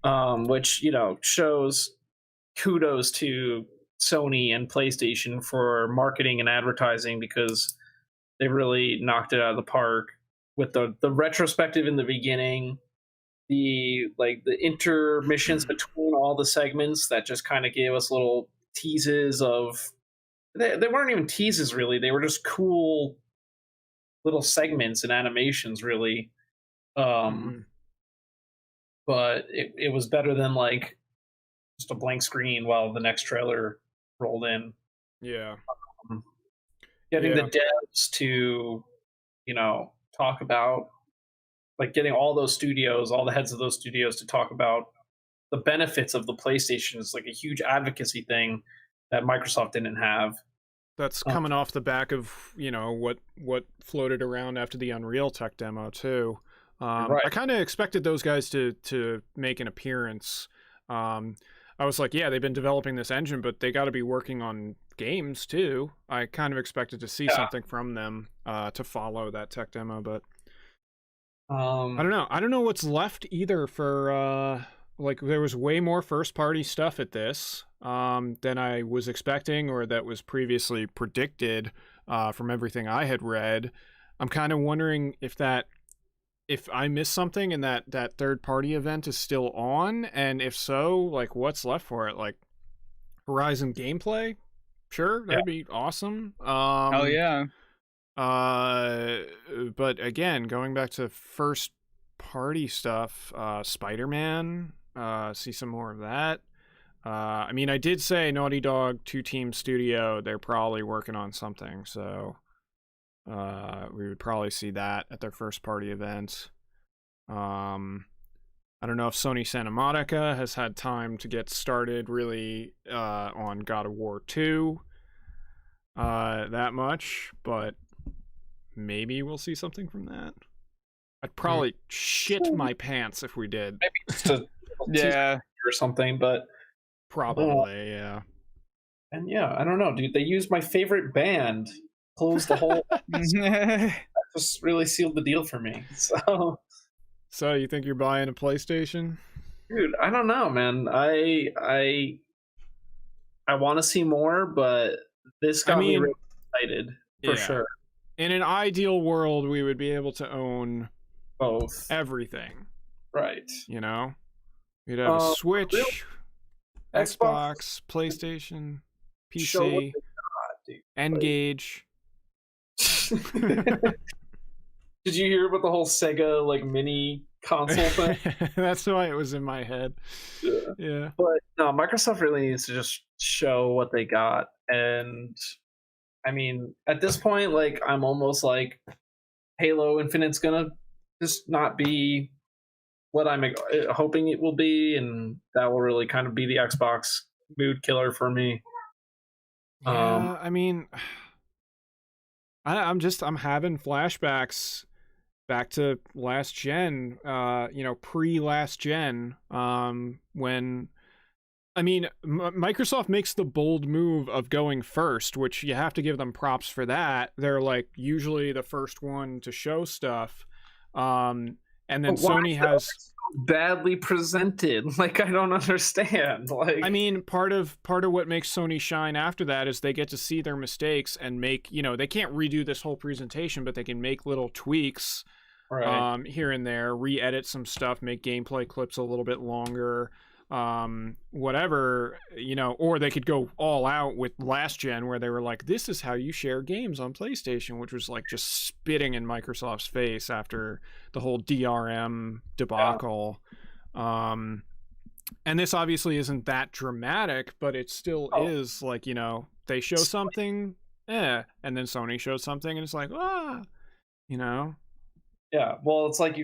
Which, you know, shows kudos to Sony and PlayStation for marketing and advertising, because they really knocked it out of the park with the retrospective in the beginning, the intermissions between all the segments that just kind of gave us little teases of they weren't even teases really, they were just cool little segments and animations really. But it was better than like just a blank screen while the next trailer rolled in. Yeah. Getting the devs to, you know, talk about, like getting all those studios, all the heads of those studios to talk about the benefits of the PlayStation is like a huge advocacy thing that Microsoft didn't have. That's coming off the back of, you know, what floated around after the Unreal Tech demo too. I kind of expected those guys to make an appearance. I was like, yeah, they've been developing this engine, but they got to be working on games too. I kind of expected to see something from them to follow that tech demo, but I don't know. I don't know what's left either for like there was way more first party stuff at this than I was expecting, or that was previously predicted from everything I had read. I'm kind of wondering if I missed something and that third party event is still on, and if so, like what's left for it? Like Horizon gameplay? Sure, that'd be awesome. Hell yeah. But again, going back to first party stuff, Spider-Man, see some more of that. I mean, I did say Naughty Dog 2-team studio, they're probably working on something, so we would probably see that at their first party event. I don't know if Sony Santa Monica has had time to get started really on God of War 2 that much, but maybe we'll see something from that. I'd probably shit my pants if we did. Maybe just a or something, but probably, yeah. And yeah, I don't know, dude. They used my favorite band, closed the whole. That just really sealed the deal for me. So you think you're buying a PlayStation? Dude, I don't know, man. I want to see more, but this got me really excited for sure. In an ideal world, we would be able to own both, everything, right? You know, we'd have a Switch, really? Xbox, PlayStation, PC, N-Gage. Did you hear about the whole Sega like mini console thing? That's why it was in my head. Yeah. But no, Microsoft really needs to just show what they got. And I mean, at this point, like I'm almost like Halo Infinite's gonna just not be what I'm hoping it will be, and that will really kind of be the Xbox mood killer for me. Yeah, I mean, I'm having flashbacks back to last gen, pre-last gen, when, I mean, Microsoft makes the bold move of going first, which you have to give them props for that. They're like usually the first one to show stuff, and then Sony has badly presented. Like, I don't understand. Like, I mean, part of what makes Sony shine after that is they get to see their mistakes and make, they can't redo this whole presentation, but they can make little tweaks. Right. Here and there, re-edit some stuff, make gameplay clips a little bit longer, whatever, or they could go all out with last gen where they were like, this is how you share games on PlayStation, which was like just spitting in Microsoft's face after the whole DRM debacle. Yeah. And this obviously isn't that dramatic, but it still is like, they show something, and then Sony shows something and it's like, Yeah, well, it's like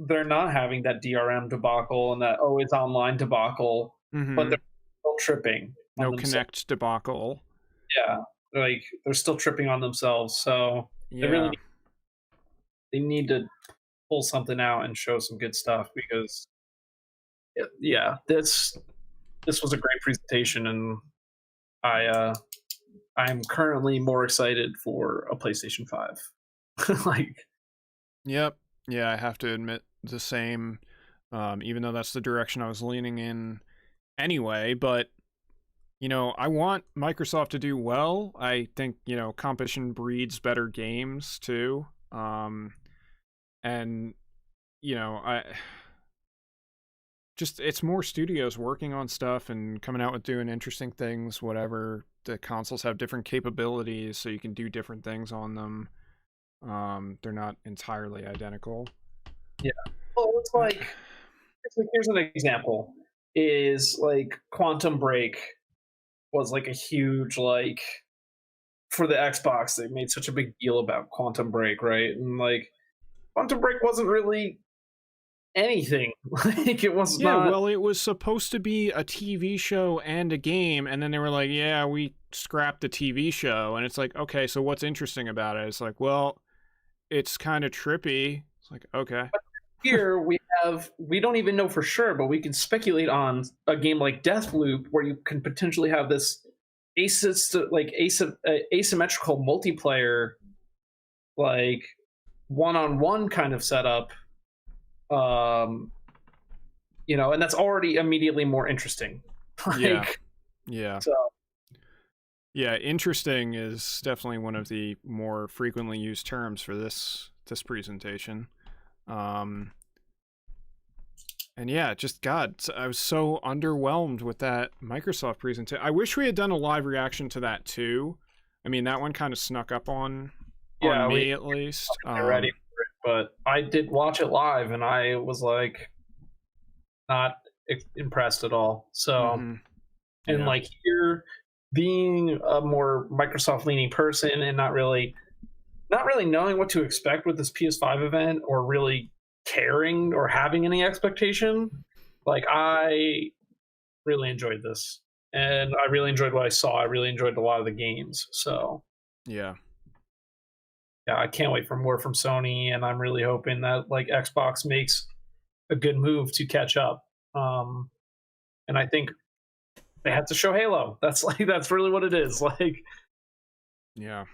they're not having that DRM debacle and that it's online debacle, but they're still tripping. No Kinect debacle. Yeah, like they're still tripping on themselves. So they need to pull something out and show some good stuff because, this was a great presentation, and I'm currently more excited for a PlayStation 5. Yep. Yeah, I have to admit the same, even though that's the direction I was leaning in anyway. But, I want Microsoft to do well. I think, competition breeds better games too. And, it's more studios working on stuff and coming out with doing interesting things, whatever. The consoles have different capabilities, so you can do different things on them. They're not entirely identical. Yeah. Well, it's like here's an example. Is like Quantum Break was like a huge for the Xbox. They made such a big deal about Quantum Break, right? And like Quantum Break wasn't really anything. Like it was not. Well, it was supposed to be a TV show and a game, and then they were like, "Yeah, we scrapped the TV show," and it's like, okay, so what's interesting about it? It's like, well, it's kind of trippy. It's like, okay. But here we don't even know for sure, but we can speculate on a game like Deathloop where you can potentially have this asymmetrical multiplayer, like one-on-one kind of setup, and that's already immediately more interesting. Yeah. So. Yeah, interesting is definitely one of the more frequently used terms for this presentation. And yeah, just God, I was so underwhelmed with that Microsoft presentation. I wish we had done a live reaction to that too. I mean, that one kind of snuck up on me at least. Ready for it. but I did watch it live, and I was like not impressed at all. So, and like here, being a more Microsoft leaning person and not really knowing what to expect with this PS5 event, or really caring or having any expectation, like I really enjoyed this, and I really enjoyed what I saw. I really enjoyed a lot of the games. So yeah, I can't wait for more from Sony, and I'm really hoping that like Xbox makes a good move to catch up. And I think they had to show Halo. That's really what it is. Like, yeah.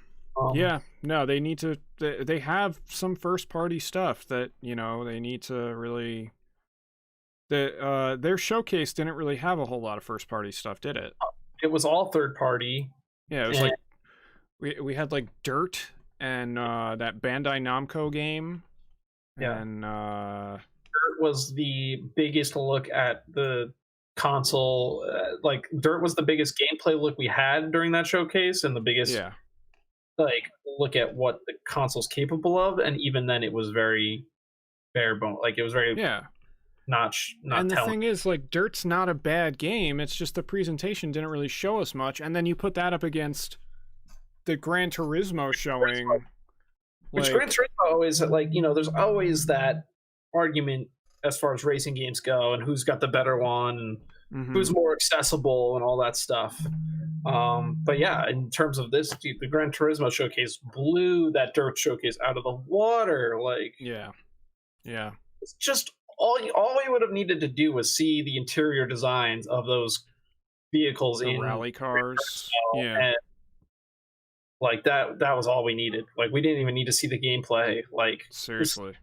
No, they need to. They have some first party stuff that they need to really. Their showcase didn't really have a whole lot of first party stuff, did it? It was all third party. Yeah, it was like we had like Dirt and that Bandai Namco game. Yeah, and Dirt was the biggest look at the console. Like Dirt was the biggest gameplay look we had during that showcase, and the biggest like look at what the console's capable of. And even then, it was very bare bone. Like it was very not. And the thing is, like, Dirt's not a bad game. It's just the presentation didn't really show us much. And then you put that up against the Gran Turismo showing. Which Gran Turismo always, like, there's always that argument as far as racing games go, and who's got the better one, and who's more accessible, and all that stuff. But yeah, in terms of this, the Gran Turismo showcase blew that Dirt showcase out of the water. Like, yeah, it's just all we would have needed to do was see the interior designs of those vehicles in rally cars. And like that was all we needed. Like we didn't even need to see the gameplay. Like seriously,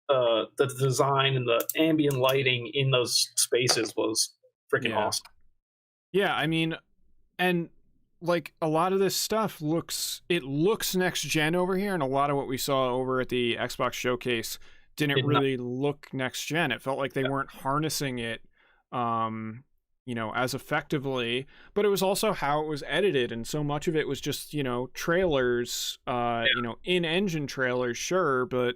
the design and the ambient lighting in those spaces was freaking awesome. Yeah, I mean, and like a lot of this stuff looks next gen over here, and a lot of what we saw over at the Xbox showcase didn't really look next gen. It felt like they weren't harnessing it as effectively, but it was also how it was edited, and so much of it was just trailers, in-engine trailers, sure, but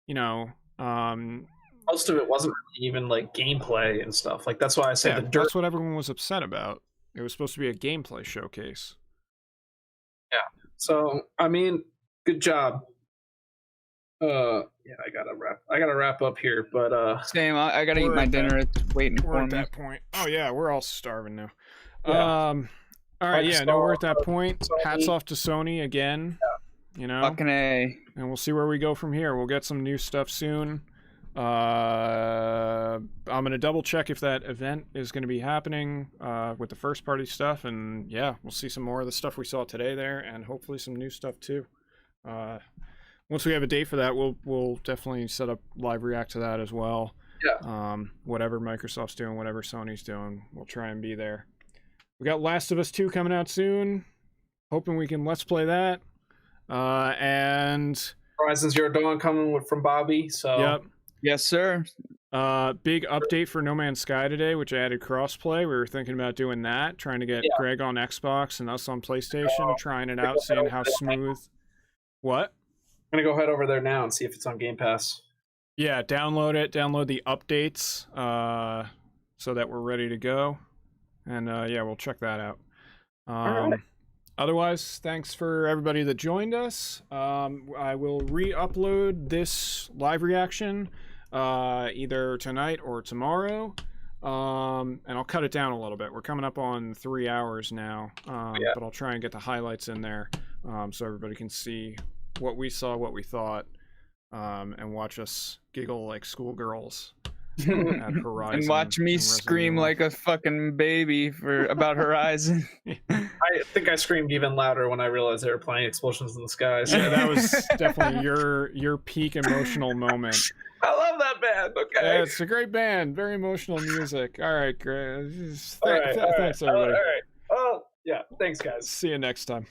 most of it wasn't really even like gameplay and stuff. Like that's why I said that's what everyone was upset about. It was supposed to be a gameplay showcase. Yeah. So I mean, good job. Yeah, I gotta wrap up here, but same. I gotta eat my dinner. It's waiting for me. We're at that point. Oh yeah, we're all starving now. All right, we're at that point. Sony. Hats off to Sony again. Fucking A. And we'll see where we go from here. We'll get some new stuff soon. I'm gonna double check if that event is gonna be happening with the first party stuff, and we'll see some more of the stuff we saw today there, and hopefully some new stuff too. Once we have a date for that, we'll definitely set up live react to that as well. Yeah. Whatever Microsoft's doing, whatever Sony's doing, we'll try and be there. We got Last of Us 2 coming out soon. Hoping we can let's play that. And Horizon Zero Dawn coming from Bobby. So yep. Yes, sir. Big update for No Man's Sky today, which added crossplay. We were thinking about doing that, trying to get Greg on Xbox and us on PlayStation, trying it out, seeing how smooth. What? I'm gonna go head over there now and see if it's on Game Pass. Yeah, download it. Download the updates so that we're ready to go. And we'll check that out. All right. Otherwise, thanks for everybody that joined us. I will re-upload this live reaction either tonight or tomorrow. And I'll cut it down a little bit. We're coming up on 3 hours now. But I'll try and get the highlights in there so everybody can see what we saw, what we thought, and watch us giggle like schoolgirls at Horizon. And watch me scream like a fucking baby about Horizon. I think I screamed even louder when I realized they were playing Explosions in the Sky. So. Yeah, that was definitely your peak emotional moment. I love that band. Okay, yeah, it's a great band. Very emotional music. All right, Greg. Thanks, everybody. All right. Well, yeah. Thanks, guys. See you next time.